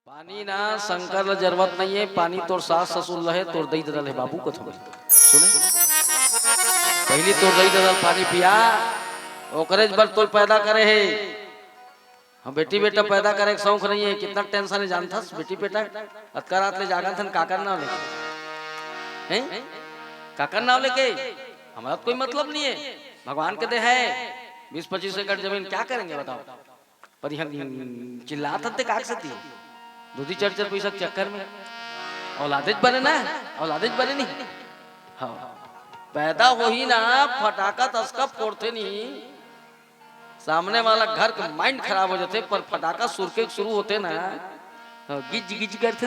पानी ना शंकर जरूरत नहीं है। पानी तोर सास ससुर रहे तोर दई ददल है बाबू को थोड़ी सुने पहली तोर दई ददल पानी पिया ओकरे बल तोल पैदा करे है। हम बेटी बेटा पैदा करे के शौक नहीं है। कितना टेंशन है जानता बेटी बेटा अतका रात ले जागा थन काकर ना लेके हैं काकर ना लेके हमारा कोई मतलब नहीं है। भगवान के दे है 20-25 एकड़ जमीन क्या करेंगे बताओ। पर हम चिल्लाते थे काक से थी दूधी चढ़ पैसा चक्कर में औलादेज बने ना औलादेज बने नहीं। हाँ पैदा हो ही ना फटाका तस्का फोड़ते नहीं सामने वाला घर का माइंड खराब हो जाते। पर फटाका सुर के शुरू होते ना गिज गिज करते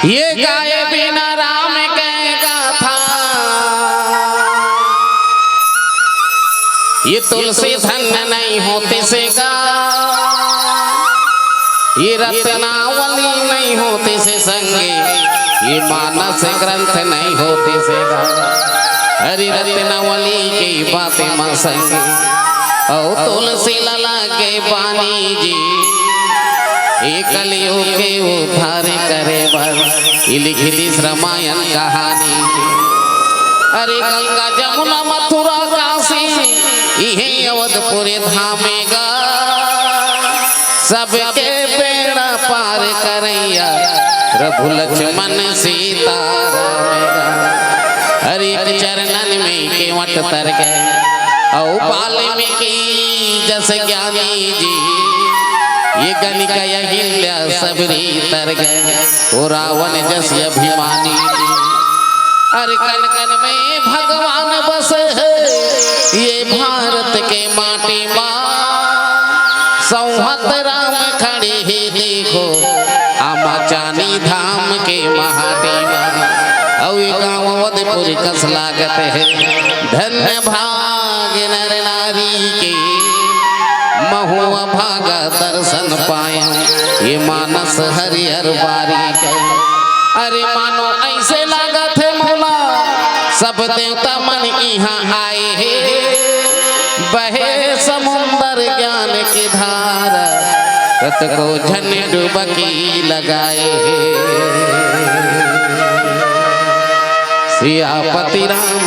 ये गाए बिना राम कहेगा था ये तुलसी धन्य नहीं होते से गा ये रत्नावली नहीं होते से संगे ये मानस ग्रंथ नहीं होते से गा हरि रत्नावली की बातें मां संगे और तुलसी लला के बानी जी कलियुग के उद्धार करे बर लिख दिस रामायण कहानी। अरे गंगा जमुना मथुरा काशी इहे अवधपुर धामेगा सबके बेड़ा पार करैया प्रभु लक्ष्मण सीता रामेगा। हर एक चरणन में केवट तर गए औ वाल्मीकि जस ज्ञानी जी ये गणिका अहिल्या सबरी तर गए ओ रावण जस अभिमानी जी। अरे कन कन में भगवान बसे है ये भारत के माटी माँ सौहत राम खड़े ही देखो आमा चानी धाम के महाटी माँ। और गाँव अवधपुर कस लागत है धन्य भाग नर नारी के महुआ भागा दर्शन पाया ये मानस हरिहर बारी के। अरे मानो ऐसे लागत है मौला सब देवता मन यहाँ आए हैं बहे समुंदर ज्ञान की धारा रत को झन डुबकी लगाए हैं। सियापति राम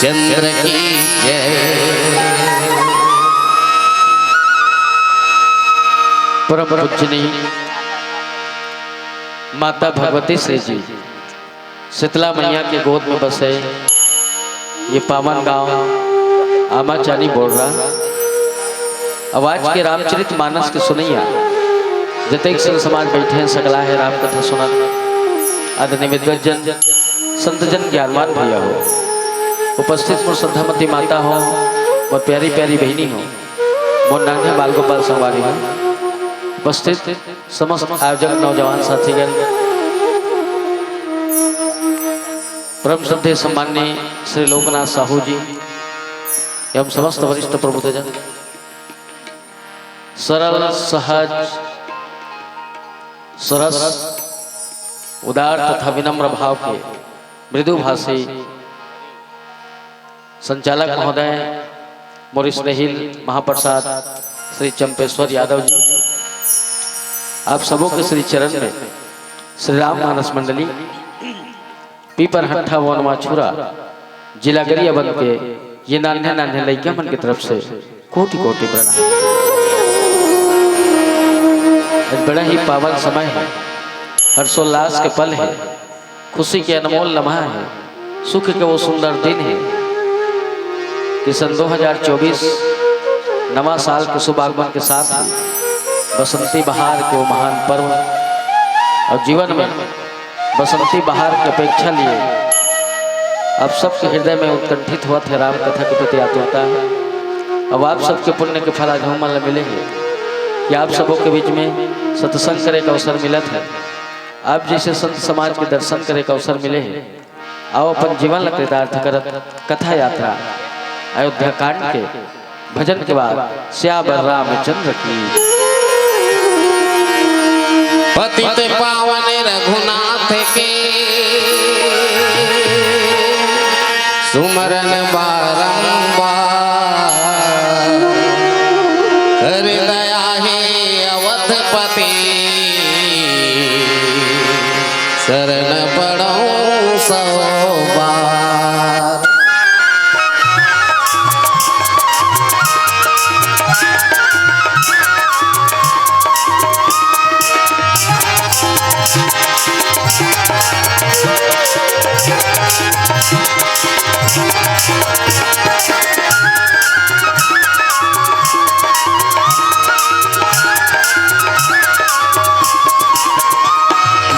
चंद्र की जय। परम पूजनी माता भगवती श्री जी शीतला मैया के गोद में बसे ये पावन गांव आमा चानी बोल रहा। अब आज के रामचरित मानस के सुनैया जतेक संग समाज बैठे हैं सगला है राम कथा सुना आदरणीय विद्वजन संतजन ज्ञानवान भैया हो उपस्थित मोर श्रद्धामती माता हो मोर प्यारी प्यारी बहनी हो मोर नान्हे बाल गोपाल संवारी हो उपस्थित समस्त आयोजक नौजवान साथीगण परम श्रद्धेय सम्माननीय श्री लोकनाथ साहू जी एवं समस्त वरिष्ठ प्रबुद्धजन सरल सहज सरस उदार तथा विनम्र भाव के मृदुभाषी संचालक महोदय मोर स्नेहिल महाप्रसाद श्री चंपेश्वर यादव जी आप सबों के श्री चरण में श्री राम मानस मंडली पीपर हट्ठा वनवा छुरा जिला गरियाबंद के ये नान्हे नान्हे लड़किया मन की तरफ से कोटि कोटि प्रणाम। बड़ा ही पावन समय है हर्षोल्लास के पल है खुशी के अनमोल लम्हा है सुख के वो सुंदर दिन है कि सन 2024 नवा साल के शुभ आगमन के साथ ही बसंती बहार के वो महान पर्व और जीवन में बसंती बहार की अपेक्षा लिए अब सबके हृदय में उत्कंठित हुआ थे राम कथा के प्रति आतुरता। अब आप सबके पुण्य के फल आज हम मिलेंगे कि आप सबों के बीच में सत्संग करे का अवसर मिला है। आप जैसे संत समाज के दर्शन करे का अवसर मिले हैं। आओ अपन जीवन कृतार्थ करत कथा यात्रा अयोध्या कांड के भजन के बाद श्यावर रामचंद्र की पतित पावन रघुनाथ के सुमरन बारंबार हृदय है अवधपति शरण पड़ो सौ बार।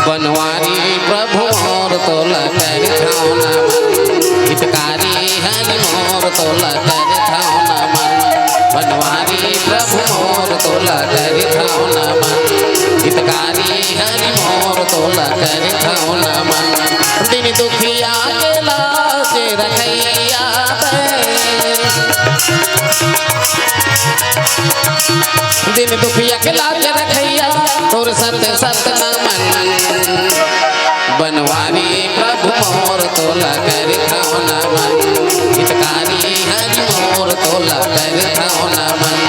बनवारी प्रभु मोर तो लकर खाना हितकारी हरि मोर तो लकर खाना मन बनवारी प्रभु मोर तो लकर खाना मन हितकारी हरि मोर तो लकर खाना मन दिन दुखिया के लाज रखैया दिन दुखिया के लाज रखैया तोर सत्य सत्य नमन बनवारी प्रभु मोर तोला कर खाना मन हितकारी हरि मोर तोला कर खाना मन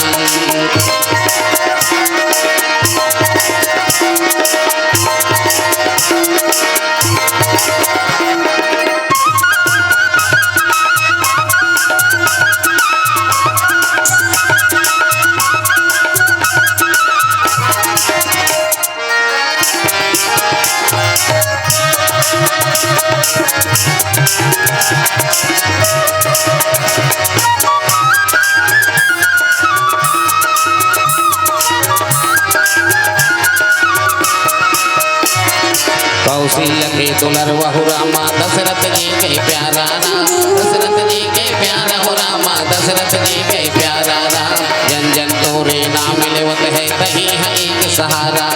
कौशल्या के दुलर वहु रामा दशरथ जी के प्यारा राम, दशरथ जी के प्यारा हो रामा, दशरथ जी के प्यारा राम। जन जन तोरे नाम लेवत है तही है एक सहारा,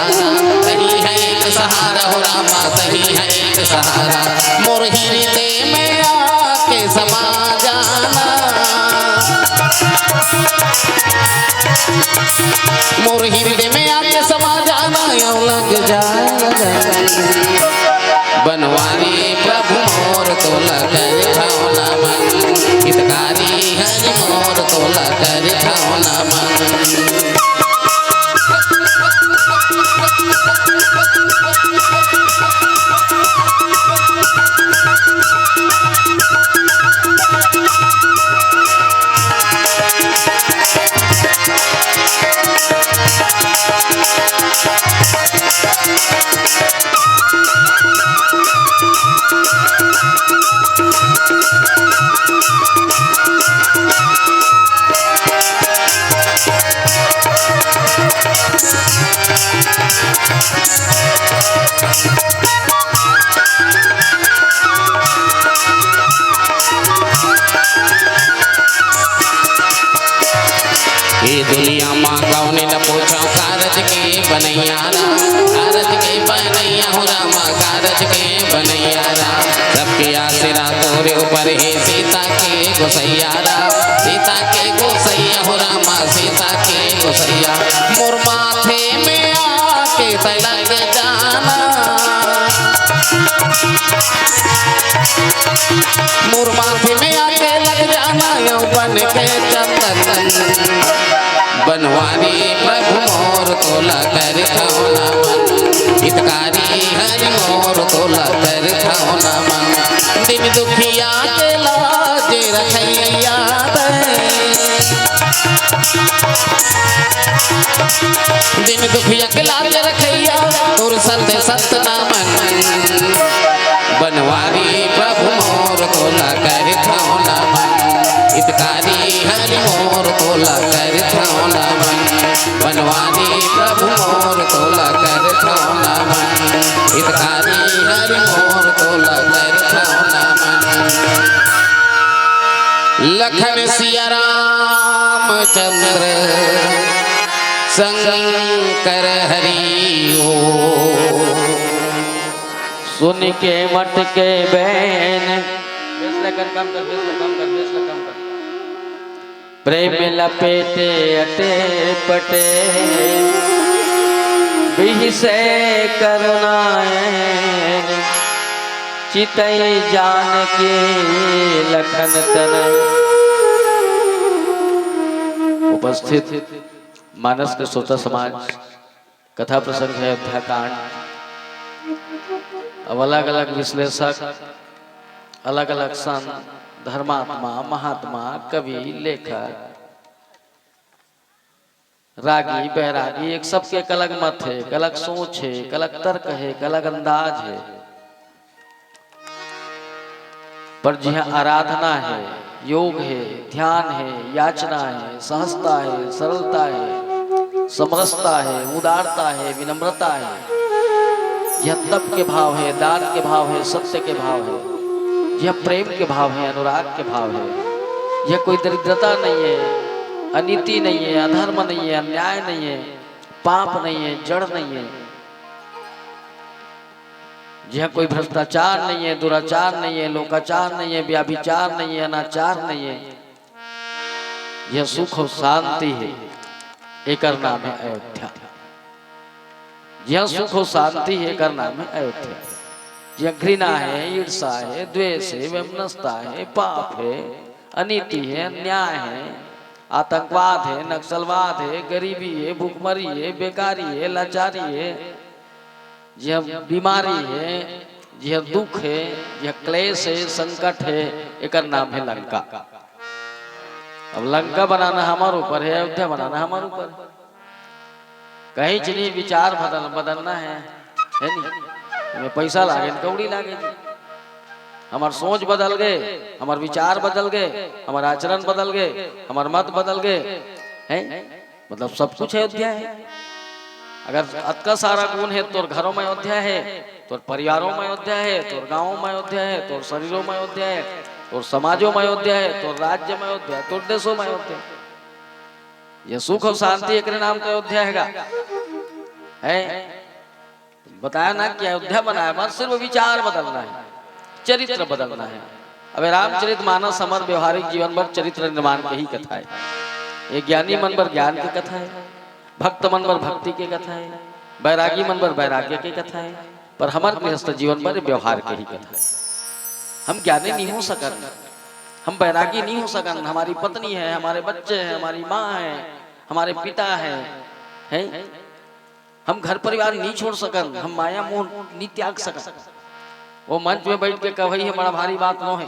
तही है एक सहारा हो रामा, तही है एक सहारा। मोर हृदय में आके समा जाना, मोर हृदय में आके समा जाना, यूं लग जाए बनवारी प्रभु मोर तोला कर भावना मन, हितकारी हरि मोर तोला कर भावना मन। ये दुनिया माँ गौने न पूछो कारज के बनैया राम, कारज के बनैया हो रामा, कारज के बनैया राम। सबके आसरा तोरे ऊपर है सीता के गोसैया राम, सीता के गोसैया हो रामा, सीता के गोसैया। मोर माथे में आके तलक जाना, मोर माथे में आके लग जाना, यूं बन के चंदन बनवारी प्रभु मोर तोला कर भावना मन, हितकारी हरि मोर तोला कर भावना मन। दिन दुखिया के लाज रखैया दिन दुखिया के लाज रखैया, तोर सत्य सत्य नामन बनवारी प्रभु मोर तोला कर भावना मन, हितकारी हरि मोर तोला कर भावना मन। बनवारी प्रभु मोर तोला कर भावना मन, हितकारी हरि मोर तोला कर भावना मन। लखन सिया रामचंद्र शंकर हरि ओ। सुन के मट के बहन काम कर, काम कर। प्रेम लपेटे अटे पटे बिह से करुणाएं, चितई जान के लखन तन। उपस्थित मानस के श्रोता समाज, कथा प्रसंग है अयोध्या कांड। अब अलग अलग विश्लेषक, अलग अलग संत, धर्मात्मा, महात्मा, कवि, लेखक, रागी, बैरागी, एक सबके एक अलग मत है, एक अलग सोच है, एक अलग तर्क है, एक अलग अंदाज है। पर जहाँ आराधना है, योग है, ध्यान है, याचना है, सहजता है, सरलता है, समरसता है, उदारता है, विनम्रता है, यह तप के भाव है, दान के भाव है, सत्य के भाव है, यह प्रेम के भाव है, अनुराग के भाव है। यह कोई दरिद्रता नहीं है, अनीति नहीं है, अधर्म नहीं है, अन्याय नहीं है, पाप नहीं है, जड़ नहीं है। यह कोई भ्रष्टाचार नहीं है, दुराचार नहीं है, लोकाचार नहीं है, व्याभिचार नहीं है, अनाचार नहीं है। यह सुख और शांति है, एक नाम है अयोध्या। यह सुख और शांति है, एक नाम है अयोध्या। यह घृणा है, ईर्षा है, द्वेष है, वैमनस्यता है, पाप है, अनीति है, अन्याय है, आतंकवाद है, नक्सलवाद है, गरीबी है, भूखमरी है, बेकारी है, लाचारी है, यह बीमारी है, यह दुख है, यह क्लेश है, संकट है, एक नाम है लंका। अब लंका बनाना हमारे ऊपर है, अयोध्या बनाना हमारे ऊपर है। कहीं चलिए विचार बदलना है नहीं? हमें पैसा लागे, कौड़ी लागे, हमार सोच बदल गए, हमार विचार बदल गए, हमारा आचरण बदल गए, हमार मत बदल गए, हैं? मतलब सब कुछ अयोध्या है। अगर अतका सारा गुण है तोर घरों में अयोध्या है, तोर परिवारों में अयोध्या है, तोर गाँवों में अयोध्या है, तोर शरीरों में अयोध्या है, तोर समाजों में अयोध्या है, तोर राज्य में अयोध्या है, तोर देशों में अयोध्या है। ये सुख और शांति एक नाम का अयोध्या है। बताया ना कि अयोध्या बनाया बस सिर्फ विचार बदलना है, चरित्र बदलना है। अब रामचरित मानस हमारे व्यवहारिक जीवन पर चरित्र निर्माण की ही कथा है। ये ज्ञानी मन पर ज्ञान की कथा है, भक्त मन पर भक्ति की कथा है, बैरागी मन पर वैराग्य की कथा है, पर हमारे गृहस्थ जीवन पर व्यवहार की ही कथा है। हम ज्ञानी नहीं हो सकन, हम बैरागी नहीं हो सकन, हमारी पत्नी है, हमारे बच्चे हैं, हमारी माँ है, हमारे पिता है, हम घर परिवार नहीं छोड़ सकन, हम माया मोह नहीं त्याग सकन। वो मंच में बैठ के कवई है बड़ा भारी बात नो है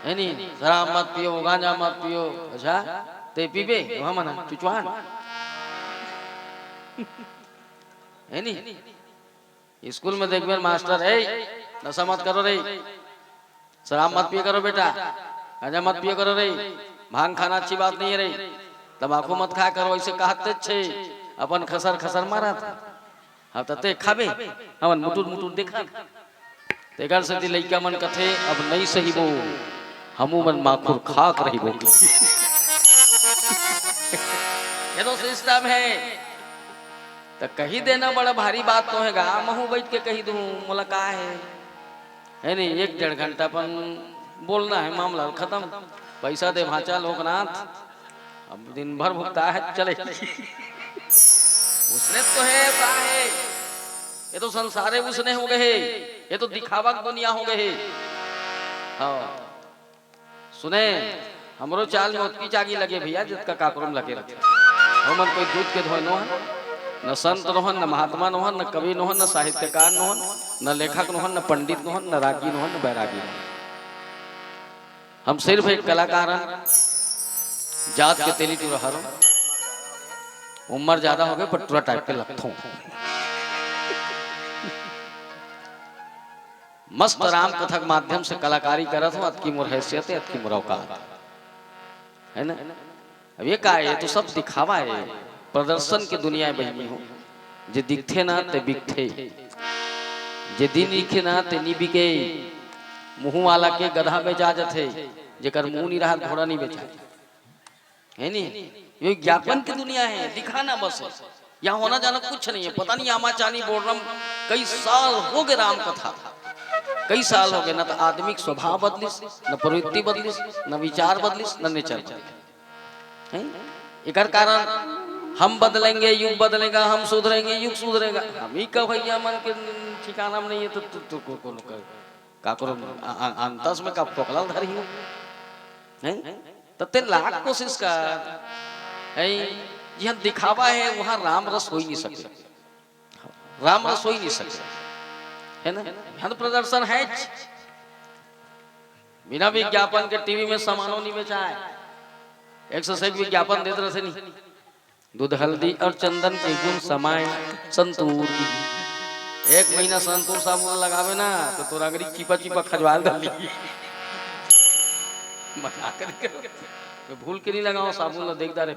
नहीं, शराब मत पियो, गांजा मत पियो, अच्छा ते पीबे वहां मना चुचवान है नहीं। स्कूल में देखबे मास्टर है नशा मत करो रे, शराब मत पियो करो बेटा, गांजा मत पियो करो रे, भांग खाना अच्छी बात नहीं है रे, तंबाकू मत खा करो, ऐसे कहते छे अपन खसर खसर मारा था। हाँ ते खाबे हमन मुटुर मुटुर देखा तेगर से दी लइका मन कथे अब नहीं सही वो हमू मन माखुर खाक रही वो ये तो सिस्टम है। तो कही देना बड़ा भारी बात तो है, महू बैठ के कही दूं मोला का है नहीं, 1-1.5 घंटा अपन बोलना है, मामला खत्म, पैसा दे भाचा लोकनाथ, अब दिन भर भुगता है चले उसने तो है, ये तो संसारे उसने हो गए, ये तो दिखावा की दुनिया हो गए। हाँ सुने हमरो चाल में उतकी चागी लगे भैया जिसका काकरम लगे रखे, हमन कोई दूध के धोए नो न संत नोहन, न महात्मा नोहन, न कवि नोहन, न साहित्यकार नोहन, न लेखक नोहन, न पंडित नोहन, न रागी नोहन, न बैरागी नोहन। हम सिर्फ एक कलाकार हैं, जात के तेली तू रहा उम्र ज्यादा हो गए पर टूरा टाइप के लगता हूँ। मस्त राम कथा के माध्यम से कलाकारी करत हूँ, अतकी मोर हैसियत है, अतकी मोर औकात है ना। अब ये का है, ये तो सब दिखावा है, प्रदर्शन की दुनिया में बही हो, जे दिखते ना ते बिकते, जे दिन लिखे ना ते नी बिके, मुंह वाला के गधा बेचा जथे, जेकर मुंह नहीं रहा घोड़ा नहीं बेचा है नहीं। ये ज्ञापन की दुनिया है, दिखाना बस, यहाँ होना जाना कुछ नहीं है। पता नहीं आमा चानी बोल रहा कई साल हो गए राम कथा, कई साल हो गए, न तो आदमी का स्वभाव बदलिस, न प्रवृत्ति बदलिस, न विचार बदलिस, न नेचर बदलिस। एक कारण हम बदलेंगे युग बदलेगा, हम सुधरेंगे युग सुधरेगा, हम ही का भैया मन के ठिकाना में नहीं है तो कौन काकरो अंतस में का पोकला धरी हो तते लाख कोशिश कर है। यहाँ दिखावा है, वहां राम रस हो ही नहीं सकते, राम रस हो ही नहीं सकते है ना। यहाँ तो प्रदर्शन है, बिना विज्ञापन के टीवी में सामानों नहीं बेचा है, 101 विज्ञापन देते रहते नहीं, दूध हल्दी और चंदन के गुण समाये संतूर की, 1 महीना संतूर साबुन लगावे ना तो तोरा गरी चिपा चिपा खजवाल डाली भूल के नहीं लगाओ साबुन देखता रहे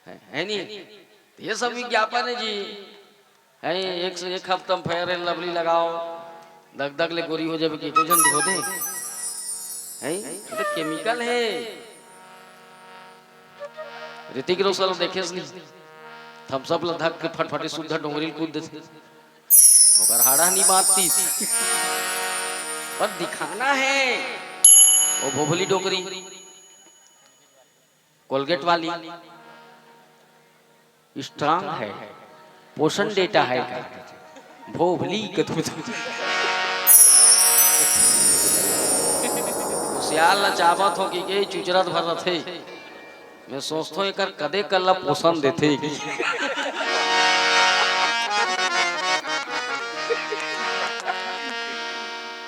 है नहीं। ये सब विज्ञापन है जी है, 1 से 1 हफ्ता फेयर एंड लवली लगाओ, दग दग ले गोरी हो जाए कि कुछ धो दे है, तो केमिकल है। ऋतिक रोशन देखे नहीं, हम सब धक के फटफटे शुद्ध डोंगरी कूद देते, ओकर हाड़ा नहीं बांधती, पर दिखाना है वो भोभली डोकरी कोलगेट वाली स्ट्रांग है, पोषण डेटा है का भोभली सियाल न चावत हो कि चुचरत भर रथे, मैं सोचता हूँ एक कदे कल्ला पोषण देते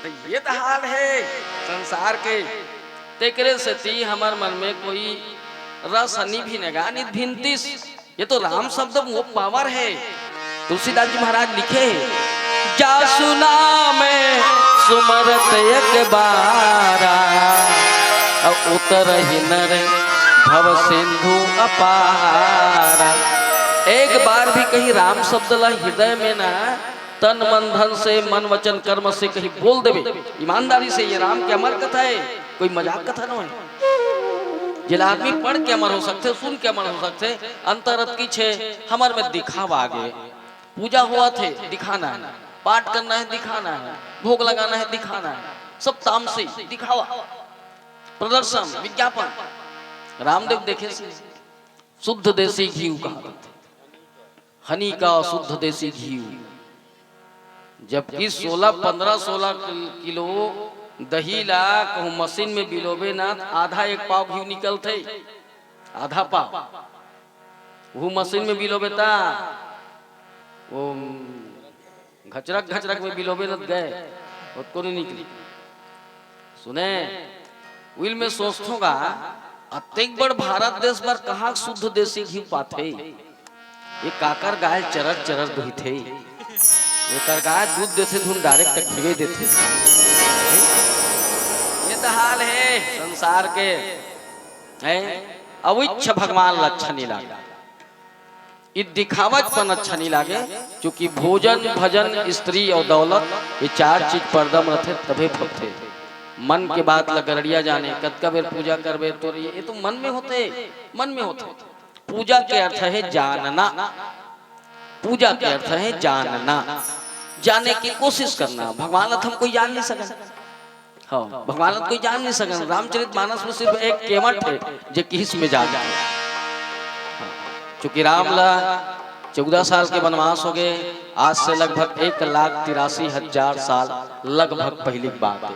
तो ये तो हाल है संसार के। तेकरे से ती हमार मन में कोई रस हनी भी नगा नित भिनतिस, ये तो राम शब्द वो पावर है। तुलसीदास जी महाराज लिखे जा सुना मैं सुमरत एक बारा उतर ही नर भव सिंधु अपारा, एक बार भी कहीं राम शब्द ला हृदय में ना तन मन धन से मन वचन कर्म से कहीं बोल देवे ईमानदारी से, ये राम की अमर कथा है, कोई मजाक कथा ना है। जिला आदमी पढ़ के अमर हो सकते, सुन के अमर हो सकते, अंतरत की छे हमार में दिखावा आगे। पूजा हुआ थे दिखाना है, पाठ करना है दिखाना है, भोग लगाना है दिखाना है, सब तामसी दिखावा, प्रदर्शन, विज्ञापन। रामदेव देखे शुद्ध देसी घी कहा, हनी का शुद्ध देसी घी, जबकि 16 किलो दही ला कहूँ मशीन में बिलोबे ना आधा एक पाव घी निकलते, आधा पाव वो मशीन में बिलोबे ता वो घचरक में बिलोबे न गए उसको नहीं निकली। सुने विल में सोचूंगा अत्यंत बड़ भारत देश पर कहाँ शुद्ध देसी घी पाते, ये काकर गाय चरर चरर दुही थे, ये गाय दूध देते धुन डायरेक्ट घीवे देते। ये तो हाल है संसार के, अविच्छ भगवान अच्छा नहीं लागे, ये दिखावटपन अच्छा नहीं लागे, क्योंकि भोजन भजन स्त्री और दौलत ये 4 चीज परदम रहते तबे फपते। मन के बात लगड़िया जाने कतका बेर पूजा करबे तो ये तो मन में होते, मन में होते। पूजा के अर्थ है जानना, पूजा के अर्थ है जानना, जानने की कोशिश करना। भगवान हम कोई जान नहीं सका, हाँ भगवान कोई जान नहीं सका। रामचरितमानस में सिर्फ एक केवट है जो किस में जान जाए। चूंकि राम ला 14 साल के वनवास हो गए, आज से लगभग 1,83,000 साल लगभग पहली बात है,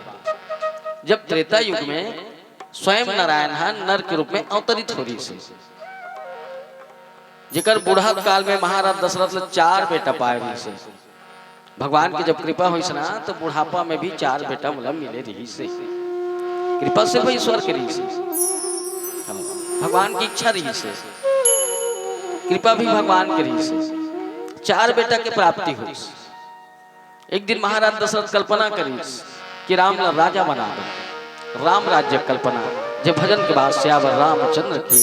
जब त्रेता युग में स्वयं नारायण नर के रूप में अवतरित हो रही से, जिकर बुढ़ा काल में महाराज दशरथ ने 4 बेटा पाए रही से। भगवान की जब कृपा हुई ना तो बुढ़ापा में भी 4 बेटा मतलब मिले रही से, कृपा से भाई ईश्वर के रही से, भगवान की इच्छा रही से, कृपा भी भगवान के रही से 4 बेटा के प्राप्ति हुई। एक दिन महाराज दशरथ कल्पना करी कि राम ला राजा बना दो, राम राज्य कल्पना, जब भजन के बाद श्यावर रामचंद्र की।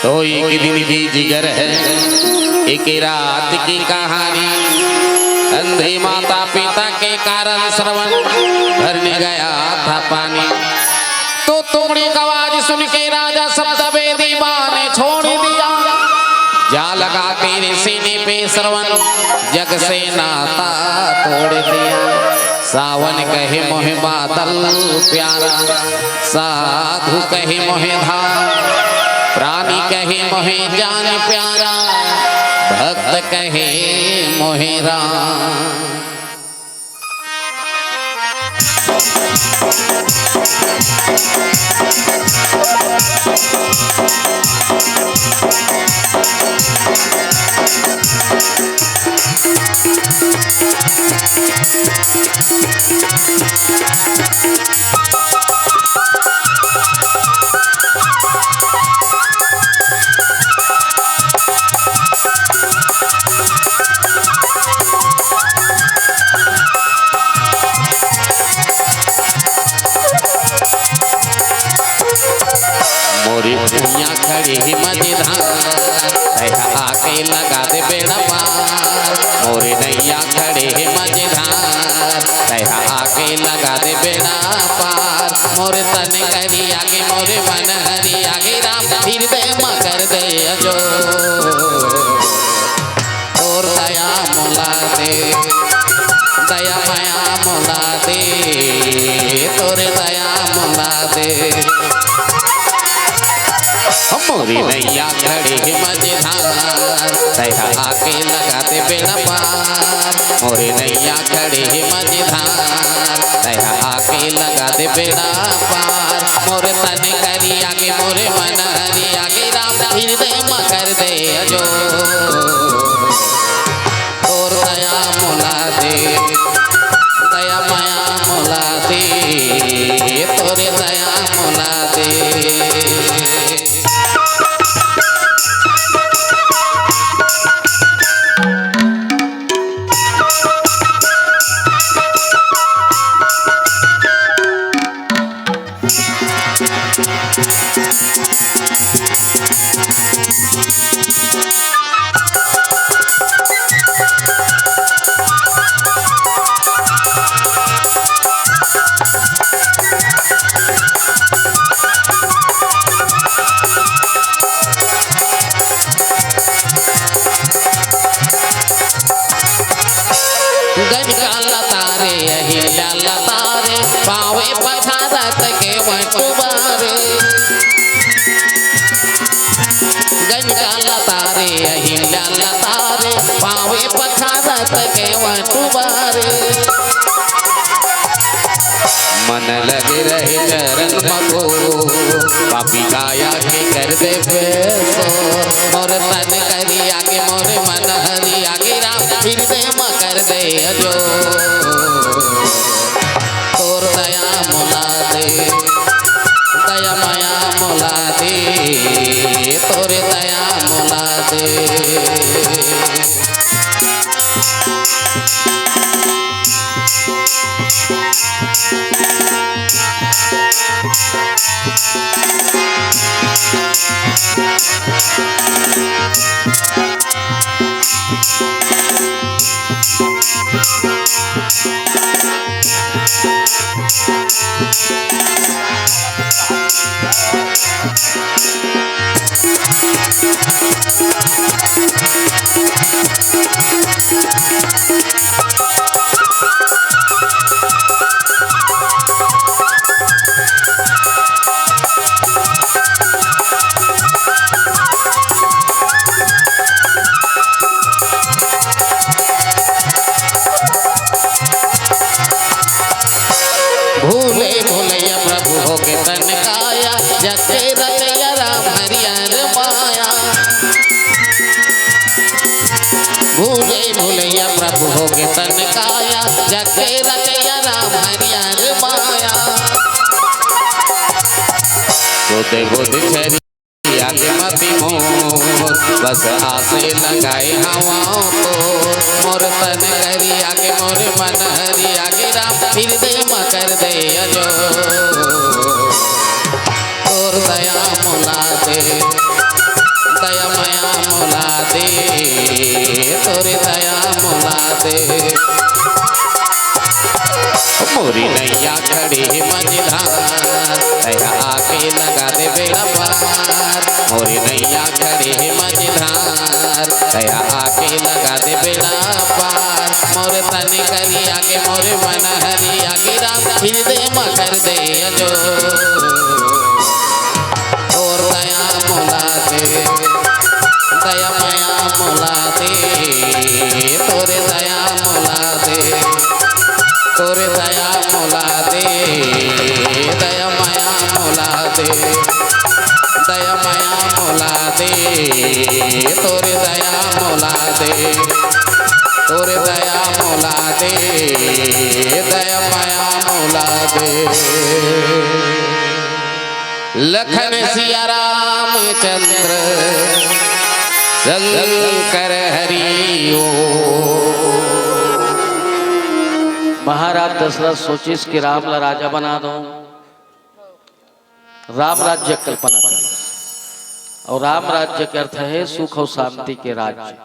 तो एक दिन की जिगर है एक रात की कहानी, अंधे माता पिता के कारण श्रवण भरने गया था पानी। तो तुमड़ी की आवाज सुन के राजा शब्द वेदी ने छोड़ दिया, जा लगा तेरे सीने पे श्रवण जग से नाता तोड़ दिया। सावन कहे मोहे बादल प्यारा, साधु कहे मोहे धाम, प्राणी कहे मोहे जान प्यारा, भक्त कहे मोहे राम। खड़ी मझधार आके लगा दे बेड़ा पार, मोरे नैया खड़े मझधार आके लगा दे बेड़ा पार। मोरे तन करी आगे मोरे मन हरी आगे, राम हृदय मकर दे जो और दया मोला दे, दया माया मोला दे, तोरे दया मोला दे। मोरी नैया खड़ी मझधार आके लगा दे बेड़ा पार, मोरी नैया खड़ी मझधार आके लगा दे बेड़ा पार। मोरे तन करी आगे मोरे मन हरी आगे, राम हृदय मकर दे जो और दया मोला दे, दया माया मोला दे, तोरे दया मोला दे। अहिल्या लतारे पावे पछारत के वटुबारे गंगा लतारे अहिल्या लतारे पावे पछारत के वटुबारे मन लगे रहे चरण मको पापी काया के कर दे बेसो मोर तन करी आगे मोर मन हरि आगे राम हृदय में कर दे अजो तोर दया मोला दे दया माया मोला दे तोर दया मोला दे भूले भूलैया प्रभु हो के तन काया जते रतैया राम हरियर माया भूले भूलैया प्रभु हो के तन काया जते रतैया राम हरियर माया गोदे गोदे छरी आगे मती मोर बस आसे लगाए हवाओं को मोर तन हरी आगे मोर मन हरी आगे राम हृदय में कर दे अजो तोर दया मोला दे दया माया मोला दे तोर दया मोला दे मोरी नैया खड़ी मझधार दया आके लगा दे बेड़ा पार मोरी नैया खड़ी मझधार दया आके लगा दे बेड़ा पार मोर तन करी आगे मोर मन हरी आगे राम हृदय में कर दे अजो तोर दया मोला दे दया माया मोला दे तोर दया मोला दे तोर दया मोला दे दया माया मोला दे दया माया मोला दे तोर दया मोला दे तोर दया मोला दे दया माया मोला दे लखन सिया रामचंद्र शंकर हरि ओ महाराज दशरथ सोचिस कि राम ला राजा बना दो राम राज्य कल्पना कर और राम राज्य के अर्थ है सुख और शांति के राज्य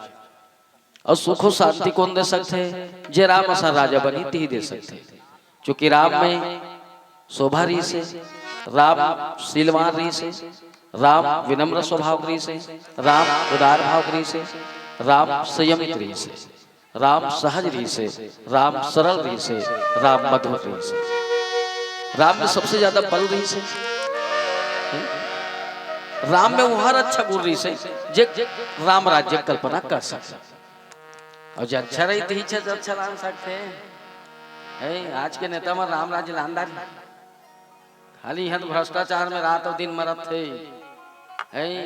और सुख और शांति कौन दे सकते हैं जे राम ऐसा राजा बनी ती दे सकते क्योंकि राम में शोभा री से राम शीलवान री से राम विनम्र स्वभाव री से राम उदार भाव री से राम संयमित री से राम सहज री से राम सरल री से राम मधुर री से राम में सबसे ज्यादा बल री से राम में वो हर अच्छा गुण री से जे राम राज्य कल्पना कर सकता और जो अच्छा रही तो जो अच्छा राम सकते हैं आज के नेता में राम राज्य लानदार खाली यहाँ भ्रष्टाचार में रात और दिन मरत थे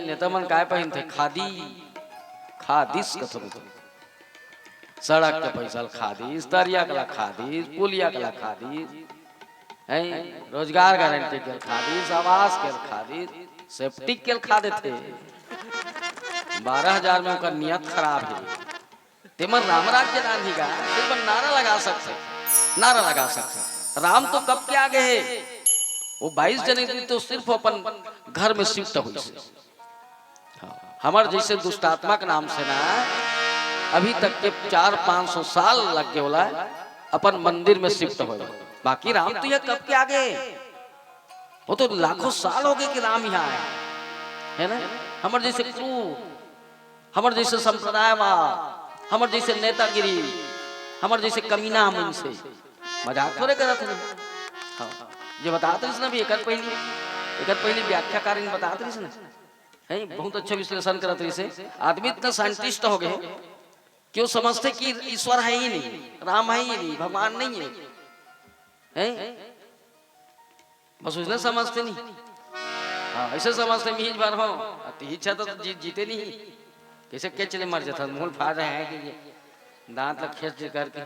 नेता मन काय पहन थे खादी खादिस कथम सड़क के पैसा खादीस दरिया कला खादीस पुलिया कला खादीस रोजगार गारंटी के खादीस आवास के खादीस सेफ्टी के खादे थे 12,000 में उनका नियत खराब है तेमन राम राज्य रांधी का सिर्फ नारा लगा सकते राम तो कब के आगे है वो 22 जनवरी तो सिर्फ अपन घर में शिफ्ट हुई हमारे जैसे दुष्टात्मा के नाम से ना अभी तक के 400-500 साल लग गए बोला अपन मंदिर में शिफ्ट हो बाकी राम तो यह कब के आगे वो तो लाखों साल हो गए कि राम यहाँ आए है ना हमारे जैसे क्रूर हमारे जैसे संप्रदायवाद हमारे जैसे नेतागिरी हमारे जैसे कमीना मन से मजाक थोड़े करत है। हाँ जे बतात रहिस ना भी एकर पहली व्याख्याकार इन बतात रहिस ना है बहुत अच्छा विश्लेषण करत रहिस। आदमी इतना साइंटिस्ट हो गए क्यों समझते कि ईश्वर है ही नहीं, राम है ही नहीं, भगवान नहीं है, हैं? बस उसने समझते नहीं। हाँ ऐसे समझते मीज बार हो इच्छा तो जीते नहीं कैसे क्या चले मर जाता मूल फाड़ रहे हैं कि ये दांत लग खेच करके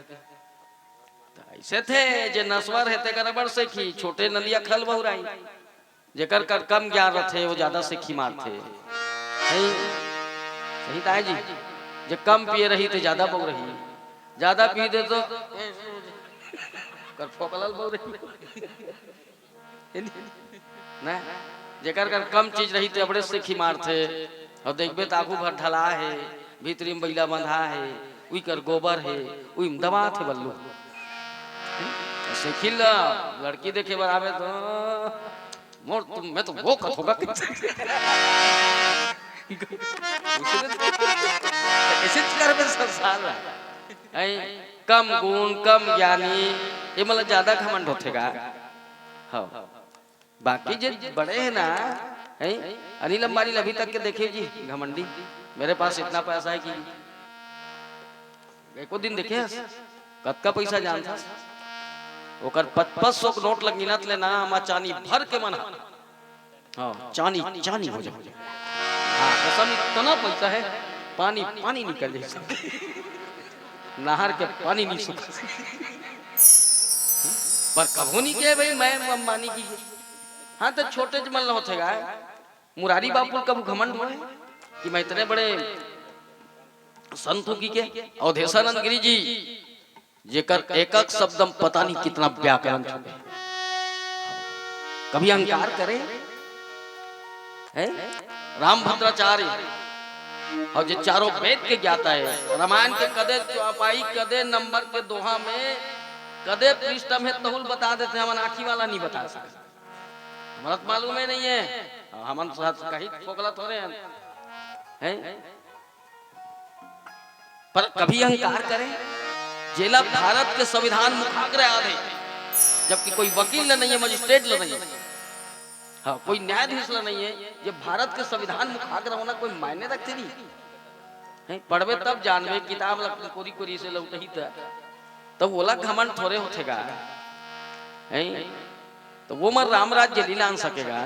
तो ऐसे थे जे नस्वर है ते गड़बड़ से की छोटे नलिया खल बहुराई जेकर कर कम ज्ञान रथे वो ज्यादा सीखी मारते सही ताए जी जे कम पिए रही तो ज्यादा बहु रही ज्यादा पी दे तो कर फोकलल बहु रही ना जेकर कर कम चीज रही तो बड़े सीखी मारते और देखबे तो आगू भर ढला है भीतरी में बैला बंधा है उई कर गोबर है उई दवा थे बल्लू सीखिल लड़की देखे बराबर तो मोर तुम मैं तो वो कथ होगा ऐसे कर में संसार है कम गुण कम ज्ञानी ये मतलब ज्यादा घमंड होतेगा। हाँ बाकी जो बड़े हैं ना है अनिल अंबानी अभी तक के देखे जी घमंडी मेरे पास इतना पैसा है कि एको दिन देखे कत का पैसा जानता ओकर 500 नोट लग गिनत ले ना मा चानी भर के मना हाँ चानी चानी हो जाए हाँ कसम इतना पैसा है पानी पानी निकल जाए नहर के पानी नहीं सूखा पर कभू नहीं किया भाई मैं अंबानी की हाँ तो छोटे जमल होतेगा मुरारी बापू कब घमंड हुए कि मैं इतने बड़े संतों की के अवधेशानंद गिरी जी जेकर एक एक शब्दम पता नहीं कितना व्याकरण छुपे कभी अहंकार करे है रामभद्राचार्य और जो चारों वेद के ज्ञाता है रामायण के कदे चौपाई कदे नंबर के दोहा में कदे पृष्ठ में तहुल बता देते हैं हम आँखी वाला नहीं बता सकते हमारा मालूम है नहीं है हम कहीं फोकला थोड़े हैं पर कभी अहंकार करें जेला भारत के संविधान मुखाग्र आधे जबकि कोई वकील नहीं है मजिस्ट्रेट नहीं है हाँ कोई न्यायाधीश नहीं है ये भारत के संविधान मुखाग्र होना कोई मायने रखते नहीं पढ़वे तब जानवे किताब कोरी कोरी से लौट ही तब बोला घमंड थोड़े होतेगा तो वो मर राम राज्य नहीं लान सकेगा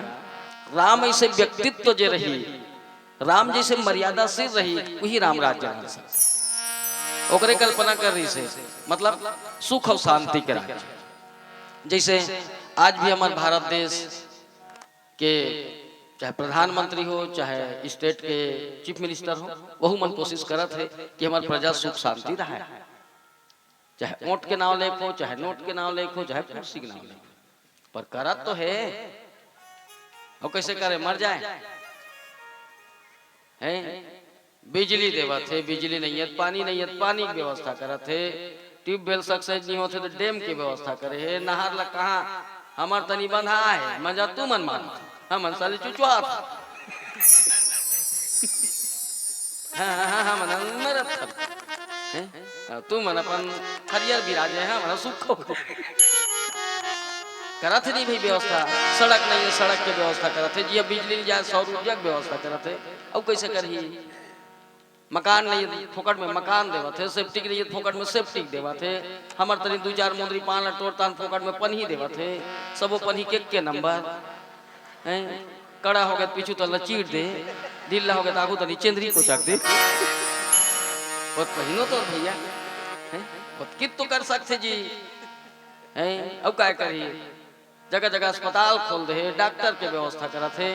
राम ऐसे व्यक्तित्व जे रही राम जैसे मर्यादा से रही वही राम राज्य लान सकते ओकरे कल्पना कर रही से मतलब सुख और शांति के राज्य जैसे आज भी हमारे भारत देश के चाहे प्रधानमंत्री हो चाहे स्टेट के चीफ मिनिस्टर हो वही मन कोशिश करत है कि हमारे प्रजा सुख शांति रहे चाहे वोट के नाम लेख हो चाहे नोट के नाम लेख हो चाहे कुर्सी के नाम लेख पर करत तो है और कैसे करे मर जाए हैं बिजली देवा थे बिजली नहीं है पानी नहीं है पानी की व्यवस्था करा थे ट्यूबवेल सक्सेस नहीं होते तो डैम की व्यवस्था करे है नहर लग कहाँ हमार तनी बंधा है मजा तू मन मान हम साले चुचुआ हाँ मन मरत तू मन अपन हरियर बिराजे है हमारा सुख करत नहीं भाई व्यवस्था सड़क नहीं है सड़क की व्यवस्था करते जी बिजली जाए सौर ऊर्जा की व्यवस्था करते अब कैसे करी मकान नहीं है फोकट में मकान देवा थे सेफ्टी नहीं है फोकट में सेफ्टी देवा थे हमार तनी 2-4 मुंदरी पान टोर तान फोकट में पन्ही देवा थे सब पन्ही के नंबर हैं कड़ा हो गया पीछू तो लचीट दे ढीला हो गया आगू तनी चेंदरी को चक दे और पहिनो तो भैया हैं कित तो कर सकते जी हैं अब क्या करिए जगह जगह अस्पताल खोल दे डॉक्टर के व्यवस्था करा थे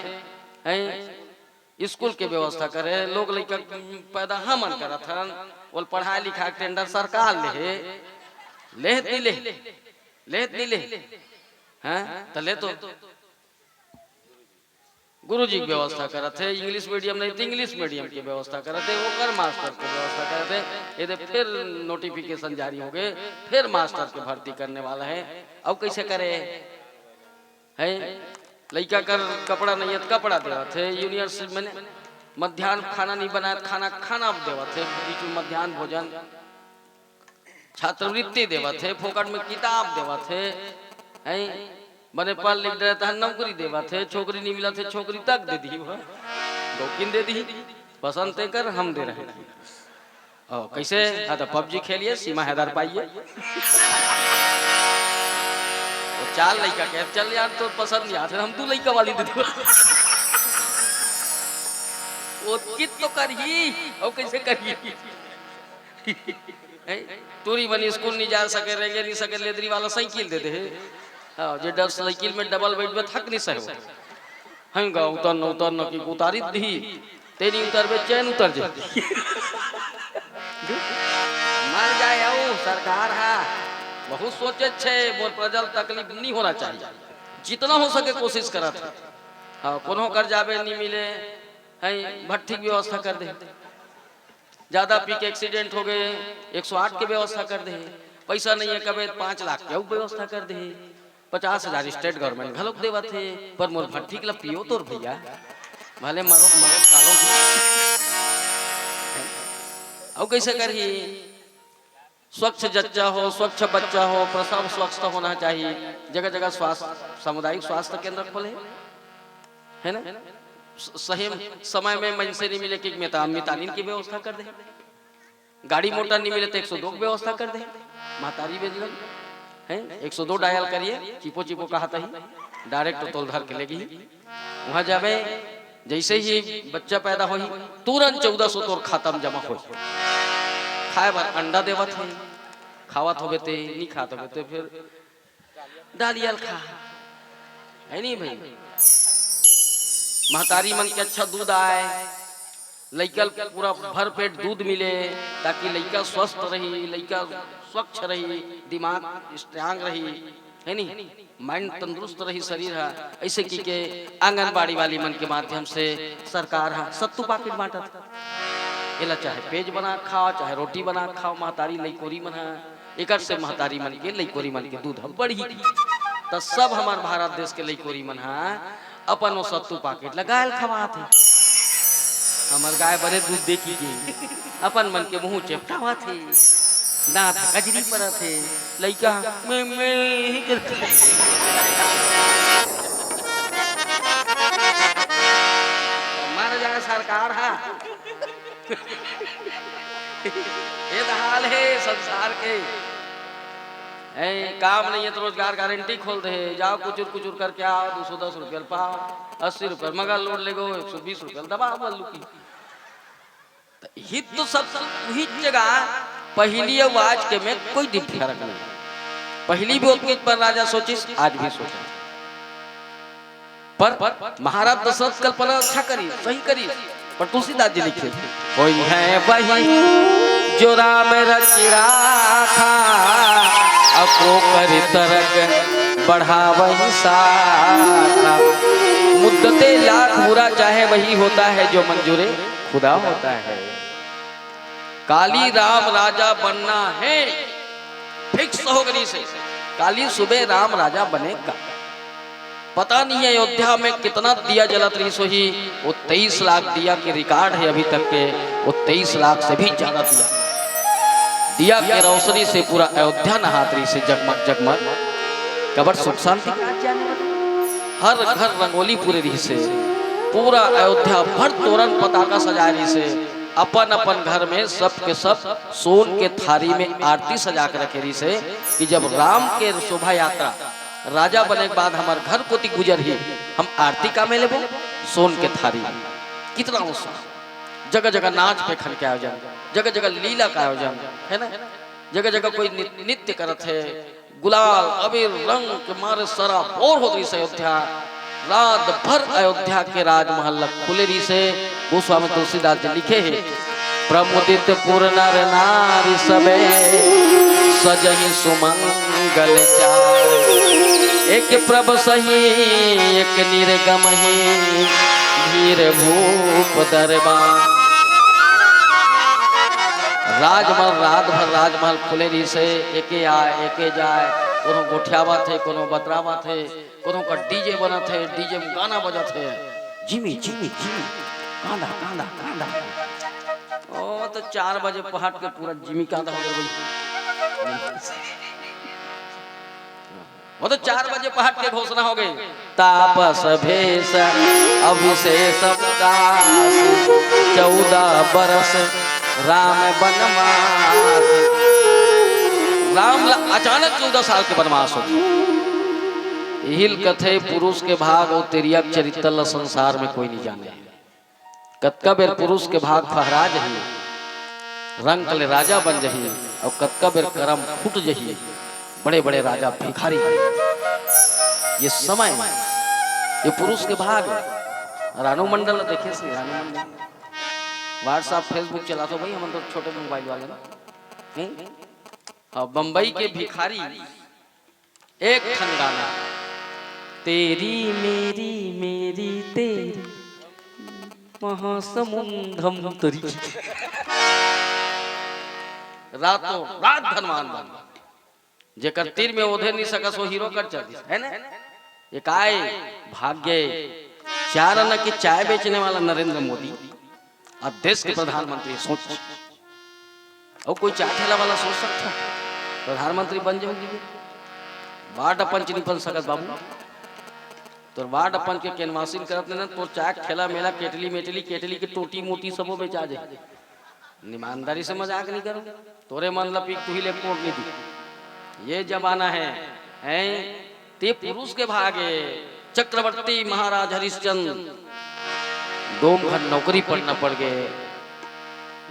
हैं स्कूल के व्यवस्था करे लोग लड़का पैदा हमन करा था बोल पढ़ाई लिखा टेंडर सरकार ले हैं तो ले तो गुरुजी की व्यवस्था करा थे इंग्लिश मीडियम नहीं तो इंग्लिश मीडियम की व्यवस्था करा थे वो कर मास्टर की व्यवस्था करा थे ये फिर नोटिफिकेशन जारी हो गए फिर मास्टर की भर्ती करने वाला है अब कैसे करे है लड़का कर कपड़ा नहीं है कपड़ा देवा थे यूनिवर्सिटी में मध्याह्न खाना नहीं बनाया खाना खाना देवा थे बीच में मध्याह्न भोजन छात्रवृत्ति देवा थे, फोकट में किताब देवा थे, हैं बने पढ़ लिख रहे थे, नौकरी देवा थे, छोकरी नहीं मिला थे, छोकरी तक दे दी, डॉकिन दे दी, पसंद ते कर हम दे रहे हैं। ओ कैसे? हाँ तो पबजी खेलिए, सीमा हैदर पाइए, चार लड़का कह चल यार तो पसंद नहीं आते, हम तू लड़का वाली दे दो, वो कित तो करिए और कैसे करिए, टूरी बनी स्कूल नहीं जा सके, रेंगे नहीं सके, लेदरी वाला साइकिल दे दे, हाँ जो डब साइकिल में डबल बेड में थक नहीं सके, हम गाँव उतर उतर की उतारी दी, तेरी उतर बे चैन उतर जाए, मर जाए आओ सरकार है, बहुत सोचे छे, बोल प्रजल तकलीफ नहीं होना चाहिए, जितना हो सके कोशिश करा था, हाँ कोनो कर जाबे नहीं मिले, है भट्टी की व्यवस्था कर दे, ज्यादा पी के एक्सीडेंट हो गए 108 की व्यवस्था कर दे, पैसा नहीं है कबे 5 लाख के व्यवस्था कर दे, 50,000 स्टेट गवर्नमेंट घलोक देवा थे, पर मोर भट्टी के पियो तोर भैया भले मरो मरो सालों अब कैसे करिए? स्वच्छ जच्चा हो, स्वच्छ बच्चा हो, प्रसव स्वच्छ होना चाहिए, जगह जगह स्वास्थ्य सामुदायिक स्वास्थ्य केंद्र खोले, है ना, सही समय में मन से नहीं मिले कि मितानिन की व्यवस्था कर दे, गाड़ी मोटर नहीं मिले तो 102 की व्यवस्था कर दे, महतारी बेजगन है 102 डायल करिए, चिपो चिपो कहता ही डायरेक्ट तोल धर के लेगी, वहां जावे जैसे ही बच्चा पैदा हो तुरंत 1400 तोर खाता में जमा हो, खाए बार अंडा देवत है, खावत होबे ते नहीं खात होबे तो फिर डालियल खा, है नहीं भाई, महतारी मन के अच्छा दूध आए, लइकल पूरा भर पेट दूध मिले, ताकि लइका स्वस्थ रही, लइका स्वच्छ रही, दिमाग स्ट्रांग रही, है नहीं, माइंड तंदुरुस्त रही, शरीर है, ऐसे की के आंगनबाड़ी वाली मन के माध्यम से सरकार है सत्तू पैकेट बांटा था, एला चाहे पेज बना खाओ, चाहे रोटी बना खाओ, महतारी लइकोरी मन है, एक से महतारी मन के लइकोरी मन के दूध हम बढ़ी, तो सब हमार भारत देश के लइकोरी मन है अपन वो सत्तू पैकेट लगायल खवा थे, हमार गाय बड़े दूध देखी गई, अपन मन के मुंह चेपटावा थे, दांत कजरी पर थे, लइका मैं मर जाए सरकार है, ये तो हाल है संसार के, काम नहीं है तो रोजगार गारंटी खोल दे, जाओ कुचुर करके आओ, 210 रुपये पाओ, 80 रुपये मगर लोड ले गो, 120 रुपये दबा बल्लू की, हित तो सब वही जगह पहली आवाज के में कोई फर्क नहीं, पहली भी उतनी पर राजा सोचिस, आज भी सोचा, पर महाराज दशरथ कल्पना अच्छा करी, सही करी, पर तुलसीदास जी लिखे कोई है वही जो राम रचिरा था, अपो कर तरक बढ़ावही साथा, मुद्दते लाख बुरा चाहे वही होता है जो मंजूरे खुदा होता है, काली राम राजा बनना है फिक्स हो गई से, काली सुबह राम राजा बनेगा, पता नहीं है अयोध्या में कितना दिया जलत रही सो ही, वो 23 लाख दिया के रिकॉर्ड है अभी तक के, वो 23 लाख से भी ज्यादा दिया के रोशनी से पूरा अयोध्या नहात रही से, जगमग जगमग कबर सुख शांति, हर घर रंगोली पूरे रही से, पूरा अयोध्या भर तोरण पताका सजा रही से, अपन अपन घर में सब के सब सोन के थारी में आरती सजा कर रखे रही से, कि जब राम के शोभा यात्रा राजा बने के बाद हमारे घर को गुजर ही, हम आरती का में लेबो सोन के थारी, कितना उत्साह, जगह जगह नाच पे खन के आयोजन, जगह जगह लीला का आयोजन, है ना, जगह जगह कोई नित्य करत है, गुलाल अबीर रंग के मारे सरा और हो गई अयोध्या, रात भर अयोध्या के राजमहल खुले रही से, गोस्वामी तुलसीदास जी लिखे है, प्रमुदित पुर नर नारी सबे सजहि सुमंगल चार, एक प्रभ सही एक निर्गम ही धीर भूप दरबार, राजमहल रात भर राजमहल खुले रही से, एके आए एके जाए, कोनो गोठियावा थे, कोनो बतरावा थे, कोनो का डीजे बना थे, डीजे में गाना बजा थे, जिमी जिमी जिमी कांदा कांदा कांदा, ओ तो 4 बजे पहाड़ के पूरा जिमी कांदा हो गया, वो तो 4 बजे पहाड़ के घोषणा हो गई। तापस भेष अभिशेष उदास 14 बरस राम वनवास। अचानक 14 साल के वनवास हो। हिल कथे पुरुष के भाग और तेरिया चरित्र संसार में कोई नहीं जाने। कतका बेर पुरुष के भाग फहरा जही रंग कले राजा बन जही और कतका बेर करम फूट जही बड़े बड़े राजा भिखारी। ये समय ये पुरुष के भाग है। रानू मंडल देखे से रानू मंडल व्हाट्सएप फेसबुक चला तो भाई हम तो छोटे मोबाइल वाले ना। बंबई के भिखारी एक गाना तेरी मेरी तेरी महासमुंदम तरी रातों रात धनवान बन जेकर तीर में ओधे नहीं सका सो हीरो कर चल है ना। एक आए भाग्य 4 आना की चाय बेचने वाला नरेंद्र मोदी अब देश के प्रधानमंत्री। सोच और कोई चाय ठेला वाला सोच सकता प्रधानमंत्री बन जाओगे। वार्ड पंच नहीं बन सकत बाबू। तो वार्ड पंच के कैनवासिंग करत ना तो चाय ठेला मेला केटली की टोटी मोटी सबो बेचा जाए। ईमानदारी से मजाक नहीं करो। तोरे मन लपी तू ही ले कोट नहीं दी। ये जमाना है ते पुरुष के भागे। चक्रवर्ती महाराज हरिश्चंद्र 2 घर नौकरी पढ़ना पड़ गए।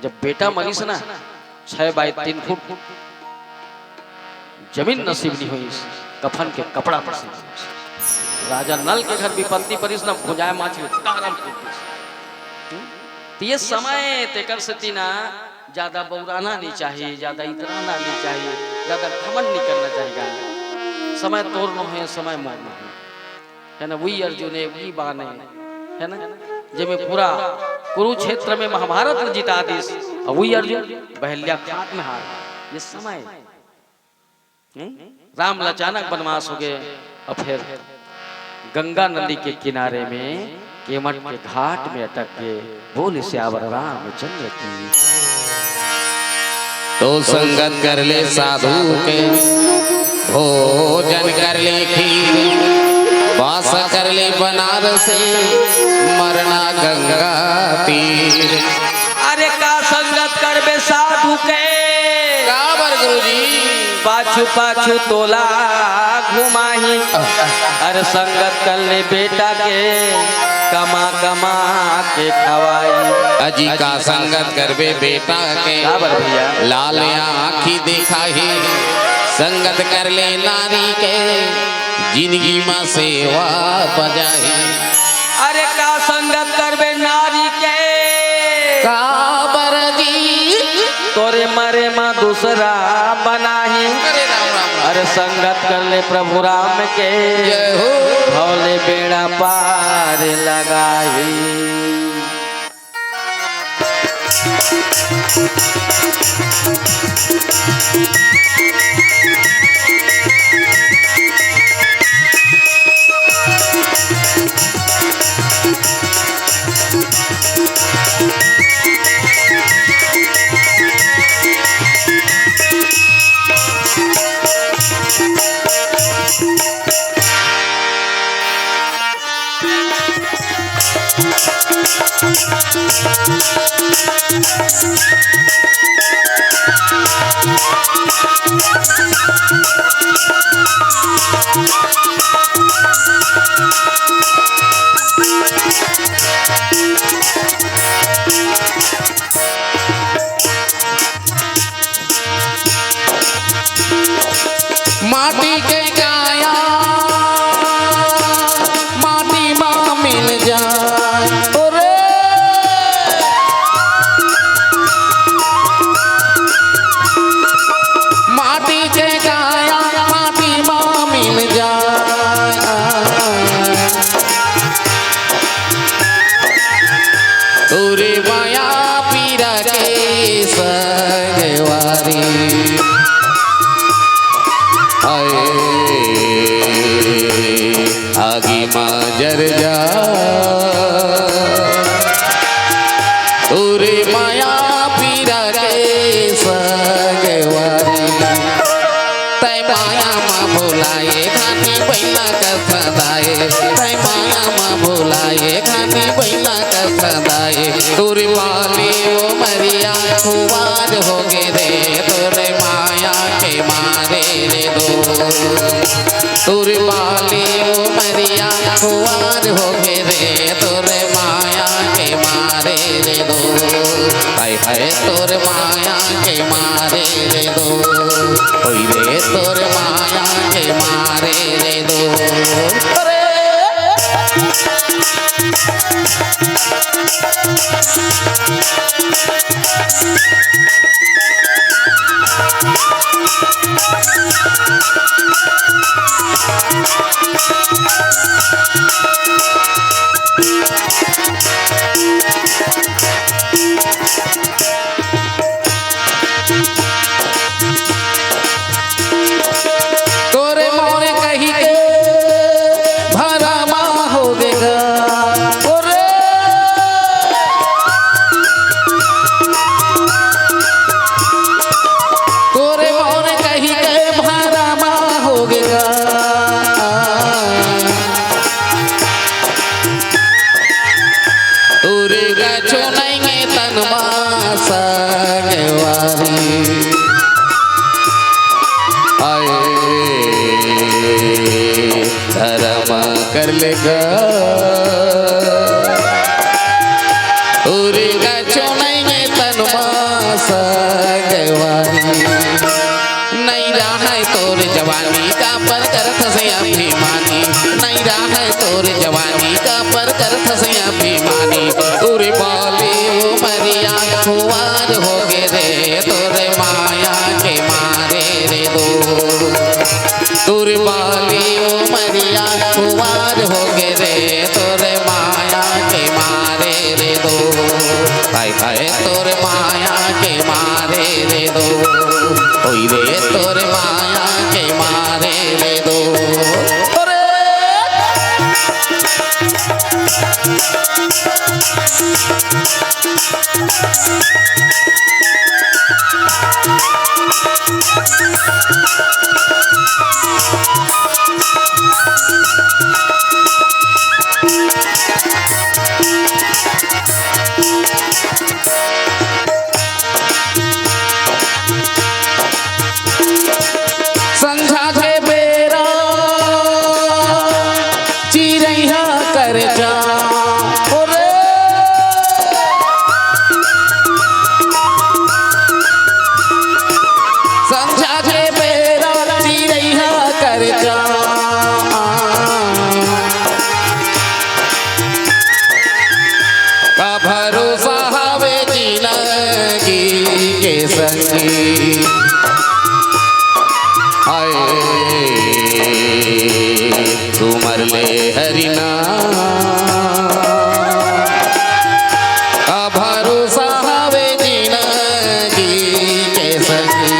जब बेटा मरीस ना 6 बाई 3 फुट जमीन नसीब नहीं हुई कफन के कपड़ा पर राजा नल के घर विपत्ति परिस न भुजाए माछली तो ये समय तेकर से तीना ज्यादा बौराना नहीं चाहिए, ज्यादा इतराना नहीं चाहिए, ज्यादा घमंड नहीं करना चाहिए। समय तोड़ना है, समय मोड़ना है ना। वही अर्जुन है वही बाने है ना जिसमें पूरा कुरुक्षेत्र में महाभारत ने जिता दी और वही अर्जुन बहल्या खाट में हार। ये समय राम अचानक वनवास हो गए और फिर गंगा नदी के किनारे में केमट के घाट में अटक गए। बोले श्यावर रामचंद्र की। तो संगत कर ले साधु के भोजन कर ले खीर वास कर ले बनारसे मरना गंगा तीर। अरे का संगत कर बे साधु के काबर गुरुजी पाछू पाछू तोला घुमाही। अरे संगत कर ले बेटा के कमा कमा के खवाई। अजी का संगत करबे बेटा के भैया लाल आँखी देखा ही। संगत कर ले नारी के जिंदगी में सेवा बजाई। अरे का संगत करबे नारी के काबर जी तोरे मरे माँ दूसरा बनाही। अरे संगत कर ले प्रभु राम के भोले बेड़ा पार लगाई। माटी के काया माटी माँ मिल जाए। माटी के काया माटी माँ मिल जाए। तोरे माया पीरा के संगवारी आगी माँ जर जा। तोरे माया पीरा के संगवारी खुआर हो गे रे तोरे माया के मारे रे दो तोरे बाली उमरिया खुआर हो गे रे तोरे माया के मारे रे दो हाय हाय तोरे माया के मारे रे दो ओई रे तोरे माया के मारे रे दो तोरे मोरे कही के भरमा हो देगा तोरे मोरे कही के भरमा हो गया तोरे गछो नहीं तनमा संगवारी आए धर्म कर लेगा तोरे गछो नहीं तनमा संगवारी नहीं रहा है तोर जवानी का पर करत से अभिमानी नहीं रहा है तोर जवानी का पर करत से अभिमानी तोरे बाली उमरिया खुआर हो गे रे तोरे माया के मारे रे दो तोरे बाली उमरिया खुआर हो गे रे तोरे माया के मारे रे दो हाय हाय तोरे माया के मारे रे दो ओई रे तोरे माया के मारे रे दो संझा के बेरा चिरैया कर जा संझा के बेरा चिरैया कर जा का भरोसा हवे जिंदगी के संगी आए तुमर ले हरिना का भरोसा हवे जिंदगी के संगी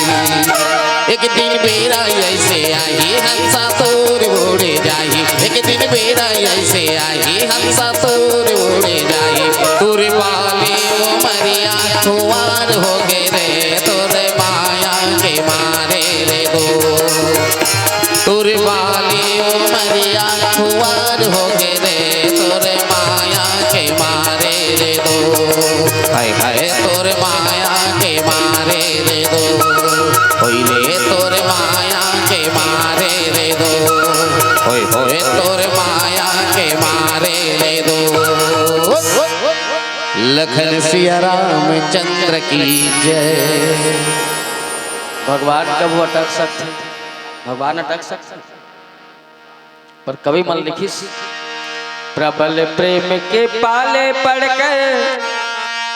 एक दिन बेरा ऐसे आई हंसा तोर उड़े जाई एक दिन बेरा ऐसे आई हंसा तोर उड़े जाई तोरे बाली उमरिया खुआर हो गे रे तोरे माया के मारे रे दो तोरे बाली उमरिया खुआर हो गे रे तोरे माया के मारे रे दो हाय हाय तोरे माया के मारे रे दो होई रे तोरे माया के मारे रे दो होय होय तोरे माया के मारे रे दो लखन सिया रामचंद्र की जय भगवान कब वो अटक सकते भगवान अटक सकते पर कवि मन लिखी प्रबल प्रेम के पाले पड़ गए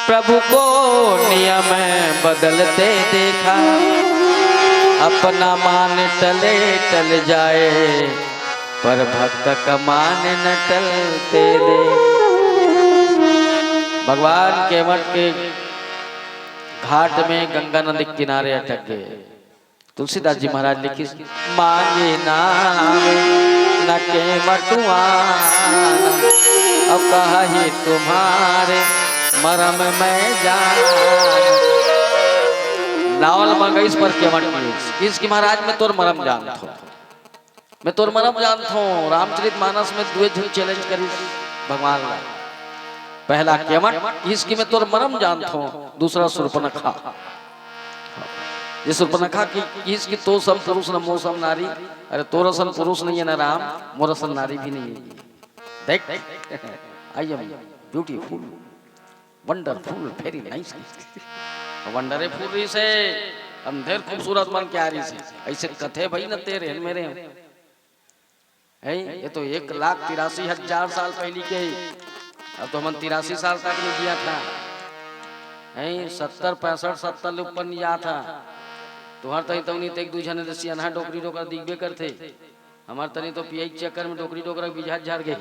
प्रभु को नियम बदलते देखा अपना मान टले टल जाए पर भक्त का मान न टलते दे। भगवान के मठ के घाट में गंगा नदी के किनारे अटक गए। तुलसीदास जी महाराज लिखी मांगे नाम न के मटुआना अब कहा ही तुम्हारे मरम में जाना। नावल मंगईस पर के मट किसकी महाराज में तोर मरम जानता हूँ मैं तोर मरम जानता हूँ। रामचरित मानस में दुए झूठ चैलेंज करी भगवान ला पहला केवट इसकी मैं तोर मरम जानता हूँ, दूसरा सुर्पनखा। ये सुर्पनखा की इसकी तो सब पुरुष न मौसम नारी, अरे तो रसन पुरुष नहीं है ना राम, मोरसन नारी भी नहीं है। देख I am beautiful wonderful very nice, wonderful रही से अंधेर खूबसूरत मन के आ रही से ऐसे कथे भाई न तेरे हैं मेरे है। ये तो 1,83,000 साल पहले के, अब तो हम 83 साल तक नहीं दिया था है, 70 65 70 ऊपर नहीं जा था। तुहार तनी तो नहीं एक दू जने से अनहा डोकरी डोकरा दिखबे करते, हमार तनी तो पीआई चक्कर में डोकरी डोकरा बिझा झाड़ गई।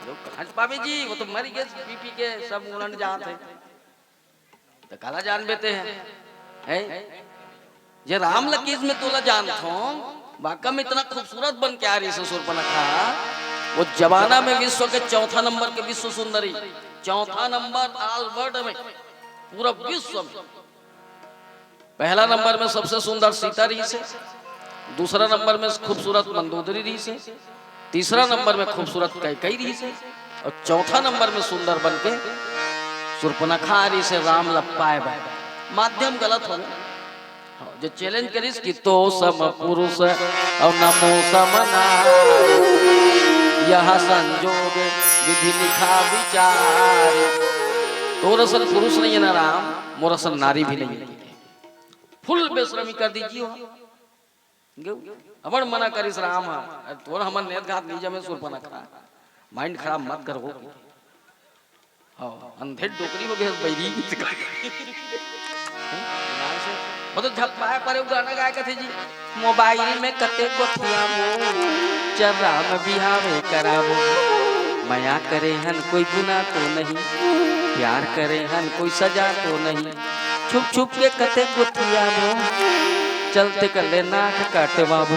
कहाँ पावे जी, वो तो मर गए पी के सब उलट जाते हैं, तो काला जान बेते हैं ये राम लकीज में तोला जानता हूँ, वाकई में इतना खूबसूरत बन के आ रही है सुर्पनखा। वो जमाना में विश्व के 4था नंबर के विश्व सुंदरी, 4था नंबर ऑल वर्ल्ड में, पूरा विश्व में। पहला नंबर में सबसे सुंदर सीता रही से, दूसरा नंबर में खूबसूरत मंदोदरी रही से, तीसरा नंबर में खूबसूरत कैकई रही से, और चौथा नंबर में सुंदर बन के सुर्पनखा रही से राम लपाए बाय। माध्यम गलत हो गया, जो चैलेंज करिस कि तो सम पुरुष और नमो समना, यह संजोग विधि लिखा विचार। तो रसन पुरुष नहीं है ना राम, मोरसन नारी भी नहीं है। फुल बेशरमी कर दीजिए, अमर मना करिस राम है तोर हमर नेत घात नीचे में सुर्पनखा, माइंड खराब मत करो। अंधेर डोकरी हो गए बैरी मतलब झपकाए पर गाना गाय के थे जी, मोबाइल में कते को थियामो चर्रा में बिहावे करावो, माया करे हन कोई गुनाह तो नहीं, प्यार करे हन कोई सजा तो नहीं, छुप छुप के कते को थियामो चलते कर ले नाक काटे बाबू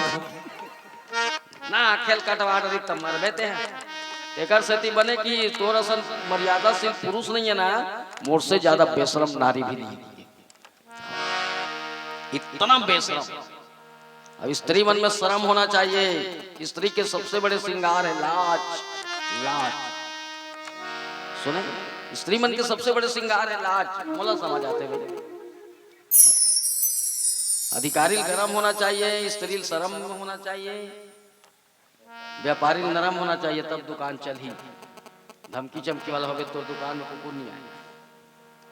ना खेल कटवा रही तब मर बेते हैं। एकर सती बने कि तोरसन मर्यादाशील पुरुष नहीं है ना, मोर से ज्यादा बेशरम नारी भी नहीं है, इतना बेशरम। अब स्त्री मन में शर्म होना चाहिए। स्त्री के सबसे बड़े श्रृंगार है लाज। लाज सुने, स्त्री मन के सबसे बड़े श्रृंगार है लाज। मोला समझ आते हुए अधिकारी गरम होना चाहिए, स्त्री शर्म होना चाहिए, व्यापारी नरम होना चाहिए, तब दुकान चली। धमकी चमकी वाला होगे तो दुकान में कुकुर नहीं आए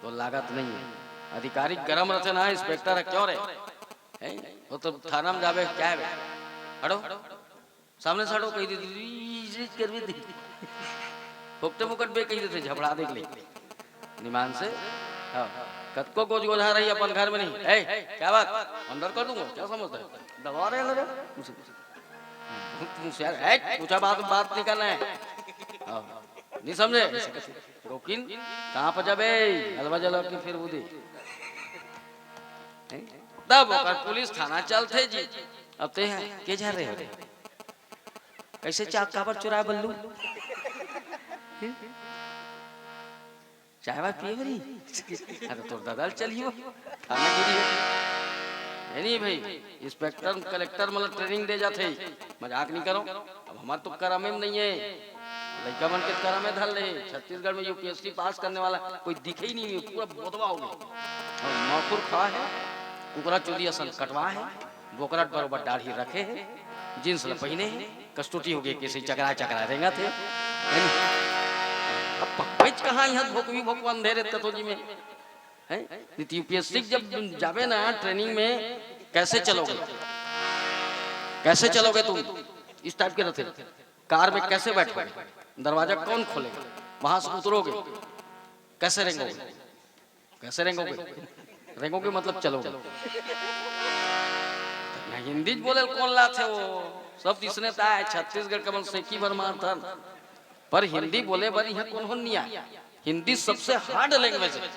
तो लागत नहीं है। अधिकारी गरम रहते ना, इंस्पेक्टर है क्यों रहे, वो तो थाना में जावे क्या है, हटो सामने से हटो, कही दी फुकते मुकट बे कही देते झपड़ा देख ले निमान से। कतको को गोधा रही अपन घर में नहीं, क्या बात अंदर कर दूंगा क्या समझता है, दबा रहे लगे पूछा बात नहीं करना है, नहीं समझे रोकिन कहाँ पर जाबे हलवा जला की फिर बुदी तब पुलिस थाना चलते जी। अब ते हैं के जा रहे हो कैसे चाक काबर चुराए बल्लू चाय पिए बरी अरे तोर दादाल चलियो थाना गिरी है नहीं भाई। इंस्पेक्टर कलेक्टर मतलब ट्रेनिंग दे जाते, मजाक नहीं करो। अब हमारे तो कराम में नहीं है, लड़का मन के कराम में धर ले। छत्तीसगढ़ में यूपीएससी पास करने वाला कोई दिखे ही नहीं, पूरा बोधवा हो गया। मौकुर खा है, कुकरा चोरी असल कटवा है, बोकरा बरोबर दाढ़ी रखे है, जींस पहने है, कस्तूटी हो गई कैसे चकरा चकरा रहेगा थे। अब पहुंच कहाँ यहाँ भोकवी भोक अंधेरे तो जी में है। यूपीएससी जब जावे ना ट्रेनिंग में, कैसे चलोगे, कैसे चलोगे तुम, इस टाइप के रहते। कार में कैसे बैठोगे, दरवाजा कौन खोलेगा, वहां से उतरोगे कैसे रेंगोगे, कैसे रेंगोगे, रेंगोगे मतलब चलोगे। हिंदी बोले कौन लाते वो सब इसने है छत्तीसगढ़ का मन से की भरमार था, पर हिंदी बोले बनी है कौन हो नहीं आया। हिंदी सबसे हार्ड लैंग्वेज है,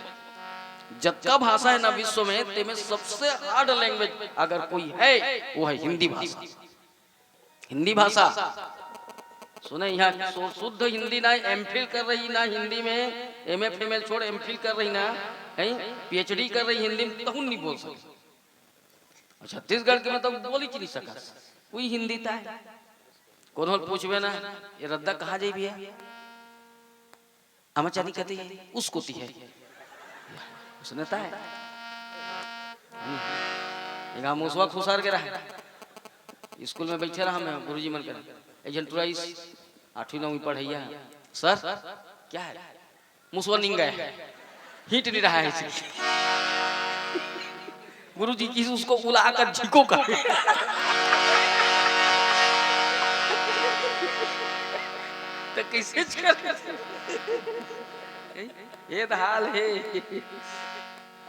जतका भाषा है ना विश्व में, ते में सबसे हार्ड लैंग्वेज अगर कोई है वो है हिंदी भाषा। हिंदी भाषा सुने यहाँ शुद्ध हिंदी ना एमफिल कर रही ना हिंदी में, एमए फीमेल छोड़ एमफिल कर रही ना है, पीएचडी कर रही हिंदी में, तो नहीं बोल सकती। छत्तीसगढ़ के में तो बोल ही नहीं सका कोई हिंदी था। कोनो पूछबे ना ये रद्दा कहाँ जाई भैया आमाचारी कहती है उसको ती है उसने ता है एक मुसवा खुसार के रहा स्कूल में बैठे रहा मैं गुरुजी मन कर एजेंट टुराइस 8वीं 9वीं पढ़ैया सर क्या है मुसवा निंगा है हिट नहीं रहा है गुरुजी की उसको बुलाकर झिको का तो कैसे ये तो हाल है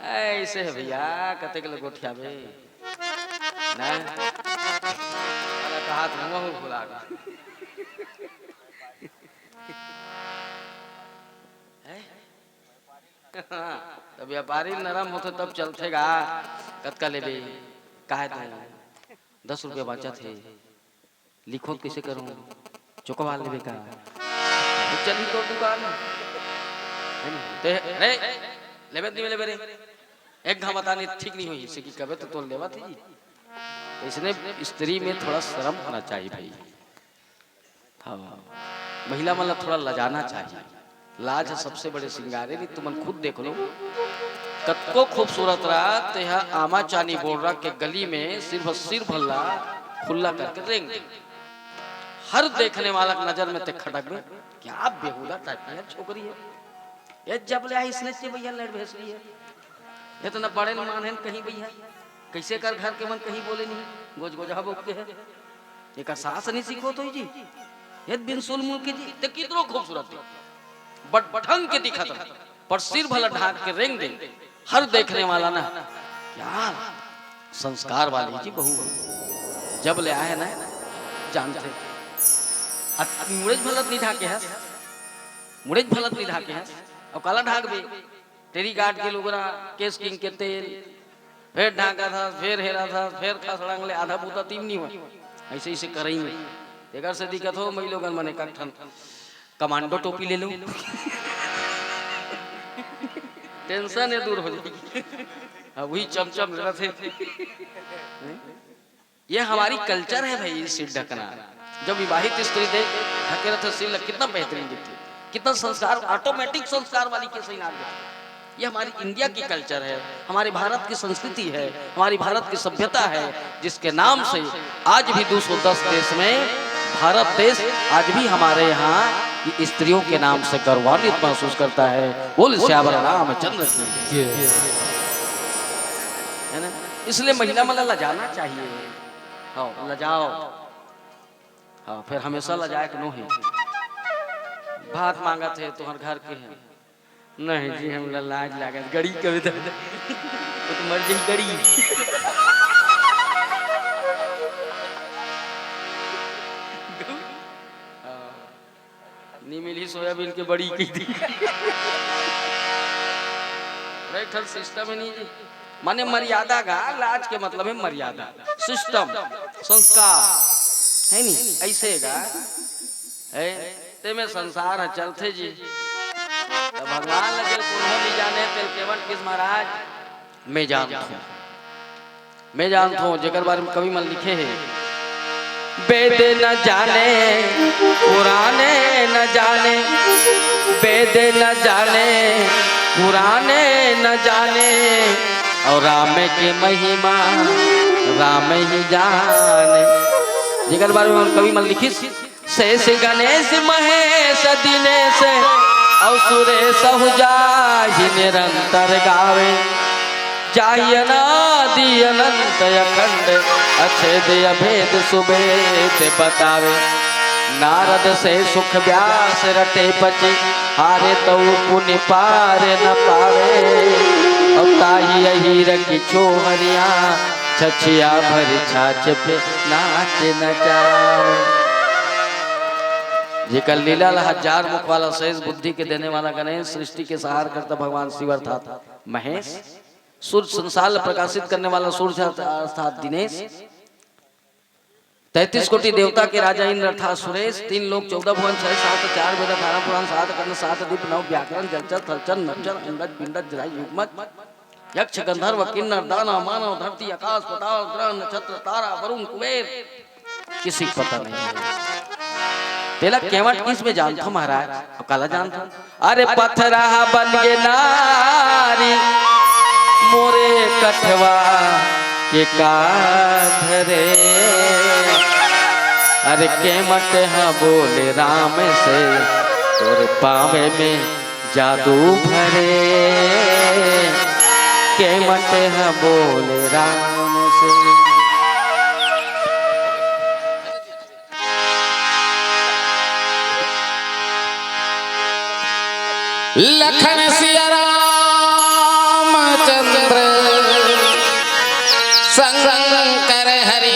ऐसे है भैया कते के गोठिया में ना कहा तो मुंह खुला तब व्यापारी नरम होते तब चलतेगा कतका लेबे काहे तो 10 रुपया बचा थे लिखो कैसे करूं चुकवा लेबे का चली तो दुकान ते रे लेबे नहीं लेबे रे एक घा बताने ठीक नहीं हुई इसे की कबे तो तोल लेवा थी जी इसने स्त्री में थोड़ा शर्म होना चाहिए भाई हाँ महिला मतलब थोड़ा लजाना चाहिए लाज सबसे बड़े सिंगारे नहीं तुम खुद देख लो कतको खूबसूरत रात यह आमा चानी बोल रहा के गली में सिर्फ सिर भल्ला खुला करके रेंग हर देखने वाला नजर में ते खटक में क्या बेहुदा टाइप की छोकरी है ये जब ले आई इसने से भैया लड़ भेस रही है ये तो न बड़े न मान है कहीं भैया कैसे कर घर के मन कहीं बोले नहीं गोज गोजा बोक के है एक सास नहीं सीखो तो जी ये बिन सुल मुल के जी ते कितनो खूबसूरत थी बट ढंग के दिखत पर सिर भला ढाक के रेंग दे हर देखने वाला ना क्या संस्कार वाली जी बहू जब ले आए ना जानते मुड़े भलत नहीं ढाके है मुड़े भलत नहीं ढाके है और काला ढाक भी तेरी गाट के लोगरा केस किंग के तेल फिर ढाका था फिर हेरा था फिर खसड़ांग ले आधा बूता तीन नहीं हुआ ऐसे ऐसे करेंगे तेगर से दिक्कत हो मई लोगन मने कठन कमांडो टोपी ले लो टेंशन है दूर हो जाएगी अब वही चमचम रहे ये हमारी कल्चर है भाई सिर ढकना जब विवाहित स्त्री देख ढके रहते सिर कितना बेहतरीन दिखती कितना संस्कार ऑटोमेटिक संस्कार वाली के सही नाम ये हमारी इंडिया की कल्चर है हमारे भारत की संस्कृति है हमारी भारत की सभ्यता है जिसके नाम से आज भी 210 देश में भारत देश आज भी हमारे यहाँ स्त्रियों के नाम से गौरवान्वित महसूस करता है बोल श्यावर रामचंद्र है ना इसलिए महिला मतलब लजाना चाहिए हाँ लजाओ हाँ फिर हमेशा लजाए कि नो है भात मांगा थे तुम्हारे घर के हैं नहीं जी हम लाज लागत गड़ी कभी तो मर गई गड़ी नहीं मिली सोयाबीन के बड़ी की थी सिस्टम है नहीं जी माने मर्यादा का लाज के मतलब है मर्यादा सिस्टम संस्कार है नहीं ऐसे का है ते में संसार है चलते जी तो भगवान लगे कुन्हों नहीं जाने तेल केवट किस महाराज मैं जानता हूँ जेकर बारे में कवि मन लिखे है वेद न जाने पुराने न जाने वेद न जाने पुराने न जाने और राम की महिमा राम ही जाने जेकर बारे में कवि मन लिखी शेष गणेश महेश दिनेश और सुरेश जाहि निरंतर गावे जाहि अनादि अनंत अखंड अछेद अभेद सुबेद बतावे नारद से सुख व्यास रटे पचे हारे तो पुनि पार न पावे और ताही यही रखी छोहरिया छछिया भर छाछ पे नाच नचावे जेकर लीला हजार मुख वाला शेष बुद्धि के देने वाला गणेश सृष्टि के सहार करता भगवान शिव अर्थात महेश सूर्य संसार प्रकाशित करने वाला सूर्य अर्थात दिनेश 33 कोटि देवता के राजा इंद्र अर्थात सुरेश 3 लोक 14 भुवन 6 7 4 वेद 18 पुराण 7 कर्ण 7 दीप 9 व्याकरण जलचर थलचर नवचर अंगद पिंडज जराय युग्मक यक्ष गंधर्व किन्नर दानव मानव धरती आकाश पाताल ग्रह नक्षत्र तारा वरुण कुबेर किसी को पता नहीं है तेला केवट किस में जान था महाराज काला जान था अरे पथरा बन गे नारी मोरे कठवा के काधरे अरे केमट हा बोले राम से तोर पावे में जादू भरे केमट हा बोले राम से लखन सिया रामचंद्र संग कर हरि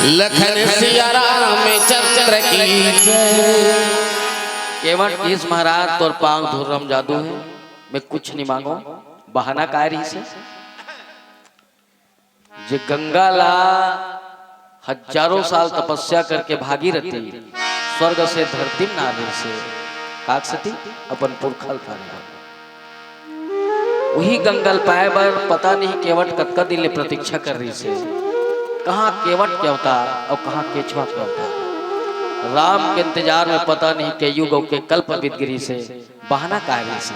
लखन सिया राम चंद्र की जय। केवट इस महाराज तोर पांव धुर्रम जादू है, मैं कुछ नहीं मांगो, बहाना काय रही से जे गंगा ला हजारों साल तपस्या करके भागीरथी स्वर्ग से धरती में नारे से काकसती अपन पुरखल करे वही गंगल पाए बर पता नहीं केवट कतका दिन ले प्रतीक्षा कर रही से कहाँ केवट क्या होता और कहाँ केचवा क्या होता। राम के इंतजार में पता नहीं के युगों के कल्प बीत गिरी से बहाना काय से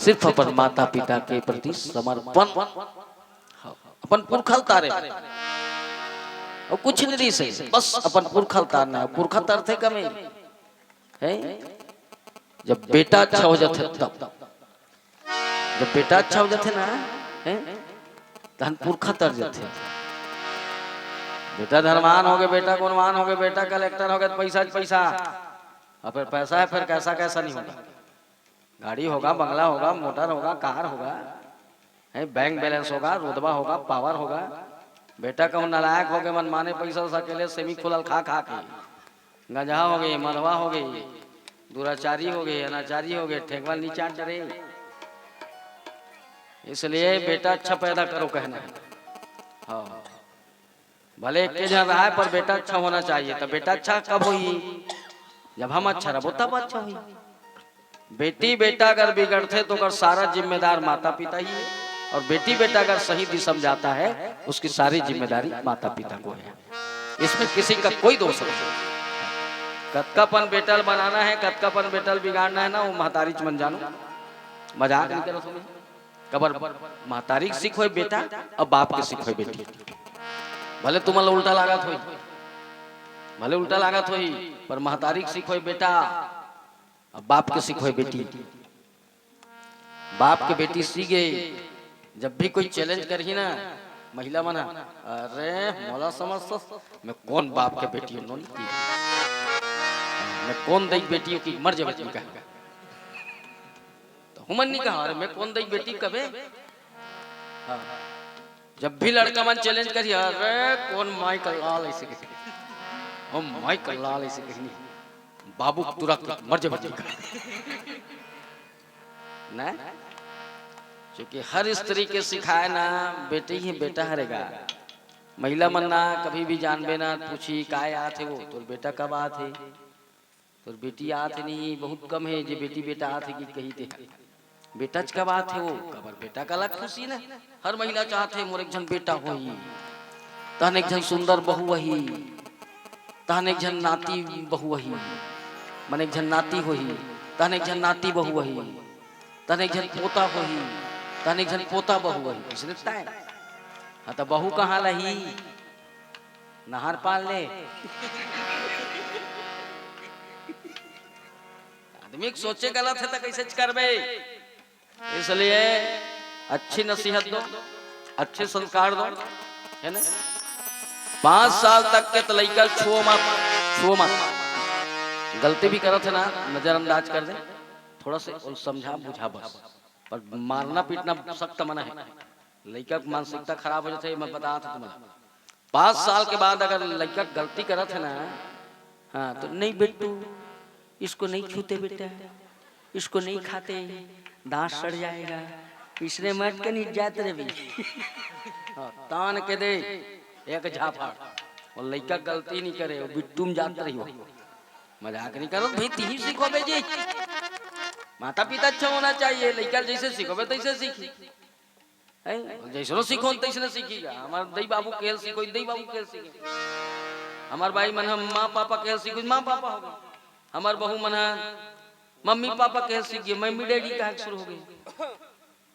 सिर्फ अपन माता पिता के प्रति समर्पण अपन पुरखल तारे और कुछ नहीं से बस अपन पुरखल तारना है। पुरखा तारते कमे है जब बेटा अच्छा हो जाते तब जब बेटा अच्छा हो जाते ना है तहन पुरखा तर जाते। बेटा धर्मान हो गए, बेटा गुणवान हो गए, बेटा कलेक्टर हो गए, पैसा पैसा और फिर पैसा है फिर कैसा कैसा नहीं होगा। गाड़ी होगा, बंगला होगा, मोटर होगा, कार होगा, है बैंक बैलेंस होगा, रुतबा होगा, पावर होगा। बेटा कहूँ नालायक हो गए, मनमाने पैसा उसा के लिए सेमी खुलल खा खा के गंजा हो गई, मलवा हो गई, दुराचारी हो गई, अनाचारी हो गए, ठेकवाल नीचा डरे। इसलिए बेटा अच्छा पैदा करो कहना है। हाँ भले एक जन रहा है पर बेटा अच्छा होना चाहिए। तो बेटा अच्छा कब हुई जब हम अच्छा रहो तब अच्छा हुई। बेटी बेटा अगर बिगड़ते तो अगर सारा जिम्मेदार माता पिता ही है और बेटी बेटा अगर सही दिशा में जाता है उसकी सारी जिम्मेदारी माता पिता को है। इसमें किसी का कोई दोष नहीं। कतकापन बेटल बनाना है, कतकापन बेटल बिगाड़ना है ना वो महतारी मन जानो मजाक नहीं करो तुम्हें। कबर महतारी सीखो बेटा और बाप के सीखो बेटी। भले तुम्हारा उल्टा लागत हो, भले उल्टा लागत हो पर महतारी सीखो बेटा और बाप के सीखो बेटी। बाप के बेटी सीख गए जब भी कोई चैलेंज करी ना महिला मना अरे मोला समझ मैं कौन बाप के बेटी हूं मैं कौन दई बेटी की मर जाए बच्ची कहेगा तो हुमन नहीं कहा अरे मैं कौन दई बेटी कबे। जब भी लड़का मन चैलेंज करी अरे कौन माई कल्लाल ऐसे कही हम माई कल्लाल ऐसे कही बाबू तुरंत मर जाए बच्ची ना। क्योंकि हर स्त्री के सिखाए ना बेटे ही बेटा हरेगा। महिला मन ना कभी भी जानबे ना पूछी काय आते वो तोर बेटा कब आते तोर बेटी आते नहीं बहुत कम है जे बेटी बेटा आते की कही थे बेटा कब आते वो कबर बेटा का अलग खुशी ना। हर महिला चाहते मोर एक जन बेटा होई तहन एक जन सुंदर बहू वही तहन एक जन नाती बहू वही मन एक जन नाती होई तहन एक जन नाती बहू वही तहन एक जन पोता होई तहन एक जन पोता बहू वही इसलिए है। हाँ तो बहू कहाँ लही नहर पाल ले आदमी सोचे गलत है तो कैसे करबे। इसलिए अच्छी नसीहत दो, अच्छे संस्कार दो है ना। 5 साल तक के तो लइका छुओ मत गलती भी करत है ना नजरअंदाज कर दे थोड़ा से और समझा बुझा बस पर मारना पीटना सख्त मना है। लड़का की मानसिकता खराब हो जाती है। मैं बता था तुम्हें 5 साल के बाद अगर लड़का गलती करत है ना हाँ तो नहीं बेटू इसको नहीं छूते बेटा इसको नहीं खाते दांत सड़ जाएगा इसलिए मत के नहीं जाते रे भी तान के दे एक झापड़ और लड़का गलती नहीं करे वो बिट्टू में जाते रही हो। मजाक नहीं करो भाई ती सीखो बेजी माता पिता अच्छा होना चाहिए। लड़का जैसे सीखोगे तैसे सीखी जैसे सीखो तैसे सीखेगा। हमारे दई बाबू खेल सीखो दई बाबू खेल सीखे हमारे भाई मन माँ पापा खेल सीखो माँ पापा हो गए। हमारे बहू मन मम्मी पापा खेल सीखिए मम्मी डैडी कहा शुरू हो गई।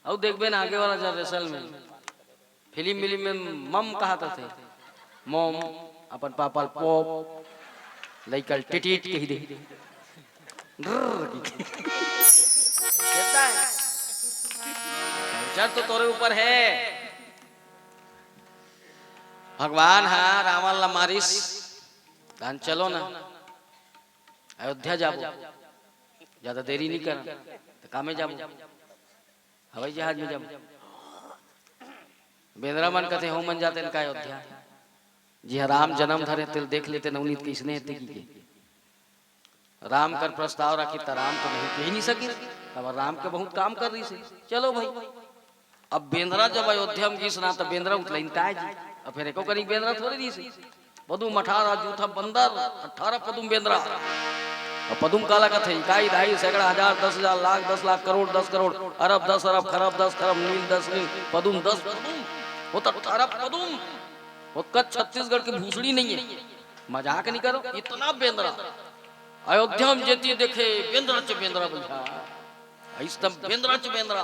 और देखबे ना आगे वाला जनरेशन में फिल्म मिली में मम कहते थे मोम अपन पापा पॉप लइकल टिटिट कही दे कल्चर तो तोरे ऊपर है। भगवान हाँ रावण ला मारिस धान चलो ना अयोध्या जाबो ज्यादा देरी नहीं कर तो कामे जाबो हवाई जहाज में जाबो। बेंद्रा मन कहते हो मन जाते का अयोध्या जी हाँ, राम जन्म धरे तिल देख लेते नवनीत के इसने हेते की के राम कर प्रस्ताव रखी त राम तो नहीं कह नहीं सकी, अब राम के बहुत काम कर रही से। चलो भाई, अब बेंद्रा जब अयोध्या में घिसना तो बेंद्रा उतलाइन काय जी, अब फिर एको करी बेंद्रा थोड़ी दी से पदुम 18 जूथा बंदर 18 पदुम बेंद्रा। और पदुम काला का थे इकाई ढाई सैकड़ा हजार 10,000 लाख 10 लाख करोड़ 10 करोड़ अरब 10 अरब खरब 10 खरब नील 10 नील पदुम 10 पदुम होता 18 पदुम। उसका छत्तीसगढ़ की भूसड़ी नहीं है, मजाक नहीं करो, इतना बेंद्रा अयोध्या में जेती देखे बेंद्रा च बेंद्रा बुझा ऐसा बेंद्रा च बेंद्रा।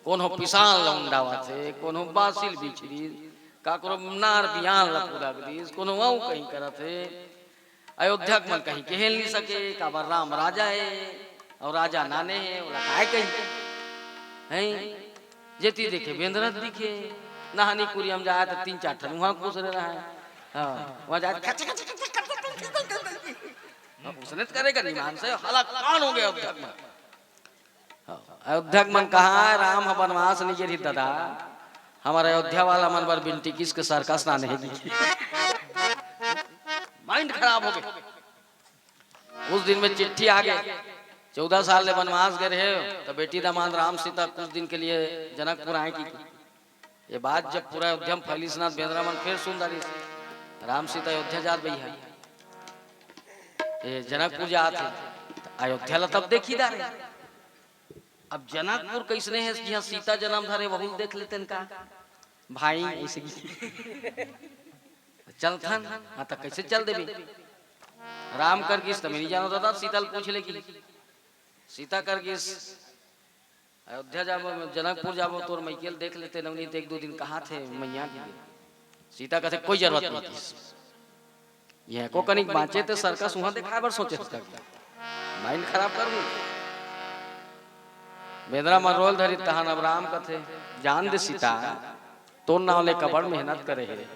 कौन हो पिसान लौंडावा थे, कौन हो बासिल बिछड़ी काकरो नार बियान लपूरा गदीस, कौन हो वाऊ कहीं करा थे। अयोध्या मन कहीं कहल नहीं सके, काबर राम राजा है और राजा नाने है, बोला काय कहीं हैं जेती देखे बेंद्रा दिखे। नहानी कुरियम जाए तो 3-4 ठन वहां घुस रहा है, हाँ वहां जाए उसने करेगा निमान से हलाक कान हो गया अयोध्या में। अयोध्या मन कहा राम वनवास नहीं गिरी दादा, हमारा अयोध्या वाला मन बर बिनती किसके सर्कस ना नहीं माइंड खराब हो गया। उस दिन में चिट्ठी आ गई, 14 साल ले वनवास गए रहे तो बेटी दामाद राम सीता कुछ दिन के लिए जनकपुर आए की। ये बात जब पूरा अयोध्या में फैली सनाथ बेंद्रा मन फिर सुंदरी राम सीता अयोध्या जात बई है, ये जनकपुर जाते अयोध्या ला तब देखी दारे। अब जनकपुर कैसने है जहाँ सीता जन्म धरे वही देख लेते का भाई ऐसे चल थन हाँ तो कैसे चल देवी राम कर गिस तो नहीं जानो दादा सीता पूछ ले की सीता कर गिस अयोध्या जाबो जनकपुर जाबो तोर मैकेल देख लेते नवनीत 1-2 दिन कहाँ थे मैया की। सीता कहते कोई जरूरत नहीं थी, यह को कनिक बाँचे थे सर्कस वहां देखा बर सोचे माइंड खराब कर बेंद्रा मन रोल धरी तहन अब राम कथे जान दे सीता तो नाव ले कबड़ मेहनत करे है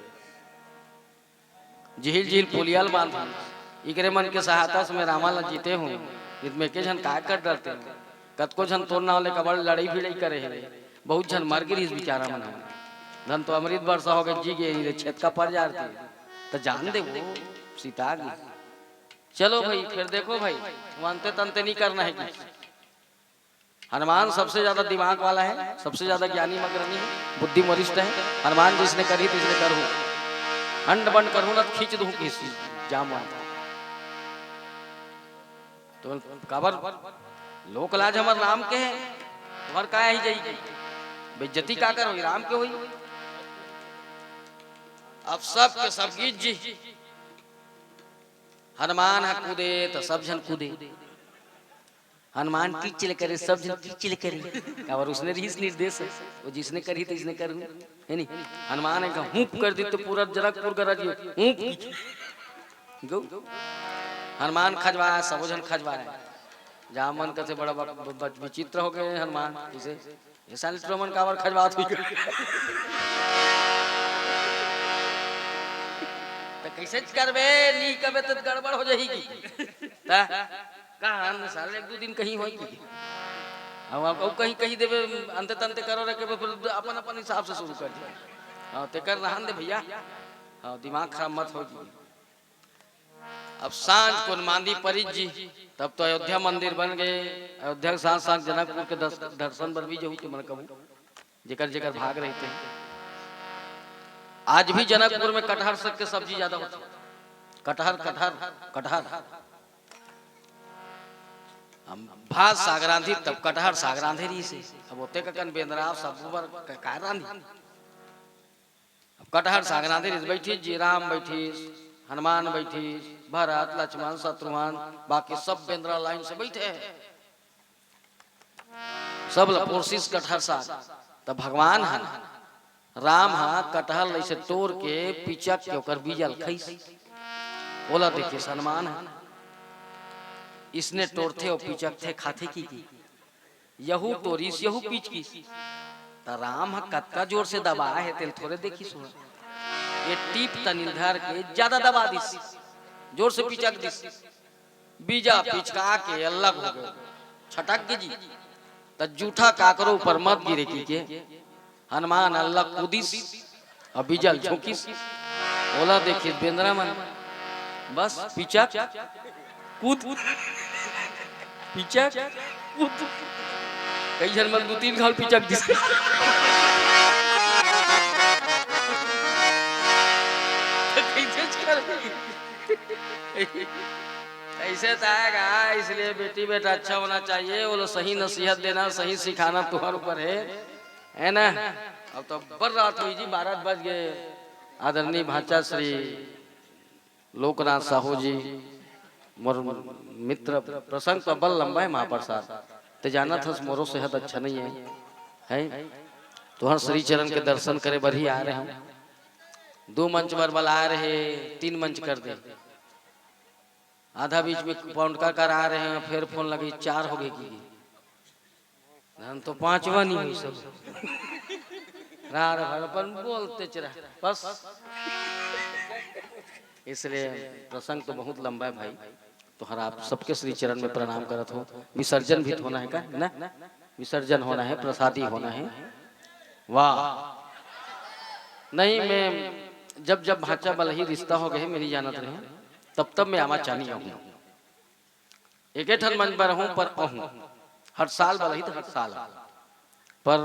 झील झील पुलियल बांध इकरे मन के सहायता से मैं रामा ला जीते हूँ, इसमें के जन काय कर डरते हैं कतको जन तोड़ नाव ले कबड़ लड़ाई भिड़ाई करे है, बहुत जन मर गिरी इस बेचारा मन धन तो अमृत वर्षा हो गए जी गए छेद का पड़ जाती तो जान दे वो सीता की। चलो भाई फिर देखो भाई मानते तनते नहीं करना है कि हनुमान सबसे ज्यादा दिमाग वाला है, सबसे ज्यादा ज्ञानी मग्रणी है, बुद्धि वरिष्ठ है। हनुमान जिसने करी तिसने करूँ अंड बंड करूँ न खींच दूं किसी जाम तो काबर लोक लाज हमार राम के है तुम्हार का ही जाएगी बेइज्जती का कर हुई राम के हुई। अब सब के सब गीत जी हनुमान है कूदे तो सब जन कूदे, हनुमान टीचल करे सब जन टीचल करे और उसने रीस निर्देश है वो जिसने करी तो इसने करूं है नहीं। हनुमान ने कहा हूप कर दी तो पूरा जनकपुर गरज हूप गो हनुमान खजवाया सब जन खजवाया जहाँ मन कसे बड़ा विचित्र हो गए हनुमान इसे ऐसा मन कावर खजवात हुई तो कैसे करबे नहीं करबे तो गड़बड़ हो जाएगी कहां साल 1-2 दिन कहीं होगी अब आपको कहीं कहीं देवे अंत तंते करो रे के फिर अपन अपन हिसाब से शुरू कर दिया। हां ते कर रहन दे भैया, हां दिमाग खराब मत होगी। अब सांझ को मांदी परिज जी तब तो अयोध्या मंदिर बन गए, अयोध्या के साथ साथ जनकपुर के दर्शन पर भी जो के मन कहूं जेकर जेकर भाग रहे थे। आज भी जनकपुर में कटहर सक के सब्जी ज्यादा होती है, कटहर कटहर कटहर हम भात साग रांधी तब कटहर साग रांधे रही से अब होते ककन बेंद्रा सब ऊपर का रांधी कटहर साग रांधे रही बैठी जी राम बैठी हनुमान बैठी भरत लक्ष्मण शत्रुघ्न बाकी सब बेंद्रा लाइन से बैठे हैं सब कोशिश कटहर साग तब भगवान है राम हा कटहल ऐसे तोड़ के पिचक के ओकर बीजल खैस बोला देखिए सलमान है इसने तोड़ते और पिचक थे खाते की यहू तोरीस यहू पीच की तो राम हा कतका जोर से दबा है तेल थोड़े देखी सुन ये टीप तनिधर के ज्यादा दबा दिस जोर से पिचक दिस बीजा पिचका के अलग हो गए छटक जी तो जूठा काकरो ऊपर मत गिरे की के हनुमान अल्लाह कुदिस और बीजल झोंकिस ओला देखिए बेंद्रा मन बस पिचक कूद पिचक कूद कई जन मन 2-3 घाल पिचक दिस ऐसे तो आएगा। इसलिए बेटी बेटा अच्छा होना चाहिए, वो लोग सही नसीहत देना सही सिखाना तुम्हारे ऊपर है ना। अब तो बर रात हुई जी 12 बज गए। आदरणीय भाचा श्री लोकनाथ साहू जी मोर मित्र प्रसंग तो बल लंबा है महाप्रसाद ते जाना था मोरो सेहत अच्छा नहीं है तुहर श्री चरण के दर्शन करे बर ही आ रहे हैं। 2 मंच पर बुला रहे 3 मंच कर दे आधा बीच में पाउंड का कर आ रहे हैं फिर फोन लगी 4 हो गई की तो 5वां नहीं हुई सब अपन बोलते चरा बस। इसलिए प्रसंग तो बहुत लंबा है भाई। तो हर आप सबके श्री चरण में प्रणाम करत हो। विसर्जन भी होना है का ना, विसर्जन होना है प्रसादी होना है। वाह नहीं मैं जब जब भाचा बल ही रिश्ता हो गए मेरी जानत रहे तब तब मैं आमा चानी आऊँ एक ठन मंच पर रहूं पर आहूं हर साल बल ही तो हर साल पर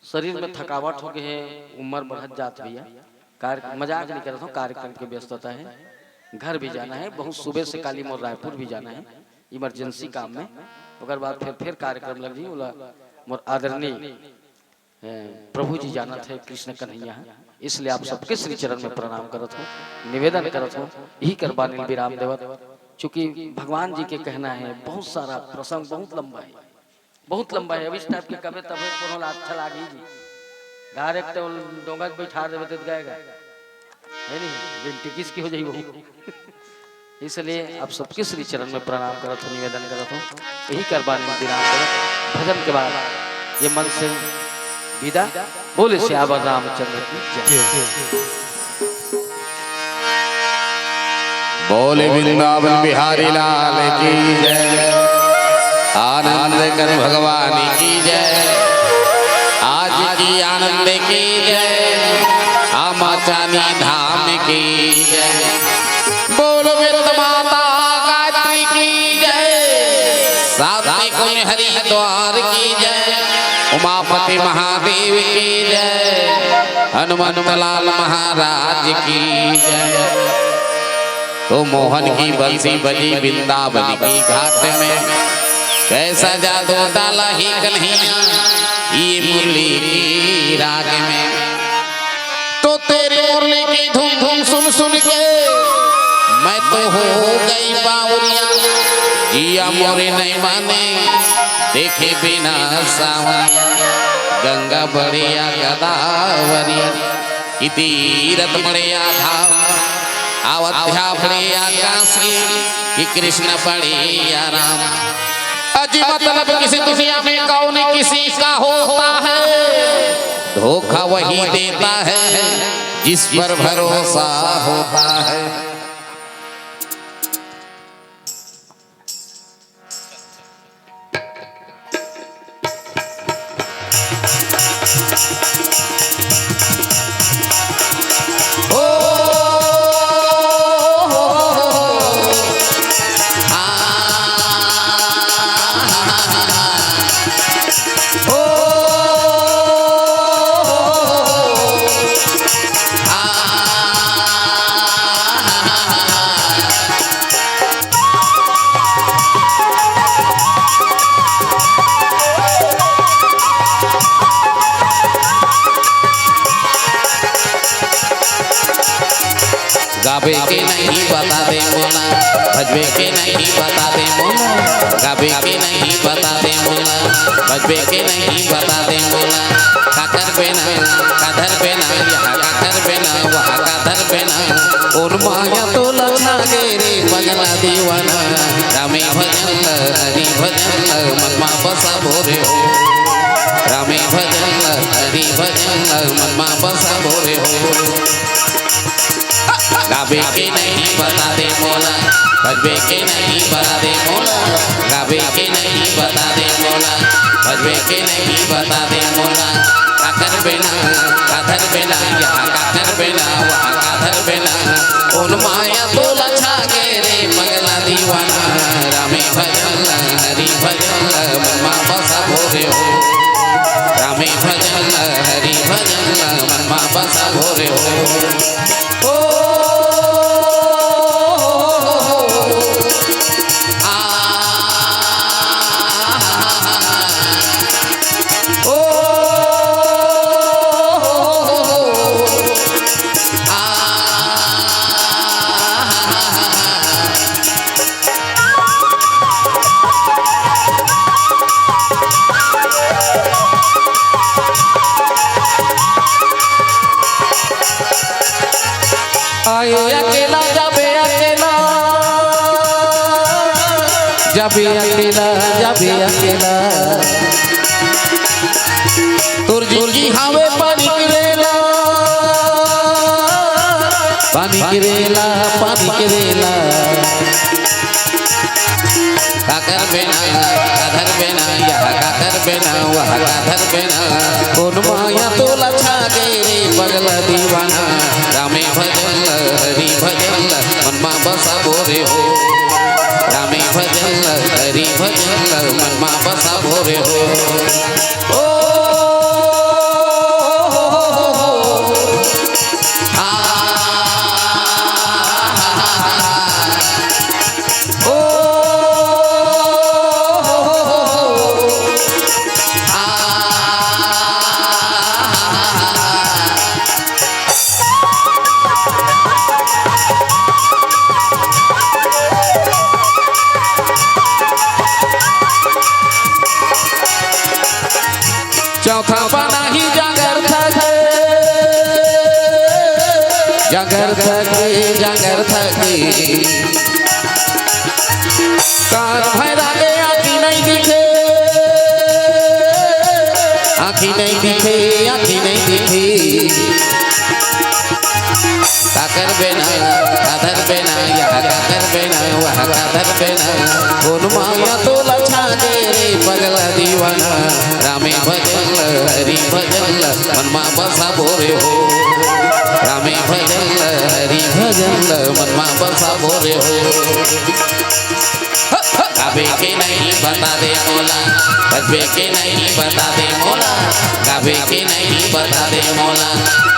शरीर में थकावट हो गए है उम्र बढ़त जात भैया। कार्य मजाक नहीं कर रहा हूँ कार्यक्रम की व्यस्तता है घर भी जाना है बहुत सुबह से काली मोर रायपुर भी जाना है इमरजेंसी काम में। अगर बाद फिर कार्यक्रम लग जी मोर आदरणीय प्रभु जी जाना थे कृष्ण कन्हैया इसलिए आप सबके श्री चरण में प्रणाम करत हो निवेदन करत हो यही करबानी विराम देवत। चूंकि भगवान जी के कहना है बहुत सारा प्रसंग बहुत लंबा है। अब इस टाइप के कभी तब कोनो अच्छा लागी जी डायरेक्ट तो डोंगा बैठा देवे तो गाएगा है नहीं बिल्टी किसकी हो जाएगी वो। इसलिए आप सबके श्री चरण में प्रणाम करत हो निवेदन करत हो यही करबानी विराम देवत। भजन के बाद ये मन से विदा बोले श्यावर रामचंद्र की जय। बोले वृंदावन बिहारी लाल की जय। आनंद कर भगवान की जय। आज की आनंद की जय। आमा चानी धाम की जय। बोलो वेद माता गायत्री की जय। सात्विक हरिद्वार की जय। उमापति महादेव की जय। हनुमंतलाल महाराज की जय। तो मोहन की बंसी बजी वृंदावन की घाट में कैसा जादू डाला ही कन्हैया ये मुरली की राग में। तो तेरी मुरली की धुन धुन सुन सुन के मैं तो हो गई बावरिया जिया मोरे नहीं माने देखे बिना सावरिया। गंगा बढ़िया गदावरिया की तीरथ बढ़िया धाम अयोध्या बढ़िया काशी कि कृष्ण बढ़िया राम। अजी मतलब किसी दुनिया में कौन किसी का होता है धोखा वही देता है जिस पर भरोसा होता है। गावे के नहीं बता दे मोला भजबे के नहीं बता दे मोला। गावे के नहीं बता दे मोला भजबे के नहीं बता दे मोला। काकर बेना काधर बेना यहाँ काकर बेना वहाँ काधर बेना उन माया तो लगना गेरे बगला दीवाना। रामे भजन हरि भजन मनमा बसा भोरे हो। रामे भजन हरि भजन मनमा बसा भोरे हो। गावे के नहीं बता दे मोला भजबे के नहीं बता दे मोला। गावे के नहीं बता दे मोला भजबे के नहीं बता दे मोला। काकर बेना काधर बेना यहाँ काकर बेना वहाँ काधर धर बिना उन माया तो लछा गे रे पगला दीवाना रामे भजन हरि भजन मनमा बसा भोरे हो रामे भजन हरि भजन मनमा बसा भोरे हो आयो अकेला जाबे अकेला जाबे अकेला जाबे अकेला तुर जी हावे पानी गिरेला पानी गिरेला पानी गिरेला काकर बिना काधर बिना यहाँ काकर बिना वहाँ काधर बिना कौन माया तो लछा गे रे पगला दीवाना रामे भजन हरि भजन मनमा बसा भोरे हो रामे भजन हरि भजन मनमा बसा भोरे हो चौथा पाना ही जागर थके जागर थके जागर थके कार भैरा के आँखी नहीं दिखे आँखी नहीं दिखे आँखी नहीं दिखे काकर बिना काधर बिना यहाँ काकर बिना वहाँ काधर बिना कौन माया तो लछा गे रे पगला दीवाना रामे भजन हरि भजन मनमा बसा भोरे हो रामे भजन हरि भजन मनमा बसा भोरे हो गावे के नहीं बता दे मोला बजबे के नहीं बता दे मोला गावे के नहीं बता दे मोला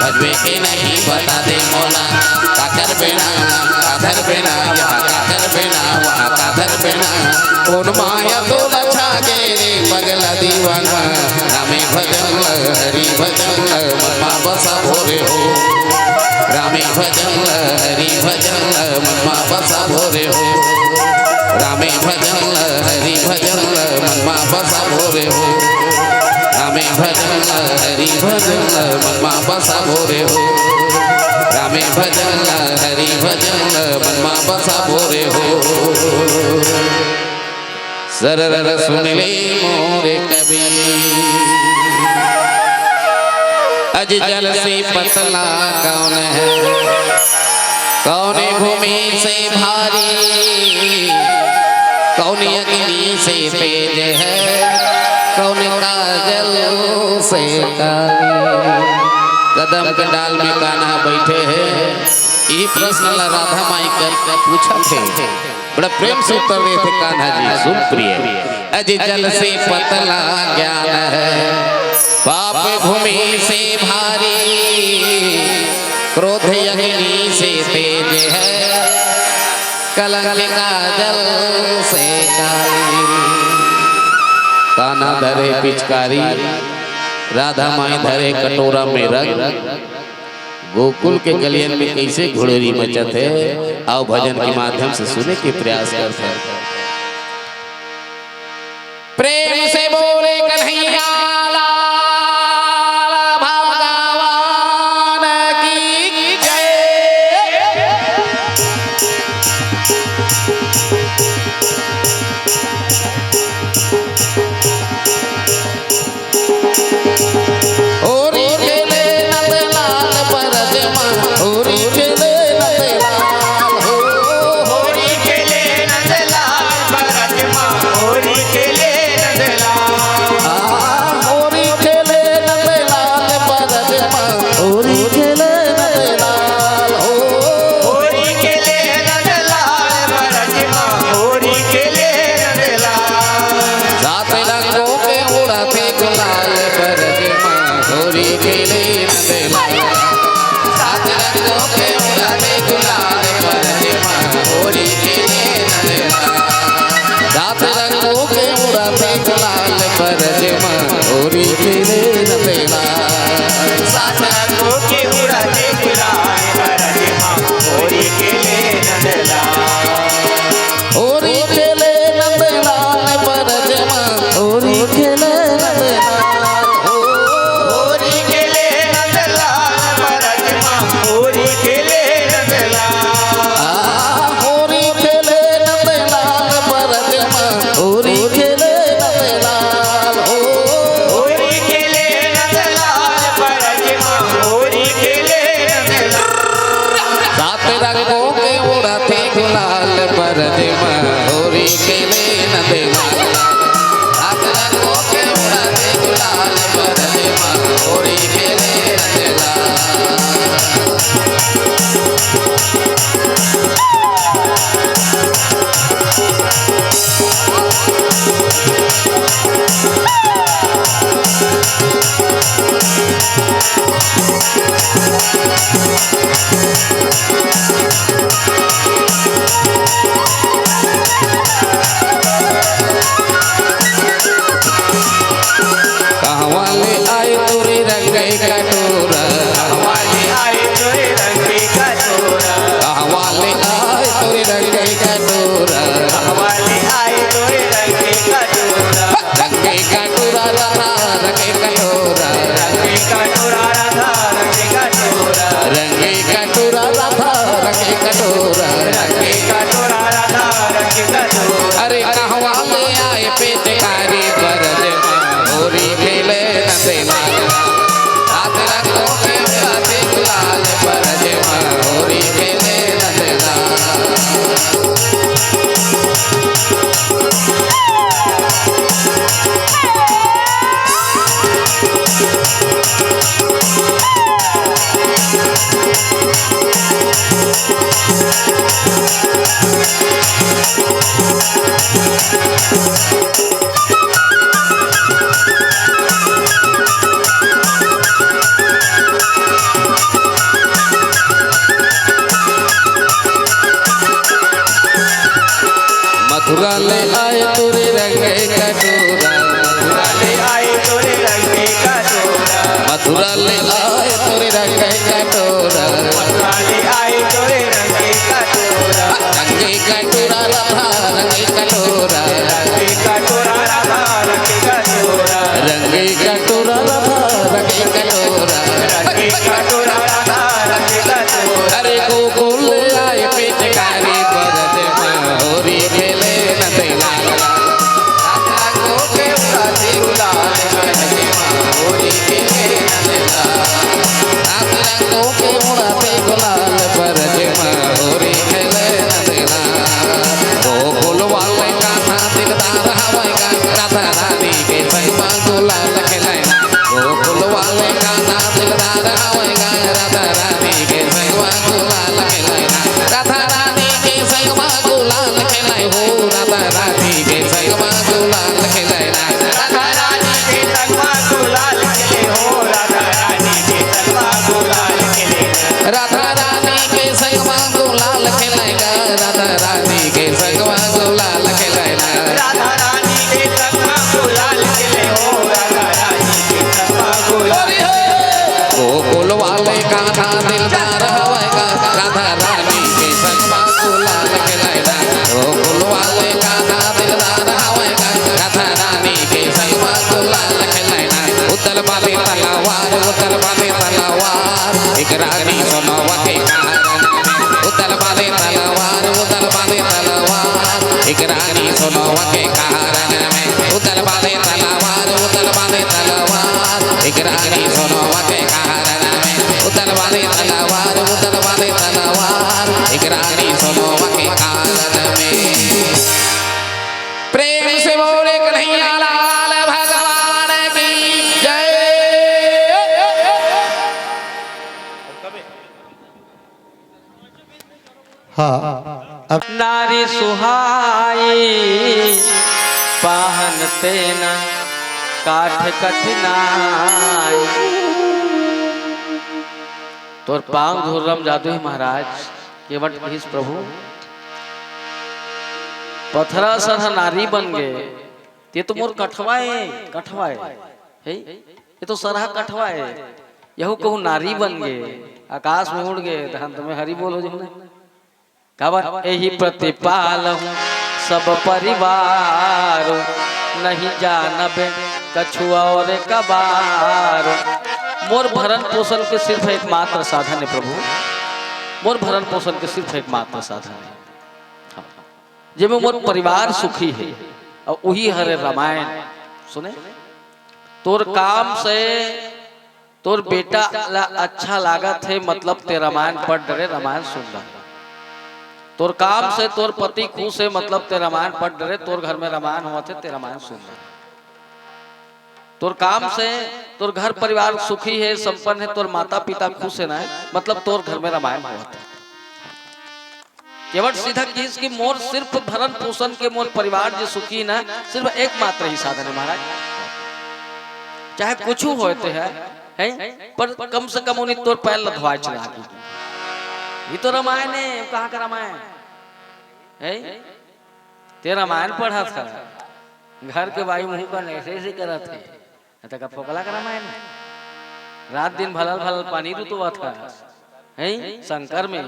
बजबे के नहीं बता दे मोला काकर बिना काधर बिना यहाँ काकर बिना वहाँ काधर बिना कौन माया तो लछा गे रे पगला दीवाना रामे भजन हरि भजन मनमा बसा भोरे हो रामे भजन हरि भजन मनमा बसा भोरे हो रामे भजन हरि भजन मनमा बसा भोरे हो रामे भजन हरि भजन मनमा बसा भोरे हो रामे भजन हरि भजन मनमा बसा भोरे हो सरर सुन ले मोरे कवि अज जल से पतला कौन है कौन भूमि से भारी कौन अग्नि से तेज है कौन काजल से काली कदम के डाल में कान्हा बैठे हैं ये प्रश्न राधा माई कर पूछा थे बड़ा प्रेम से उत्तर रहे थे कान्हा जी सुन प्रिय अज जल से पतला ज्ञान है पाप भूमि से भारी क्रोध अग्नि से तेज है कलंक काजल से काली कान्हा धरे पिचकारी राधा माई धरे कटोरा में रंग गोकुल के गलियन में कैसे घुड़ेरी मचत है आओ भजन के माध्यम से सुने के प्रयास करते हैं प्रेम से बोले कन्हैया होरी खेले नंदलाल होरी खेले नंदलाल सात रंगों के उड़ाते गुलाल परजमा होरी खेले नंदलाल सात रंगों के उड़ाते गुलाल परजमा होरी खेले नंदलाल सात रंगों के उड़ाते गुलाल परजमा होरी खेले नंदलाल होरी खेले नंदलाल परजमा होरी खेले नंदलाल होरी खेले नंदलाल परजमा होरी खेले नंदलाल होरी खेले नंदलाल परजमा होरी खेले नंदलाल होरी खेले नंदलाल परजमा होरी खेले नंदलाल सात रंगों के उड़ाते गुलाल परजमा होरी खेले नंदलाल सात रंगों के उड़ाते गुलाल परजमा होरी खेले नंदलाल कहवाले आए तोरे रंगे कटोरा हमारे आए तोरे रंगे का तोरा कहवाले आए तोरे रंगे कटोरा हमारे आए तोरे रंगे का तोरा रंगे कटोरा राधा रंगे कटोरा रंगे का तोरा राधा रंगे का तोरा रंगे कटोरा राधा रंगे कटोरा रंगे का तोरा राधा रंगे का तोरा अरे कहवाले आए पेटकारी परजमा होरी खेले नंदलाल सात रंगों के उड़ाते गुलाल परजमा होरी खेले नंदलाल मथुरा ले आए तोरे रंगे कटोरा वाले आए तोरे रंगे का तोरा मथुरा ले आए तोरे रंगे कटोरा वाले आए तोरे रंगे का तोरा रंगे कटोरा राधा रंगे कटोरा रंगे का तोरा राधा रंगे का तोरा रंगे कटोरा राधा रंगे कटोरा रंगे का तोरा राधा रंगे का तोरा अरे गोकुल ले आए पेटकारी परजमा होरी खेले नंदलाल सात रंगों के उड़ाते गुलाल परजमा होरी खेले नंदलाल सात रंगों के उड़ाते गुलाल परजमा होरी खेले नंदलाल गोकुल वाले कान्हा दिलदार हवाएगा राधा रानी के संगमा गुलाल खेलेगा गोकुल वाले कान्हा दिलदार हवाएगा राधा रानी के संगमा गुलाल खेलेगा राधा रानी के संगमा गुलाल खेले हो राधा रानी के संगमा गुलाल खेलेगा राधा रानी के संगमा गुलाल खेले हो राधा रानी के संगमा गुलाल खेले राधा रानी के संगमा गुलाल खेलेगा राधा रानी के संगमा गुलाल खेलेगा राधा रानी के संगमा गुलाल खेले हो राधा रानी के संगमा गुलाल गोकुल वाले कान्हा दिलदार हवाएगा राधा रानी के संगमा गुलाल खेलेगा गोकुल वाले कान्हा दिलदार हवाएगा राधा रानी के संगमा गुलाल खेलेगा उतल वाले तलवार एक रानी सोनवा के कारण उतल वाले तलवार एक रानी सोनवा के कारण में उतल वाले तलवार एक रानी सोनवा के कारण में उतल वाले तलवार एक रानी सोनवा के कारण में प्रेम से बोले कन्हैया लाल भगवान की जय। हाँ अब नारी सुहाई पाहन तेना काठ कठिनाई तोर पांग धुर्रम जादू ही महाराज केवट भीष प्रभु पथरा सरह नारी बन गए। ये तो मोर कठवा है ये तो सरह कठवा है। यहू कहूँ नारी बन गए आकाश में उड़ गए तो तुम्हें हरि बोलो जो कब यही प्रतिपाल हूँ सब परिवार नहीं जानबे कछु और कबार। मोर भरण पोषण के सिर्फ एकमात्र साधन है प्रभु। मोर भरण पोषण के सिर्फ एकमात्र साधन है जब मोर परिवार सुखी है और वही हरे रामायण सुने। तोर काम से तोर बेटा अच्छा लागत है मतलब ते रामायण पढ़ डरे रामायण सुन रहा। तोर काम से तोर पति खुश है मतलब ते रामायण पढ़ डरे तोर घर में रामायण हुआ थे ते रामायण सुन रहा। तोर काम से तोर घर परिवार सुखी है संपन्न है तोर माता पिता खुश है ना मतलब तोर घर में रामायण हुआ था। केवल सीधा किस की मोर सिर्फ भरण पोषण के मोर परिवार जो सुखी ना सिर्फ एकमात्र ही साधन है महाराज। चाहे कुछ होते हैं पर कम से कम उन्हें तोर पैर लधवाए चला की ये तो रामायण है। कहाँ का रामायण है ते रामायण पढ़ा था घर के भाई मुंह का ऐसे करा थे तो का फोकला का रामायण रात दिन भलल भलल पानी रुतवा था है शंकर में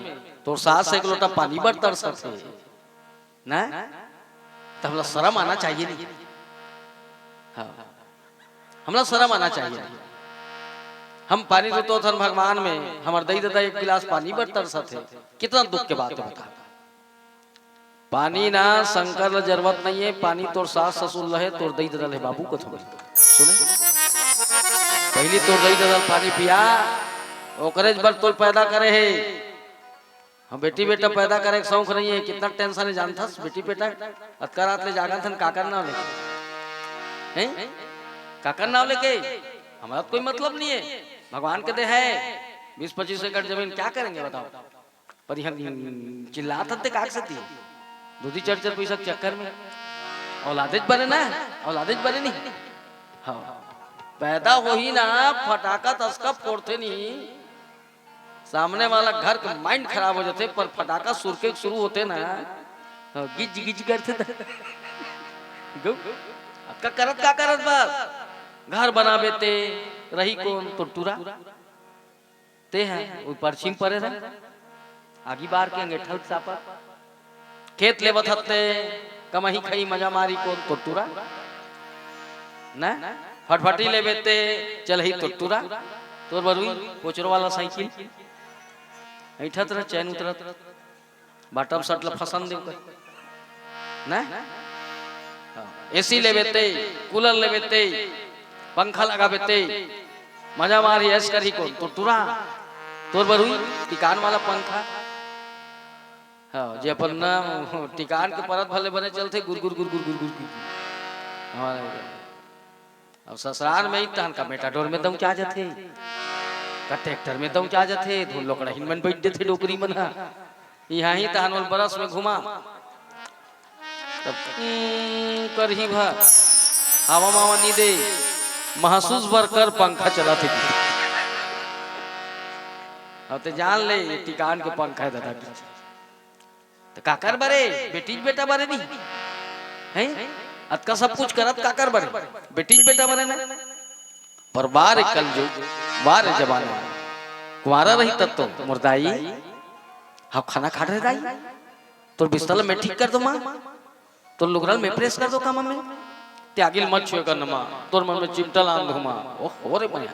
तो सास एक लोटा पानी बर तरसा थे ना तो हमला शर्म आना चाहिए नहीं। हाँ हमला शर्म आना चाहिए। हम पानी रुतो थन भगवान में हमार दई दादा एक गिलास पानी बर तरसा थे कितना दुख के बात है बता। पानी ना शंकर जरूरत नहीं है पानी तोर सास ससुर लहे तोर दई दादा ले बाबू को थोड़े सुने। पहली तोर दई दादा पानी पिया ओकरे बर तोर पैदा करे है। हम बेटी बेटा पैदा करे शौक नहीं है कितना टेंशन है जानता बेटी बेटा अतका रात ले जागन थन काकर नाव लेके हैं काकर नाव लेके हमारा कोई मतलब नहीं है भगवान के दे है 20-25 एकड़ जमीन क्या करेंगे बताओ। पर हम चिल्लाते थे काक से दूधी चढ़ पैसा चक्कर में औलादेज बने ना औलादेज बने नहीं। हाँ पैदा हो ही ना फटाका तस्का फोड़ते नहीं सामने वाला घर का माइंड खराब हो जाते पर फटाका सुर के शुरू होते ना गिज गिज करते का करत बस घर बना बेते रही कौन तो टूरा ते हैं वो परछिम परे रहे आगी बार के अंगेठल सापर खेत ले बथते कमही खई मजा मारी कौन तो टूरा ना फटफटी ले बेते चल ही तो टूरा तोर बरुई पोचरो वाला साइकिल ऐठत रह चैन उतरत बाटम सटल फसन देव कर ना एसी ले बेते कूलर ले बेते पंखा लगा बेते मजा मारी ऐस करी को तो टूरा तोर बरुई टिकान वाला पंखा। हाँ जे अपन ना टिकान के परत भले बने चलते गुर गुर गुर गुर गुर गुर हमारा अब ससुराल में ही तहन का मेटाडोर में दम क्या जाते का ट्रैक्टर में दम क्या जाते धुन लोकड़ा हिन में बैठ देते डोकरी में ना यहाँ ही तहन वाल बरस में घुमा तब कर ही भा हवा मावा नी दे महसूस भर कर पंखा चलाते अब ते जान ले टिकान के पंखा है दादा तो काकर बरे बेटी बेटा बरे नहीं है अतका सब कुछ करत काकर बरे बेटी बेटा बरे ना पर बार कल जो बार जमाने कुंवारा रही तब तो मुर्दाई हाँ खाना खा रहे दाई तो बिस्तर में ठीक कर दो माँ तो लुगरल में प्रेस कर दो काम में त्यागिल मत छुए कर नमा तोर मन में चिमटा लान दो माँ ओह रे माया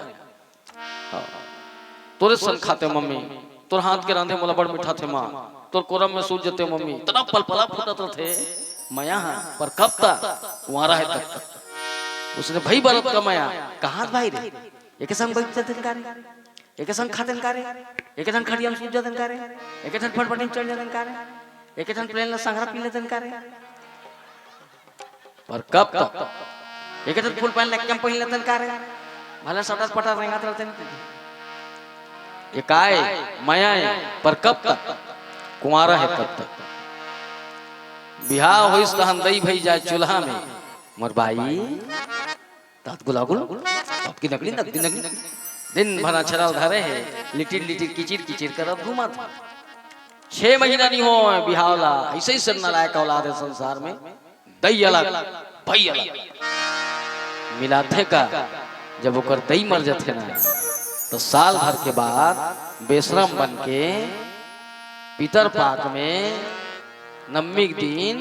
तोरे सन खाते मम्मी तोर हाथ के रांधे मोला बड़ मीठा थे माँ तोर कोरम में सूझ जते मम्मी इतना पलपला फूटत थे माया हाँ पर कब तक कुंवारा है तब तक उसने भाई बरत का माया कहाँ भाई रे एक संग बैठ जाते कारे एक संग खाते कारे एक संग खड़िया में सूझ जाते कारे एक संग फटफटी चढ़ जाते कारे एक संग प्लेन ला संगरा पी लेते कारे पर कब तक एक संग फुल पैंट लेके पहन लेते कारे भले सटत पटत रेंगात रहते ये काय माया है पर कब तक कुंवारा है तब तक बिहार होइस तहन दई भई जाए चूल्हा में मोर भाई तात गुलागुल तात की नकली दिन भर अछरा धरे है, लिटिर लिटिर किचिर किचिर करत घूमा था। 6 महीना नहीं हो बिहावला, ऐसे ही सब नालायक औलाद है संसार में। दई अलग भई अलग मिला थे का, जब ओकर दई मर जाते ना तो साल भर के बाद बेशरम बन के पितर पाक में नवमी के दिन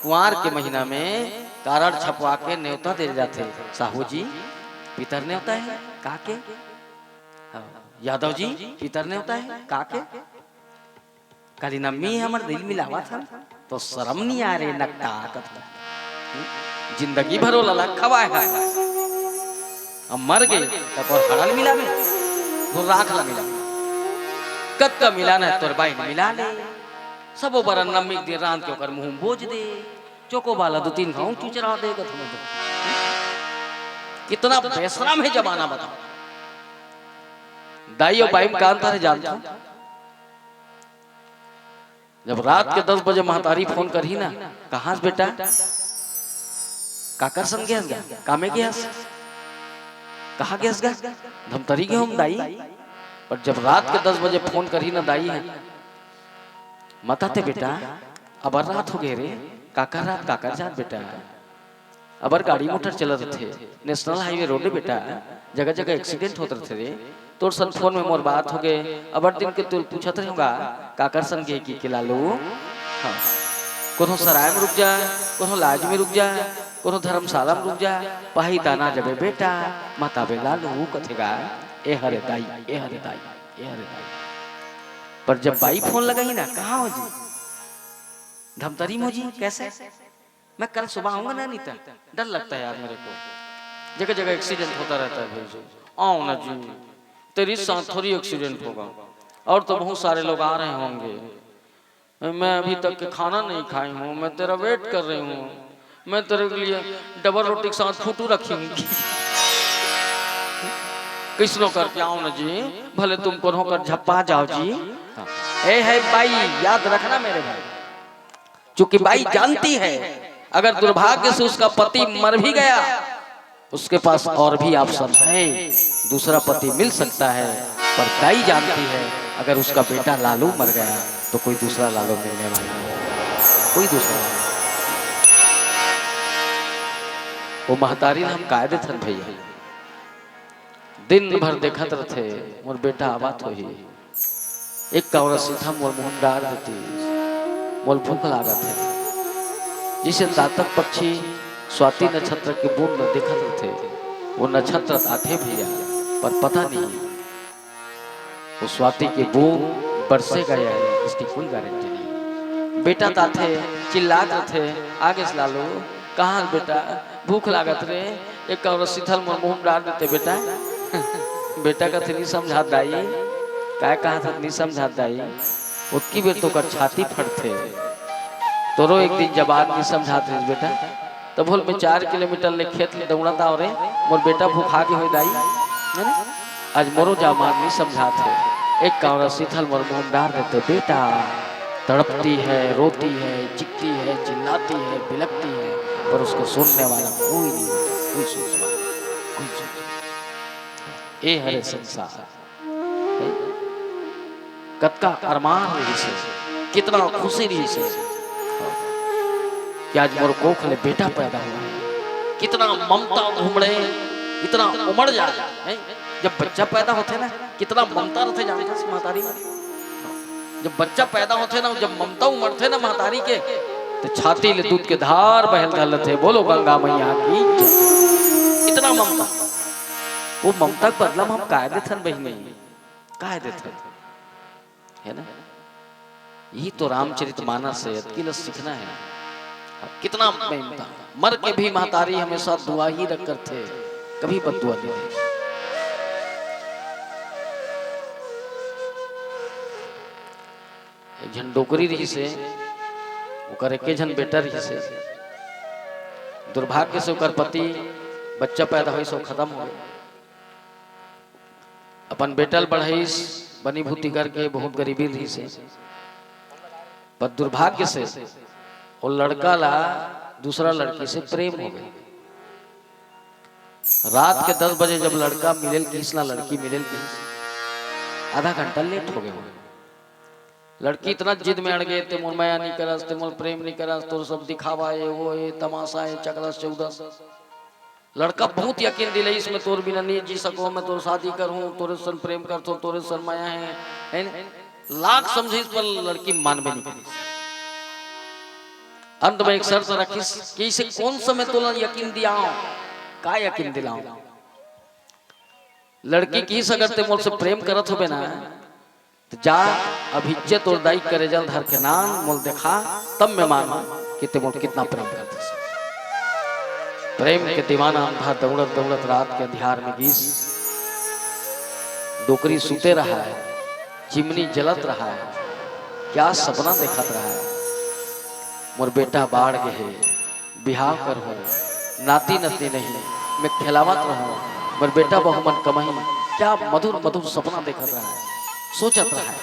कुंवार के महीना में कारण छपवा के न्योता दे जाते। साहू जी पितर न्योता है काके, यादव जी पितर न्योता है काके। काली नम्मी हमर दिल मिलावा था तो शर्म नहीं आ रही नक्का जिंदगी भरो लला खवाए है। अब मर गए तब और हड़ल मिला में वो राख ला मिला कद का मिला ना तोर बाई ने मिला ले सबो बर नम्मी दिन रात के ओकर मुंह बोझ दे चोको वाला 2-3 घाव चुचरा देगा तुम्हें। तो कितना बेशरम है जमाना बताओ। दाई और बाई में का अंतर है जानता हूं? जब रात के 10 बजे महतारी फोन करी ना, कहाँ से बेटा काकर संग गया कामे गया कहाँ गया धमतरी के हम दाई। पर जब रात के 10 बजे फोन करी ना दाई है मताते बेटा अबर रात हो गए रे काकर रात काकर जात बेटा अबर गाड़ी मोटर चलत थे नेशनल हाईवे रोड बेटा जगह जगह एक्सीडेंट होते थे रे तोर सन फोन में मोर बात हो गए अबर दिन के तू पूछत रहूंगा काकर सन गे की लालू। हाँ कोनो सराय में रुक जा कोनो लाज में रुक जा कोनो धर्मशाला में रुक जा पाही दाना जबे बेटा माता बे लालू कथेगा ए हरे दाई ए हरे दाई ए हरे दाई। पर जब बाई फोन लगाई ना कहाँ हो जी धमतरी में जी कैसे मैं कल सुबह आऊंगा ना नीता डर लगता है यार मेरे को जगह जगह एक्सीडेंट होता रहता है भाई आओ ना जी तेरी साथ थोड़ी एक्सीडेंट होगा और तो बहुत सारे लोग आ रहे होंगे मैं अभी तक के खाना नहीं खाई हूँ मैं तेरा वेट कर रही हूँ मैं तेरे लिए डबल रोटी के साथ फूटू रखी हूँ किसनो करके आओ ना जी भले तुम को होकर झप्पा जाओ जी। ए है बाई याद रखना मेरे भाई चूंकि बाई जानती है अगर दुर्भाग्य से उसका पति मर भी गया उसके पास और भी ऑप्शन है दूसरा पति मिल सकता है। पर दाई जानती है अगर उसका बेटा लालू मर गया तो कोई दूसरा लालू मिलने वाला है कोई दूसरा। वो महतारी हम कायदे थन भैया दिन भर देखत रहे मोर बेटा आबाद हो ही एक कौरा सीधा मोर मुंह डाल देती मोल भूख लागत है जिसे तातक पक्षी स्वाति नक्षत्र के बूंद न देखत थे वो नक्षत्र आते भैया पर पता नहीं वो स्वाति के बूंद बरसे गया है इसकी कोई गारंटी नहीं। बेटा ताथे चिल्लात थे आगे से लालो कहाँ बेटा भूख लागत रे एक और सीधल मोर मुंह डाल देते बेटा बेटा का नहीं समझा दाई क्या कहा था नहीं समझा दाई उतकी बेर तो कर छाती फटते तोरो एक दिन जब आदमी समझाते बेटा तो बोल मैं 4 किलोमीटर ले खेत ले दौड़ा था और मोर बेटा भूखा के हो दाई आज मोरो जाम आदमी समझाते एक कौरा सीथल मोर मुंह डाल देते बेटा तड़पती है रोती है चिकती है चिल्लाती है बिलकती है पर उसको सुनने वाला कोई नहीं कोई सोच वाला कोई सोच ए हरे संसार कत्का अरमान रही से कितना खुशी रही से कि आज मोर कोख ले बेटा पैदा हुआ है कितना ममता घूमड़े इतना उमड़ जाए जब बच्चा पैदा होते ना कितना ममता रहते जानते हैं महतारी में जब बच्चा पैदा होते ना जब ममता उमड़ते ना महतारी के तो छाती ले दूध के धार बहल धल थे बोलो गंगा मैया की इतना ममता वो ममता का बदला हम कायदे थन बहने कायदे थन है ना यही तो रामचरितमानस है अतकिल सीखना है कितना ममता मर के भी महतारी हमेशा दुआ ही रख कर थे कभी बददुआ नहीं दी। एक जन डोकरी रही से ओकर एक जन बेटा रही से दुर्भाग्य से ओकर पति बच्चा पैदा हुई सो खत्म हो गए अपन बेटल बढ़ाईस बनी भूति करके बहुत गरीबी रही से पर दुर्भाग्य से वो लड़का ला दूसरा लड़की से प्रेम हो गए रात के 10 बजे जब लड़का मिलेल किस ना लड़की मिलेल किस, आधा घंटा लेट हो गए। लड़की इतना जिद में अड़ गए, ते मोल माया नहीं करस, ते मोल प्रेम नहीं करस, तो सब दिखावा है, वो है, तमाशा है, चकरस चौदस। लड़का बहुत यकीन दिले, इसमें तोर बिना नहीं जी सको, मैं तोर शादी करूं, तोरे सन प्रेम करतो, तोरे सन माया है लाख समझे, इस पर लड़की मानबे नहीं करी। अंत में एक शर्त रखी कि इसे कौन सा मैं तोला यकीन दिलाऊं, का यकीन दिलाऊं। लड़की की अगर ते मोल से प्रेम करत होबे ना, तो जा अभिज्ञ तोर दाई करे जल धर के नाम मोल देखा, तब मैं मानू कि ते मोल कितना प्रेम करते। प्रेम के दीवाना अंधा दौड़त दौड़त रात के अंधियार में गीस, डोकरी सुते रहा है, चिमनी जलत रहा है, क्या सपना देखत रहा है। मोर बेटा बाढ़ गए, बिहाव कर हो, नाती नती नहीं, मैं खिलावत रहूं, मोर बेटा बहुमन कमही, क्या मधुर मधुर सपना देखत रहा है, सोचत रहा है,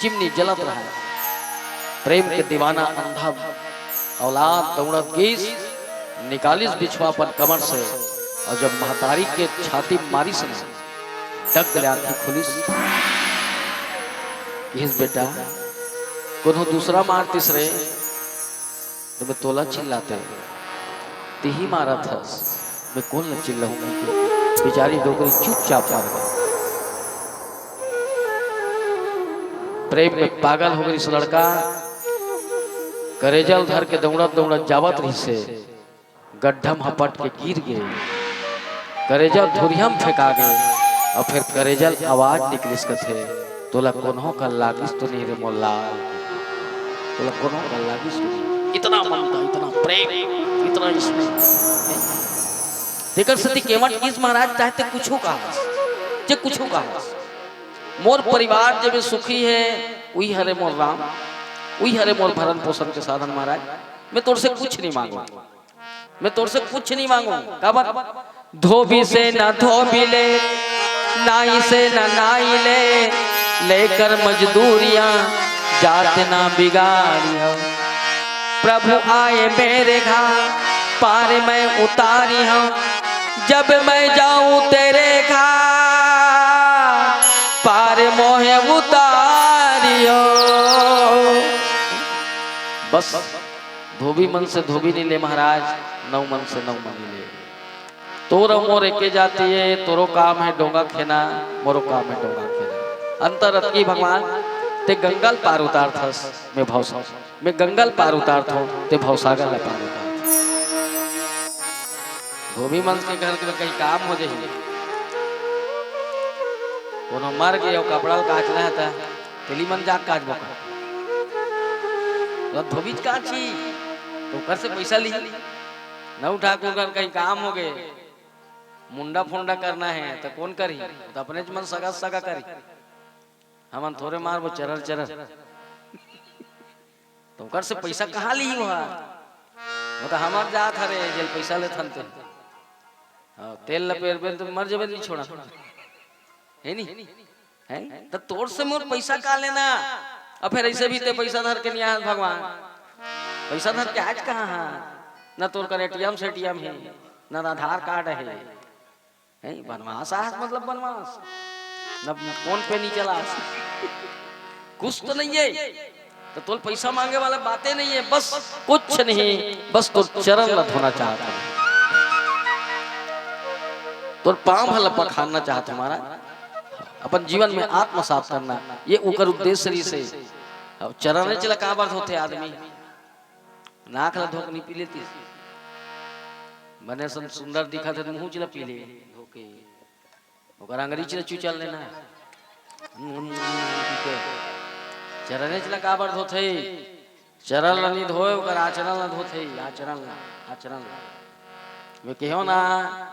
चिमनी जलत रहा है। प्रेम के दीवाना अंधा औलाद दौड़त गीस, निकालिस बिछवा पर कमर से, और जब महतारी के छाती मारी से डग गले आंखें खुलिस, इस बेटा कोनो दूसरा मार तीसरे तो मैं तोला चिल्लाते, ते ही मारा था, मैं कौन न चिल्लाऊंगा। बेचारी डोकरी चुपचाप मार गई। प्रेम में पागल हो गई इस लड़का, करेजल धर के दौड़त दौड़त जावत रही से गड्ढम हपट के गिर गए, करेजल धुरियम फेंका गए, और फिर करेजल आवाज निकलिस थे, तोला कोन्हो का लागिस तो नहीं रे मोल्ला, तोला कोन्हो का लागिस तो नहीं। इतना ममता, इतना प्रेम, इतना इसमें देकर सती केवट किस महाराज चाहते कुछो कहा, जे कुछो कहा। मोर परिवार जब सुखी है, वही हरे मोर राम, वही हरे मोर भरण पोषण के साधन महाराज। मैं तोर से कुछ नहीं मांगू, मैं तोर से कुछ नहीं मांगू। काबर धोबी से ना धोबी ले, नाई से ना नाई ले, लेकर मजदूरियां जात ना बिगाड़िया। प्रभु आए मेरे घर, पार मैं उतारी हूँ, जब मैं जाऊं तेरे घर, पार मोहे उतारियो। बस धोबी मन से धोबी नहीं ले महाराज, नौ मन से नौ मन ले। तोरो मोर एके जाती है, तोरो काम है डोंगा खेना, मोरो काम है डोंगा खेना। अंतर अतकी भगवान ते गंगल पार उतार थस, मैं भवसागर, मैं गंगल पार उतार थो, ते भवसागर ले पार उतार। धोबी मन के घर के कहीं काम हो जाए, कोनो मर गए और कपड़ा काट रहा था, तेली मन जाग काट बोका, तो धोबी काची तो कर से पैसा ली न उठा को कर कहीं काम हो गए, मुंडा फुंडा करना है तो कौन करी, तो अपने मन सगा सगा करी। हम थोड़े मार वो चरर चरर, तो कर से पैसा कहाँ ली हुआ, वो तो हमार जात हरे जेल पैसा ले थनते, तेल लपेट पे तो मर जबे नहीं छोड़ा है नहीं है, तो तोड़ से मोर पैसा का लेना। अब फिर ऐसे भी ते पैसा धर के नहीं आया भगवान, पैसा धर के आज कहाँ है, न तोर कर एटीएम से एटीएम है, न आधार कार्ड है बनवास आज मतलब बनवास, न फोन पे नहीं चला, कुछ तो नहीं है, तो तोल पैसा मांगे वाला बातें नहीं है, बस कुछ नहीं, बस तो चरण न धोना चाहता है, तो पांव हल पखारना चाहता हमारा, अपन जीवन में आत्म साफ करना, ये उकर उद्देश्य से। अब चरण चला कहाँ बार होते आदमी, नाक ला धोक नहीं पी लेती, बने सन सुंदर दिखा थे मुंह चला पी ले धोके, ओकर अंगरी चला चुचल लेना, चरण चला कहाँ बार धोते, चरण ला नहीं धोए, ओकर आचरण ला धोते, आचरण ला वे कहो ना,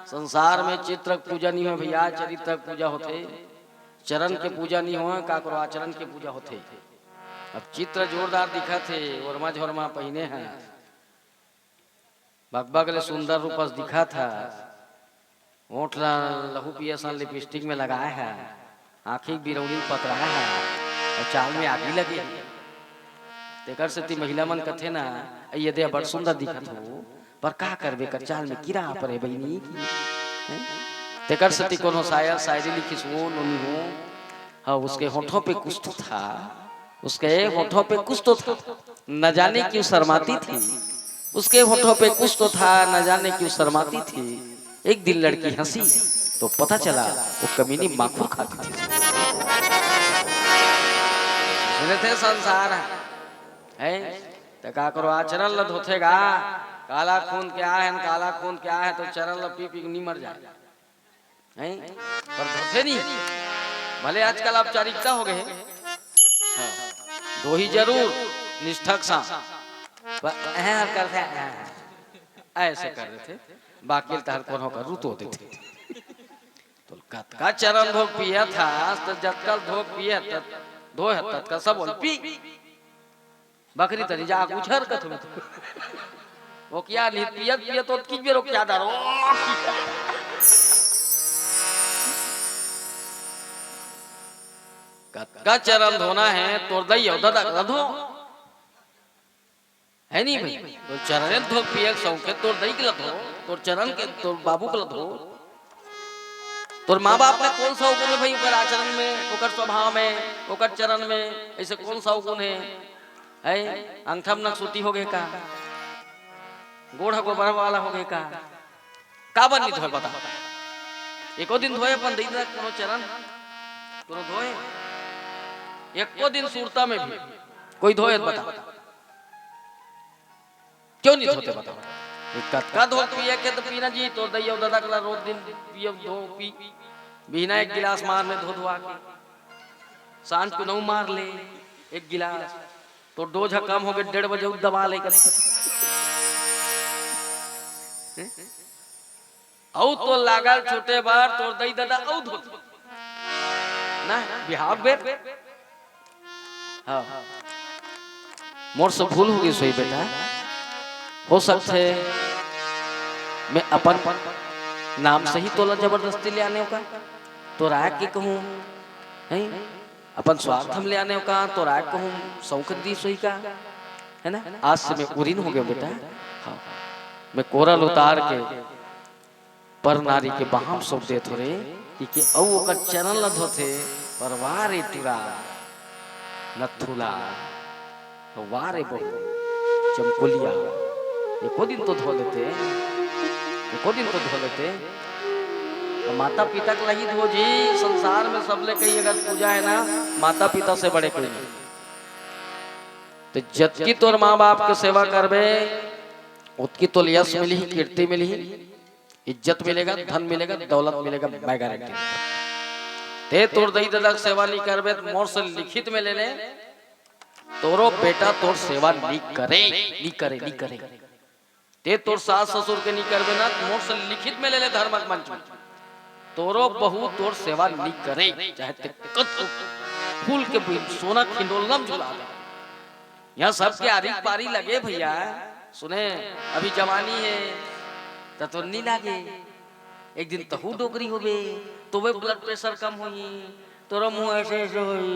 संसार में चित्र पूजा नहीं हो भैया, चरित्र पूजा होते, चरण के पूजा नहीं हो, का करो आचरण के पूजा होते। अब चित्र जोरदार दिखा थे, ओरमा झोरमा पहने हैं, बकबक ले सुंदर रूपस दिखा था, ओठ ला लहू पिया लिपस्टिक में लगाया है, आँखी बिरौनी पकड़ाया है, और चाल में आगी लगी है, तेकर से ती महिला मन कथे ना, ये दे बड़ सुंदर दिखत हो, पर का करबे कर चाल में कीड़ा पर है बहनी, तेकर सती कोनो शायर शायरी लिखी सुनो नोनी हो। हाँ उसके होठों पे कुछ तो था, उसके होठों पे कुछ तो था, न जाने क्यों शर्माती थी। उसके होठों पे कुछ तो था, न जाने क्यों शर्माती थी। एक दिन लड़की हंसी तो पता चला वो कमीनी माखूर खाती थी। सुने थे संसार है तो का करो आचरण ल धोथेगा, काला खून क्या है काला खून क्या है, तो चरण ल पी पी नहीं मर जाए हैं, पर धोथे नहीं। भले आजकल औपचारिकता हो गए, हाँ, दो ही जरूर निष्ठक सा ऐसे कर रहे थे, बाकी तहर कौन होकर रूत होते थे। तो का चरण धोक पिया था तो जतकल धोक पिया तत धो है तत्का सब बोल पी बकरी तरी जा उछर कथ में वो क्या नहीं पियत पियत तो की बेरो क्या दारो का चरण धोना है तोर दई दादा धो है नहीं भाई, तो चरण धो पियक सौके तोर दई के लधो, तोर चरण के तोर बाबू के लधो। तोर माँ बाप में कौन सा गुण है भाई, ओकर आचरण में, ओकर स्वभाव में, ओकर चरण में ऐसे कौन सा गुण है अंगठा में नक्सूती हो गए का, गोड़ को बरफ वाला हो गए का बन नहीं धोए बता। एको दिन धोए अपन दई दा कोनो चरण कोनो धोए, एको दिन सूरता में भी कोई धोए बता, क्यों नहीं धोते बता। का धो पिए के तो पीना जी तो दइयो दादा कला रोज दिन पियो धो पी बिना एक गिलास मार में धो धुआ के सांझ को नौ मार ले एक गिलास, तो डोज कम हो गए 1:30 बजे दबा ले कर औ तो लागल छोटे बार तो दई दादा औ धो ना बिहाव बेर। हाँ मोर से भूल होगी सोई बेटा, हो सकते है मैं अपन नाम से ही तोला जबरदस्ती ले आने का तो राय की कहूँ है, अपन स्वार्थ हम ले आने का तो राय कहूँ सौखत दी सोई का है ना। आज से मैं उरीन हो गया बेटा, हाँ मैं कोरल उतार के पर नारी के बहाम सौंप दे थोड़े कि औ ओकर चरण ल धोथे पर वारे टुरा नथुला वारे बहु चमकुलिया एको दिन तो धो लेते, एको दिन तो धो लेते। तो माता पिता के लगी धो जी, संसार में सबले कही अगर पूजा है ना माता पिता से बड़े कोई नहीं। तो जबकि तोर माँ बाप के सेवा करबे उतकी तो यश मिली, कीर्ति मिली, इज्जत मिलेगा, धन मिलेगा, दौलत मिलेगा, मैं गारंटी। ते तोर दई दादा सेवा नहीं करबे तो मोर से लिखित में ले ले तोरो बेटा तोर सेवा नहीं करे, नहीं करे, नहीं करे। ते तोर सास ससुर के नहीं करबे ना मोर से लिखित में ले ले धर्मक मंच में तोरो बहू तोर सेवा नहीं करे, चाहे ते कत फूल के सोना खिंडोलम झुला दे। यहाँ सबके आरी पारी लगे भैया, सुने अभी जवानी है तो नहीं लागे, एक दिन तहु डोकरी होबे तो वे ब्लड प्रेशर कम होई, तोरो मुंह ऐसे ऐसे होई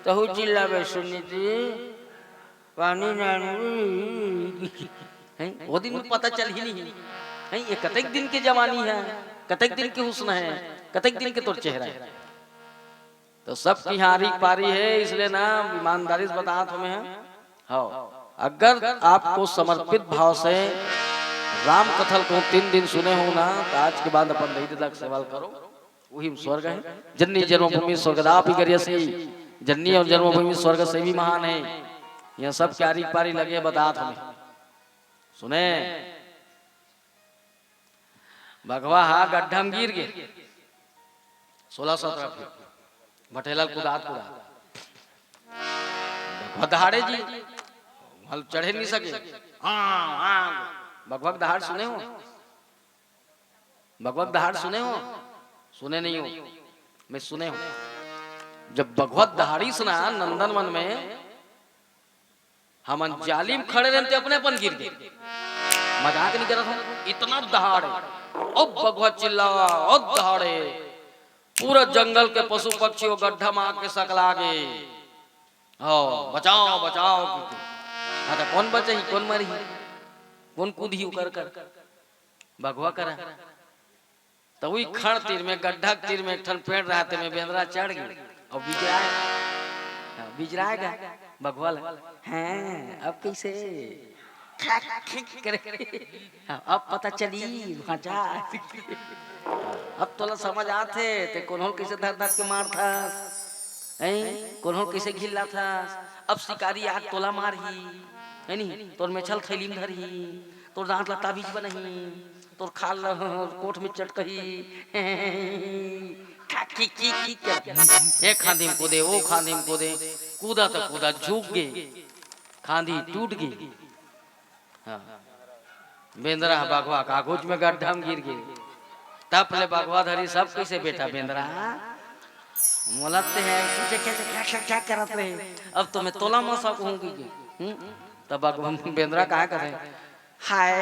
तहु चिल्लाबे सुनी थी पानी नानी है, वो दिन में पता चल ही नहीं है। ये कतेक दिन की जवानी है, कतेक दिन की हुस्न है, कतेक दिन के तोर चेहरा है। तो सब की हारी पारी है, इसलिए ना ईमानदारी से बता तुम्हें। हाँ अगर आपको समर्पित भाव से राम कथल को 3 दिन सुने हो ना तो आज के बाद अपन दही दादा सवाल करो, वही स्वर्ग है। जन्नी जन्मभूमि स्वर्गदापि गरियसी, जन्नी और जन्मभूमि स्वर्ग से भी महान है। यह सब क्यारी पारी लगे बता हमें सुने। भगवा हा गड्ढा में गिर गए 16-17 फीट भटेलाल कुदात भगवा दहाड़े जी हल चढ़े नहीं सके। भगवत दहाड़ सुने हो, भगवत दहाड़ सुने हो, सुने नहीं हो, मैं सुने हो। जब भगवत दहाड़ी सुना नंदनवन में हम जालिम खड़े रहते अपने अपन गिर गए, मजाक नहीं कर रहा था, इतना दहाड़े अब भगवत चिल्ला अब दहाड़े पूरा जंगल के पशु पक्षी गड्ढा में आके सकला गए। बचाओ बचाओ। अच्छा कौन बचे ही, कौन मरी, कौन कूदी कर कर भगवा करा तो वही खड़ तीर में गड्ढा तीर में एक ठन पेड़ रहते में बेंद्रा चढ़ गई और बिजराएगा भगवान हैं अब कैसे अब पता चली भाचा अब तोला समझ आते ते कौन कैसे धर धर के मार था कौन कैसे घिल्ला था अब शिकारी आग तोला मार ही है नी तोर में छल थैली में धरी तोर दांत लता बीज बनही तोर खाल कोठ में चटकही एक खांधी में कूदे वो खांधी में कूदे कूदा तो कूदा झुक गए खांधी टूट गई बेंद्रा बागवा कागज में गड्ढा में गिर गए तब ले बागवा धरी सब कैसे बेटा बेंद्रा मोलते हैं क्या करत रहे अब तो मैं तोला मसा कहूंगी तब बागवा बेंद्रा कहा करे हाय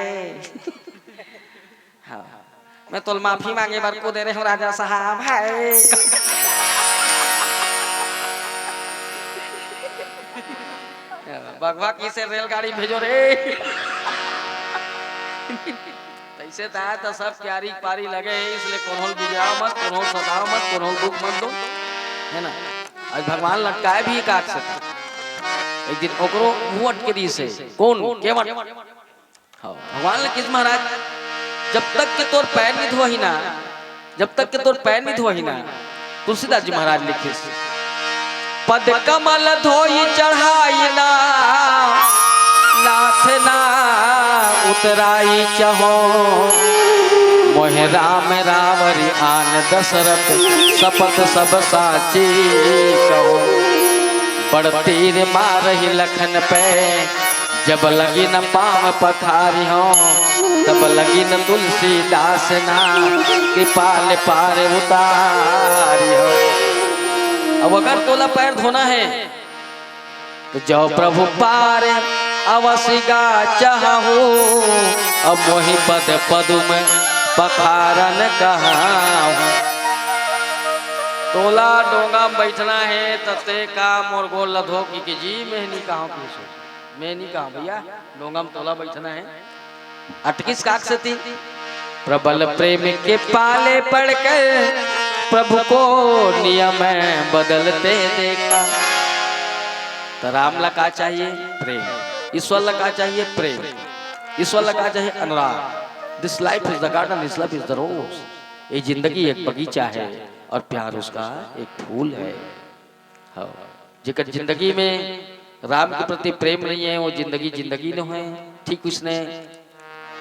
हाँ मैं तो माफी मांगे बार को दे रहे हूँ राजा साहब हाय बागवा किसे रेलगाड़ी भेजो रे ऐसे तो सब प्यारी पारी लगे इसलिए कौन बिगड़ाओ मत कौन सताओ मत कौन दुख मत दो है ना आज भगवान लटकाए भी काट से एक दिन ओकरो मुंह अटके दी से कौन केवट भगवान ने किस महाराज जब तक के तोर पैर नहीं धोही ना जब तक के तोर पैर नहीं धोही ना तुलसीदास जी महाराज लिखे पद कमल धोई चढ़ाई ना नाथ ना उतराई चहो मोहे राम रावरी आन दशरथ शपथ सब साची कहो बड़ तीर मारही लखन पे जब लगी न पाम पखारी हो तब लगी न तुलसीदास ना कृपाल पार उतारी हो। अब अगर तोला पैर धोना है तो जाओ प्रभु पार अवसिगा चाहू अब मोहि पद पदुम पखारन कहाहू तोला डोंगा बैठना है तते का मोर गोल लधो की जी मैं नहीं कहा मैं नहीं कहा भैया डोंगा में तोला बैठना है अटकिस काक से थी प्रबल प्रेम के पाले पड़कर प्रभु को नियम बदलते देखा तो राम लगा चाहिए प्रेम ईश्वर लगा चाहिए प्रेम ईश्वर लगा चाहिए अनुराग this life is the garden this life is the rose ये जिंदगी एक बगीचा है और प्यार उसका एक फूल है हाँ जेकर जिंदगी में राम के प्रति प्रेम नहीं है वो जिंदगी जिंदगी न है ठीक उसने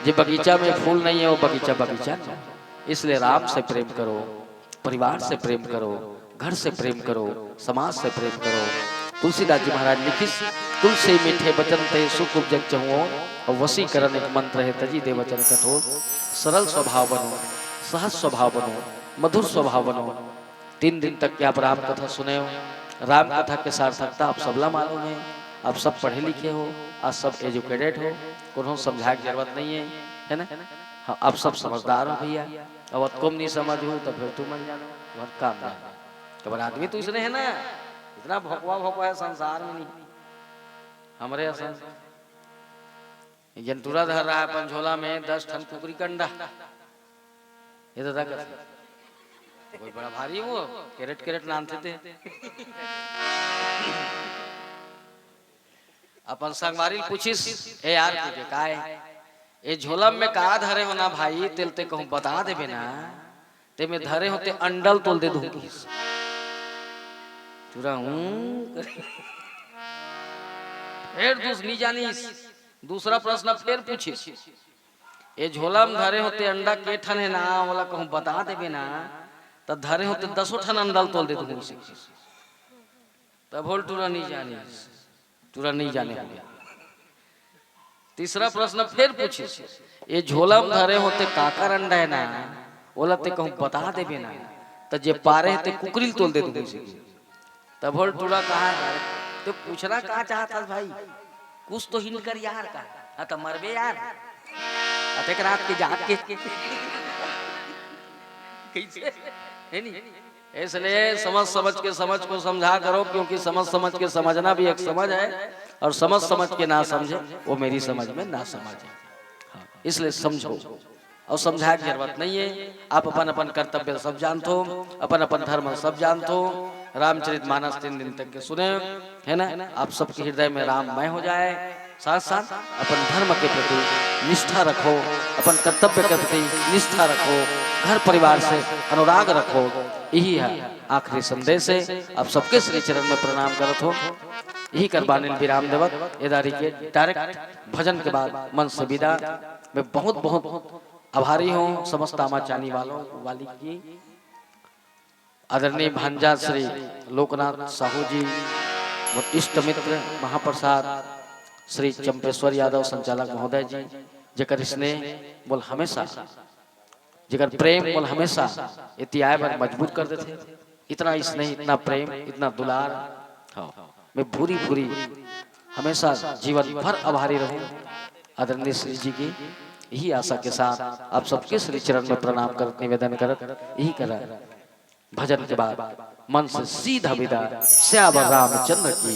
जो बगीचा में फूल नहीं है वो बगीचा बगीचा नहीं इसलिए राम से प्रेम करो परिवार से प्रेम करो घर से प्रेम करो समाज से प्रेम करो तुलसीदास जी महाराज लिखित तुलसी मीठे वचन ते सुख उपजन चहुओ और वशीकरण एक मंत्र है तजी दे वचन कठोर सरल स्वभाव बनो सहज स्वभाव बनो मधुर स्वभाव बनो 3 दिन तक क्या आप राम कथा सुने हो राम कथा के सार्थकता आप सबला मालूम है आप सब पढ़े लिखे हो आप सब एजुकेटेड हो कोनो समझाने की जरूरत नहीं है ना हाँ आप सब समझदार हो भैया अब तुम नहीं समझ हो तो फिर तुम मर जानो बहुत काम है तो आदमी तो इसने है ना इतना भोकवा है संसार में नहीं हमारे जंतुरा धर रहा है पंझोला में 10 टन कुकरी कंडा ये दादा कर कोई बड़ा भारी वो कैरेट कैरेट नानते थे अपन संगवारी पूछिस ए यार तुझे का है ए झोलम में का धरे होना भाई तेलते कहूं बता देबे ना ते में धरे होते अंडल तोल दे दूंगी तुरा फिर नहीं जानी दूसरा प्रश्न फिर पूछिस ये झोला में धरे होते अंडा के ठन है ना वाला कहूं बता देबे ना तब धरे होते 10 ठन अंडल तोल दे दूंगी तब बोल तुरा नहीं जाने तीसरा प्रश्न फिर पूछिस ये झोला में धरे होते काकर अंडा है ना बोला ते कहूं बता देबे ना तो जे पारे ते कुकरील तोल दे दूंगी तब बोल तुरा कहा तो पूछना कहा चाहता भाई कुछ तो हिल कर यार का तो मरबे यार अतक रात के जाग के इसलिए समझ के समझ को समझा करो क्योंकि समझ के समझना भी एक समझ है और समझ के ना समझे वो मेरी समझ में ना समझ है हाँ, इसलिए समझो और समझाए की जरूरत नहीं है। आप अपन अपन कर्तव्य सब जानते हो, अपन अपन धर्म सब जानते हो। रामचरित मानस 3 दिन तक के सुने है ना। आप सबके हृदय में राममय हो जाए। साथ साथ अपन धर्म के प्रति निष्ठा रखो, अपन कर्तव्य के प्रति निष्ठा रखो, घर परिवार से अनुराग रखो। यही है आखिरी संदेश है। आप सबके श्री चरण में प्रणाम करत हो। यही करवाने विराम देवत एदारी के डायरेक्ट भजन के बाद मन से विदा। मैं बहुत बहुत आभारी हूँ समस्त आमाचानी वालों वाली की। आदरणीय भांजा श्री लोकनाथ साहू जी, इष्ट मित्र महाप्रसाद श्री चंपेश्वर यादव संचालक महोदय जी, जेकर स्नेह बोल हमेशा, जेकर प्रेम बोल हमेशा इतिहास पर मजबूर कर देते। इतना स्नेह, इतना प्रेम, इतना दुलार, हाँ मैं पूरी पूरी हमेशा जीवन भर आभारी रहूं आदरणीय श्री जी की। यही आशा के साथ आप सबके श्री चरण में प्रणाम कर निवेदन कर यही करा भजन के बाद मन से सीधा विदा। श्याम रामचंद्र की।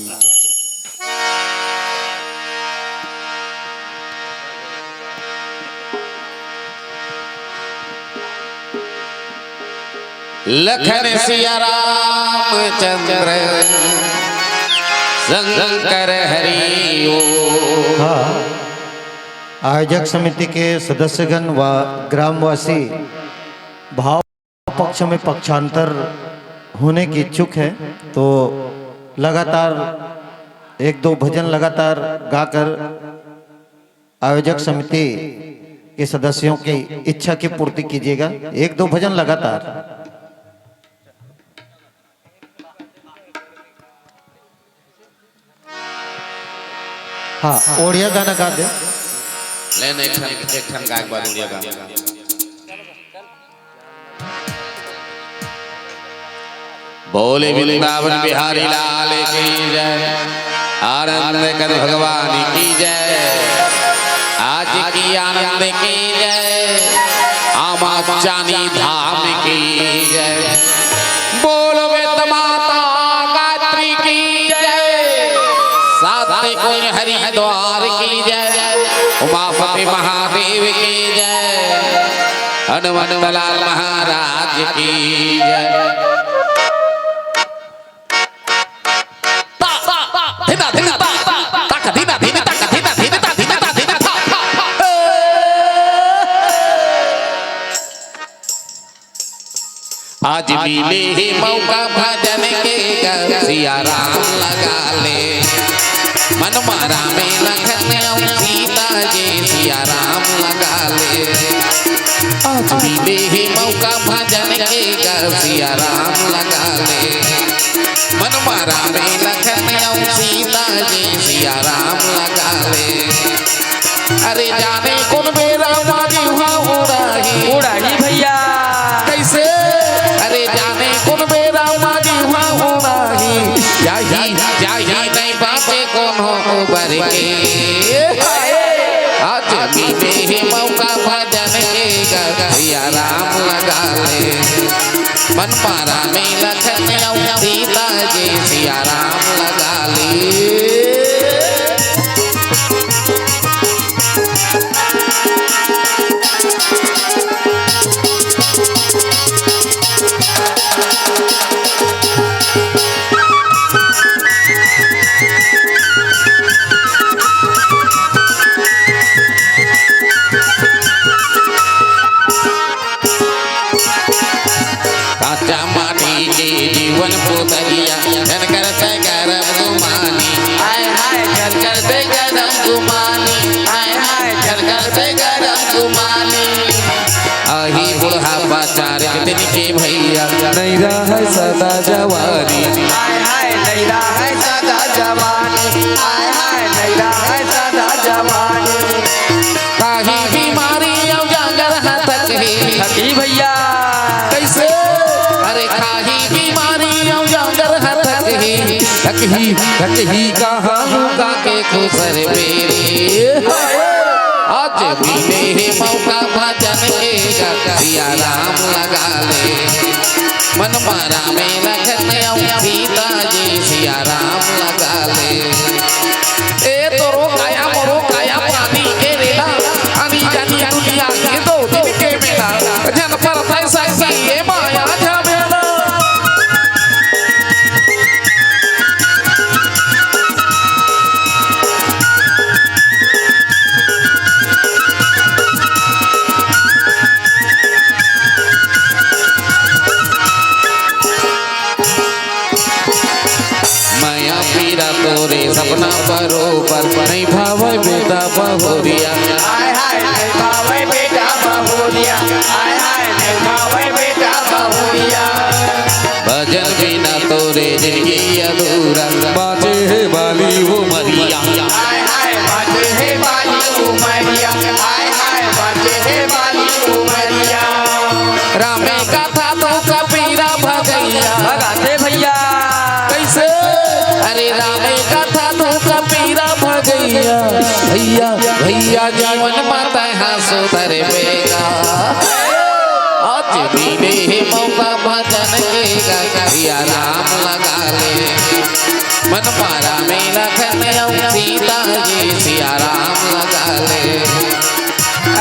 लखन सिया रामचंद्र शंकर हरि ओम। हाँ, आयोजक समिति के सदस्यगण व ग्रामवासी भाव पक्ष में पक्षांतर होने की इच्छुक है तो लगातार 1-2 भजन लगातार गाकर आयोजक समिति के सदस्यों की इच्छा की पूर्ति कीजिएगा। 1-2 भजन लगातार। हाँ, ओडिया गाना गा दे। लेन एक ठन गायक बाद उड़िया गाना। बोले वृंदावन बिहारी लाल की जय, आनंद कर भगवान की जय, आज की आनंद की जय, आमाचानी धाम की जय। बोलो वेद माता गायत्री की जय, साथ कोई हरिद्वार की जय, उमापति महादेव की जय, हनुमान लाल महाराज की जय। आज मिले ही मौका भजन के सिया राम लगा ले, मन मारा में लखन और सीता जी सिया राम लगा ले। आज मिले ही मौका भजन के सिया राम लगा ले, मन मारा में लखन और सीता जी सिया राम लगा ले। अरे जाने कौन मेरा माजी उड़ाही भैया कैसे, अरे जाने कौन मेरा माजी उड़ाही, जाही नहीं बातें कौन हो उबर के। आज मिले ही मौका भजन के सिया राम लगा ले, मन मारा में लखन और सीता जी सिया राम लगा ले। काचा माटी के जीवन पुतरिया घर करते गरम गुमानी, आय हाय घर करते गरम गुमानी, आय हाय घर करते गरम गुमानी। आही बुढ़ापा 4 दिन के भैया नहीं रहा सदा जवानी, हाय हाय नैरा है सदा जवानी, हाय हाय नैरा है सदा जवानी। काही बीमारी और जागर हतक थकी भैया कैसे, अरे काही बीमारी और जागर हतक ही कहाँ का के खुसर मेरे। आज मिले ही मौका भजन के सिया राम लगा ले, मन मारा में लखन और सीता जी सिया राम लगा ले। ए तो रो काया मोरो काया पानी के रेला, आनी जानी दुनिया के 2 दिन के सपना बरोबर नहीं भावे बेटा बहुरिया हाय हाय नहीं भावे बेटा बहुरिया हाय हाय नहीं भावे बेटा बहुरिया भजन बिना तोरे जिंदगी अधूरा बाजे है बाली वो मरिया हाय हाय बाजे है बाली उमरिया हाय हाय बाजे है बाली उमरिया रामे कथा तो कबीरा भगैया भगाते भैया कैसे अरे रामे कथा तो कबीरा भगैया भैया भैया जीवन माता हासो धरे बेगा आज मिले है मौका भजन के भैया राम लगा ले मन मारा में लखन सीता जी सिया राम लगा ले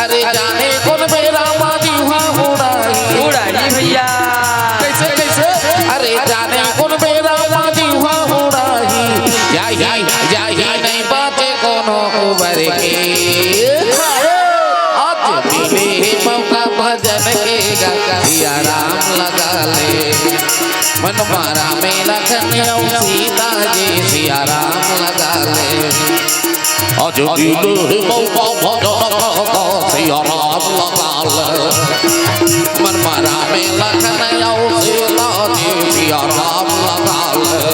अरे जाने कौन मेरा मादी हुआ उड़ाई भैया कैसे कैसे अरे जाने कौन मेरा मादी हुआ जाही नहीं बातें कोनो उबर के आज मिले मौका भजन के सिया राम लगा ले मन मारा में लखन सीता जी सिया राम लगा ले आज मिले मौका भजन सिया राम लगा ले मन मारा में लखन सीता जी सिया राम लगा ले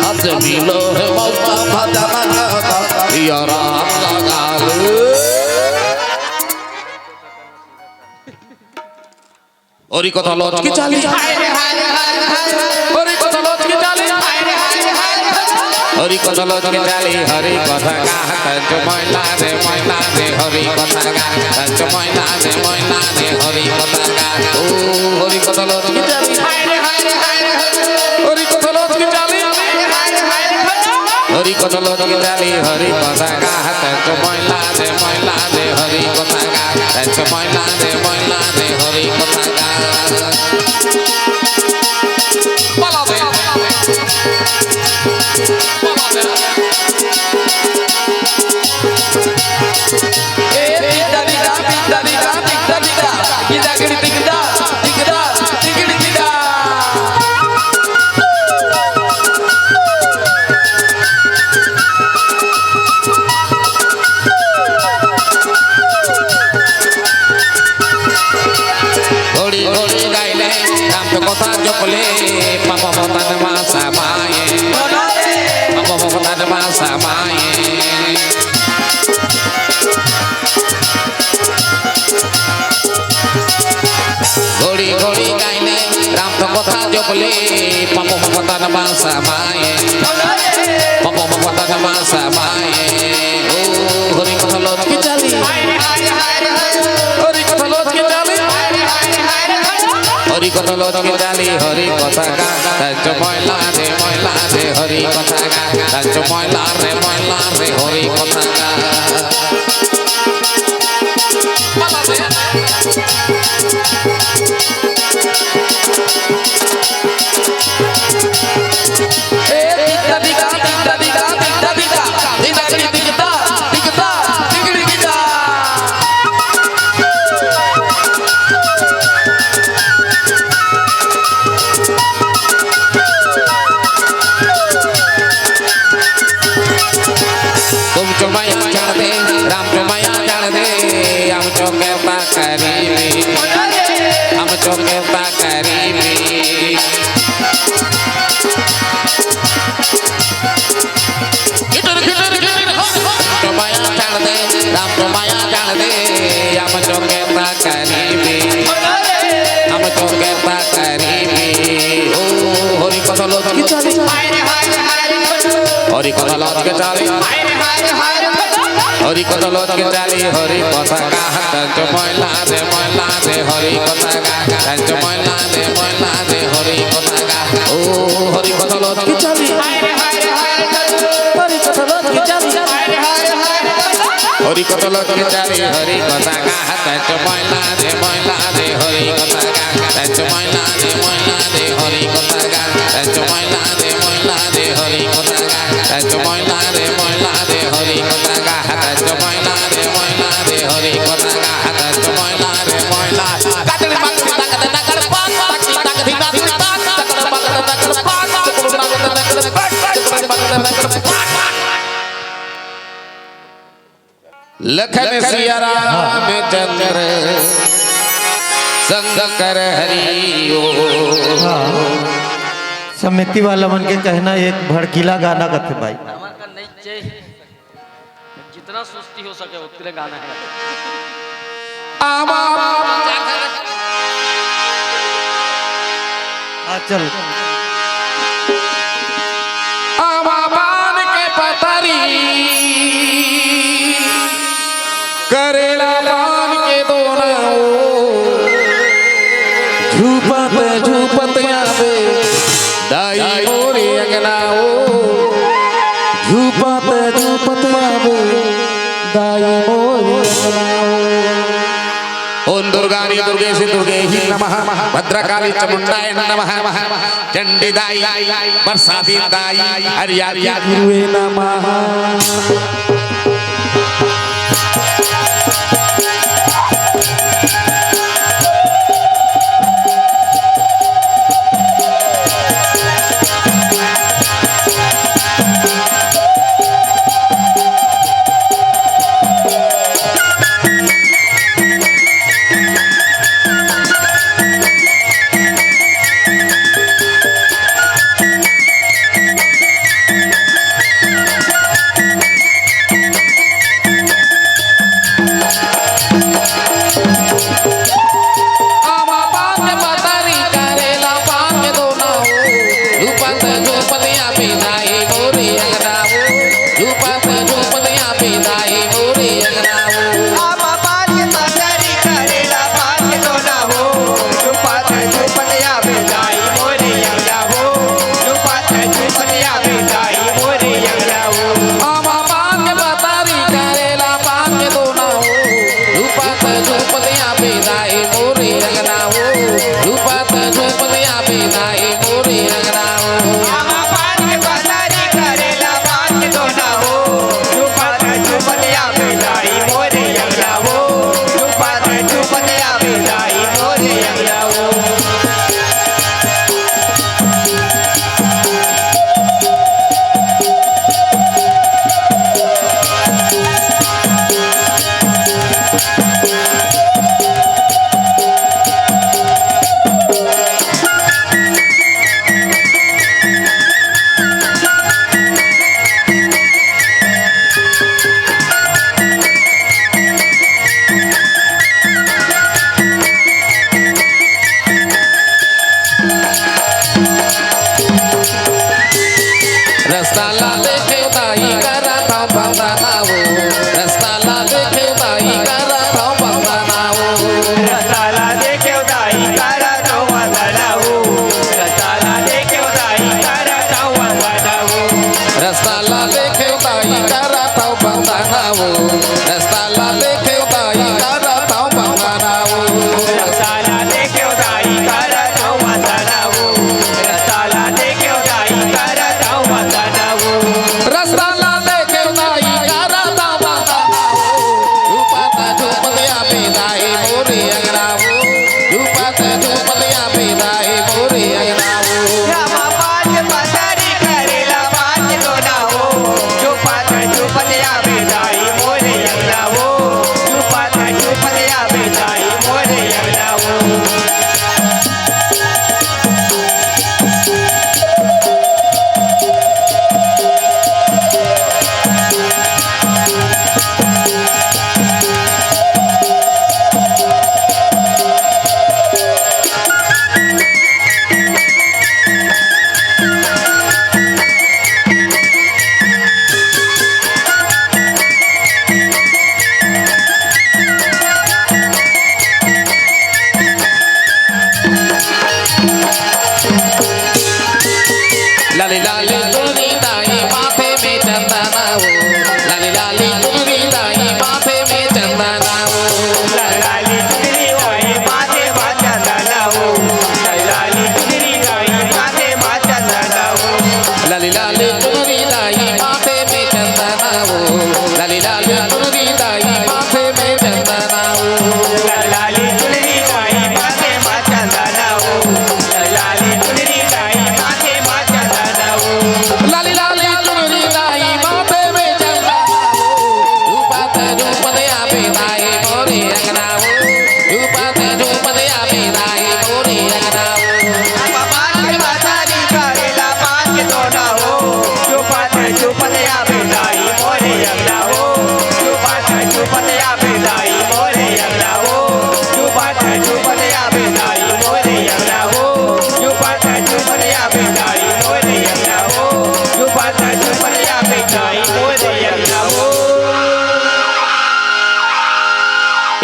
आज मिले मौका भजन सिया राम लगा ले और कथा लौट के चाली और कथा लौट के चाली हरि कथा लौट के चाली हरि कथा गा कंच मैला रे हरि कथा गा कंच मैला रे हरि कथा गा ओ हरि कथा लौट के चाली हरि कथा लौट के चाली हरि कथा लौट के चाली हरि कथा गा कंच मैला रे हरि कथा गा कंच मैला रे हरि कथा गा कथा जपले पापा पतन मासा माये पापा पतन मासा माये घोड़ी घोड़ी गाइले राम तो कथा जपले पापा पतन मासा माये पापा पतन मासा माये ओ हरि कथा लौट के चली हरि कथा लौट के चली हरि कथा लौट के चाली हरि कथा गा कंच मैला रे हरि कथा गा कंच मैला रे हरि कथा गा राम चुमाया जान दे हम चौके करीबी हम चौके करीबी चुमाया जान दे राम चुमाया जान दे हम चौके करीबी हम चौके करीबी ओ हरि कथा लौट के चाली हरि कथा लौट के चाली हरि कथा लौट के चाली हरि कथा गा कंच मैला रे हरि कथा गा कंच मैला रे हरि कथा गा ओ हरि कथा लौट के चाली हरि कथा लौट के चाली हरि कथा लौट के चाली हरि कथा गा कंच मैला रे हरि कथा गा कंच मैला रे हरि कथा गा कंच मैला रे हरि कथा गा कंच मैला रे हरि कथा गा कंच मैला रे हरि कथा गा कंच मैला रे काटली मांगली ताकत नगर पाक ताक धिना धिना ताक ताक ताक ताक ताक ताक ताक ताक ताक ताक ताक लखन सिया राम चंद्र संग कर हरियो। समिति वाला मन के कहना एक भड़कीला गाना कथे भाई। हमार का नहीं चाहिए, जितना सुस्ती हो सके उतने गाना है। चल आमाबान के पतरी करेला बान के दोनाओ झूपत झूपत याबे दाई मोरे अंगनाओ झूपत झूपत याबे दाई मोरे अंगनाओ। ओम दुर्गानी दुर्गे से दुर्गे ही नमः भद्रकाली चामुंडाय नमः चंडी दाई बरसाती दाई हरियाली गुरुवे नमः।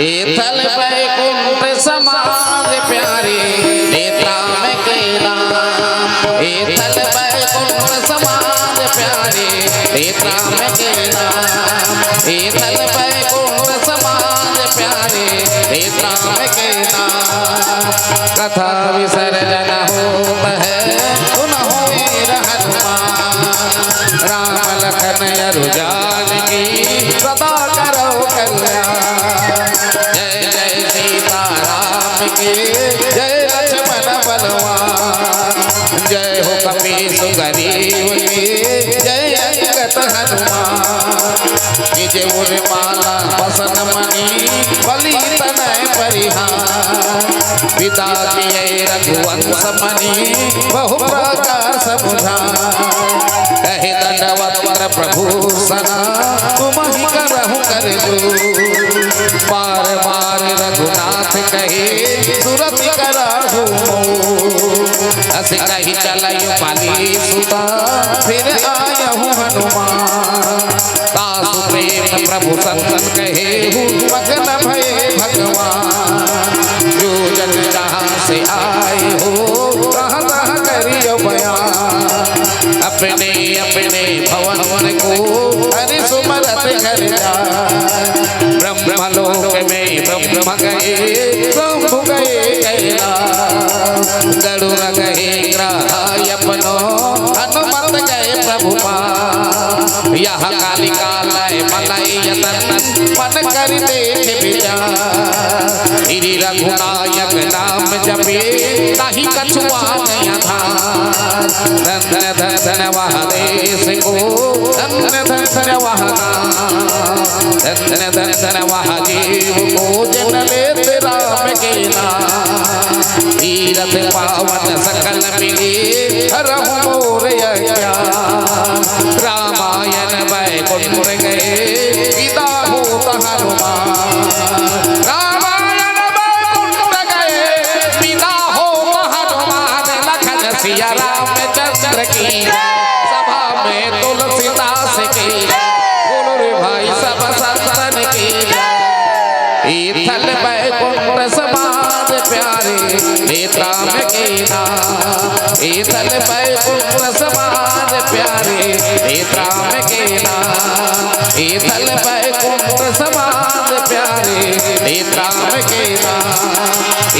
एथल बैकुंठ समाज प्यारे नेता में के नाम एथल बैकुंठ समाज प्यारे नेता में के नाम एथल बैकुंठ समाज प्यारे नेता में के नाम कथा विसर्जन होता है सुनो वीर हनुमान राम लखन अरु जानकी सदा करो कल्याण जय जय सीता राम की जय लक्ष्मण बलवान जय हो कपीस गरीब की जय अंगद हनुमान विजय उर्माला वसन मणि बलि तनय परिहार पिता किए रघुवंश मणि बहु प्रकार समुझान कहे दंडवत प्रभु सना तुम ही करहु कर जो बार बार रघुनाथ कहे सुरत कराहु अस कही चलई पाली सुता फिर आयहु हनुमान तासु प्रेम प्रभु संतन कहे मगन भये भगवान जो जन जहाँ से आए हो कहाँ कहाँ करियो बयान अपने अपने भवन को हरि सुमरत कर जाए ब्रह्मलोक में ब्रह्म गए शंभु गए कैलाश गरुड़ गए ग्रह अपनो हनुमत गए प्रभु यह कालिका लय मलय यतन मन कर देख विचार श्री रघुनायक नाम जपे ताहि कछुआ नया धार धन धन धन वह देश को धन धन धन वह धन धन धन धन वह जीव को जन लेत राम के नाम तीरथ पावन सकल मिले हरहु मोर अज्ञान रामायण बैकुंठ गए विदा होत हनुमान रामायण बैकुंठ गए विदा होत हनुमान लखन सिया रामचंद्र की सभा में तुलसीदास की बोलो रे भाई सब संतन की इथल बैकुंठ समाज प्यारे नेता में के नाम इथल बैकुंठ समाज प्यारे नेता में के नाम इथल बैकुंठ समाज प्यारे नेता में के नाम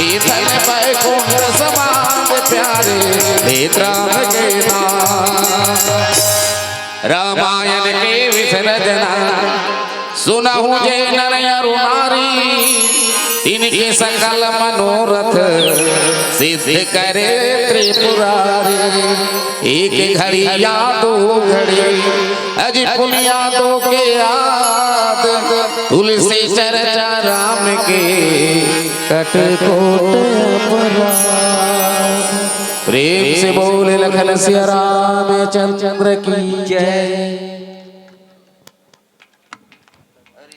इथल बैकुंठ समाज प्यारे नेता में के नाम रामायण के विसर्जना सुनहु जे नर अरु नारी इनके सकल मनोरथ सिद्ध करे त्रिपुरारी एक घड़ी या दो घड़ी अज पुनिया दो के याद तुलसी चर्चा राम के कटकोट अपराध प्रेम से बोले लखन सिया रामचंद्र की जय।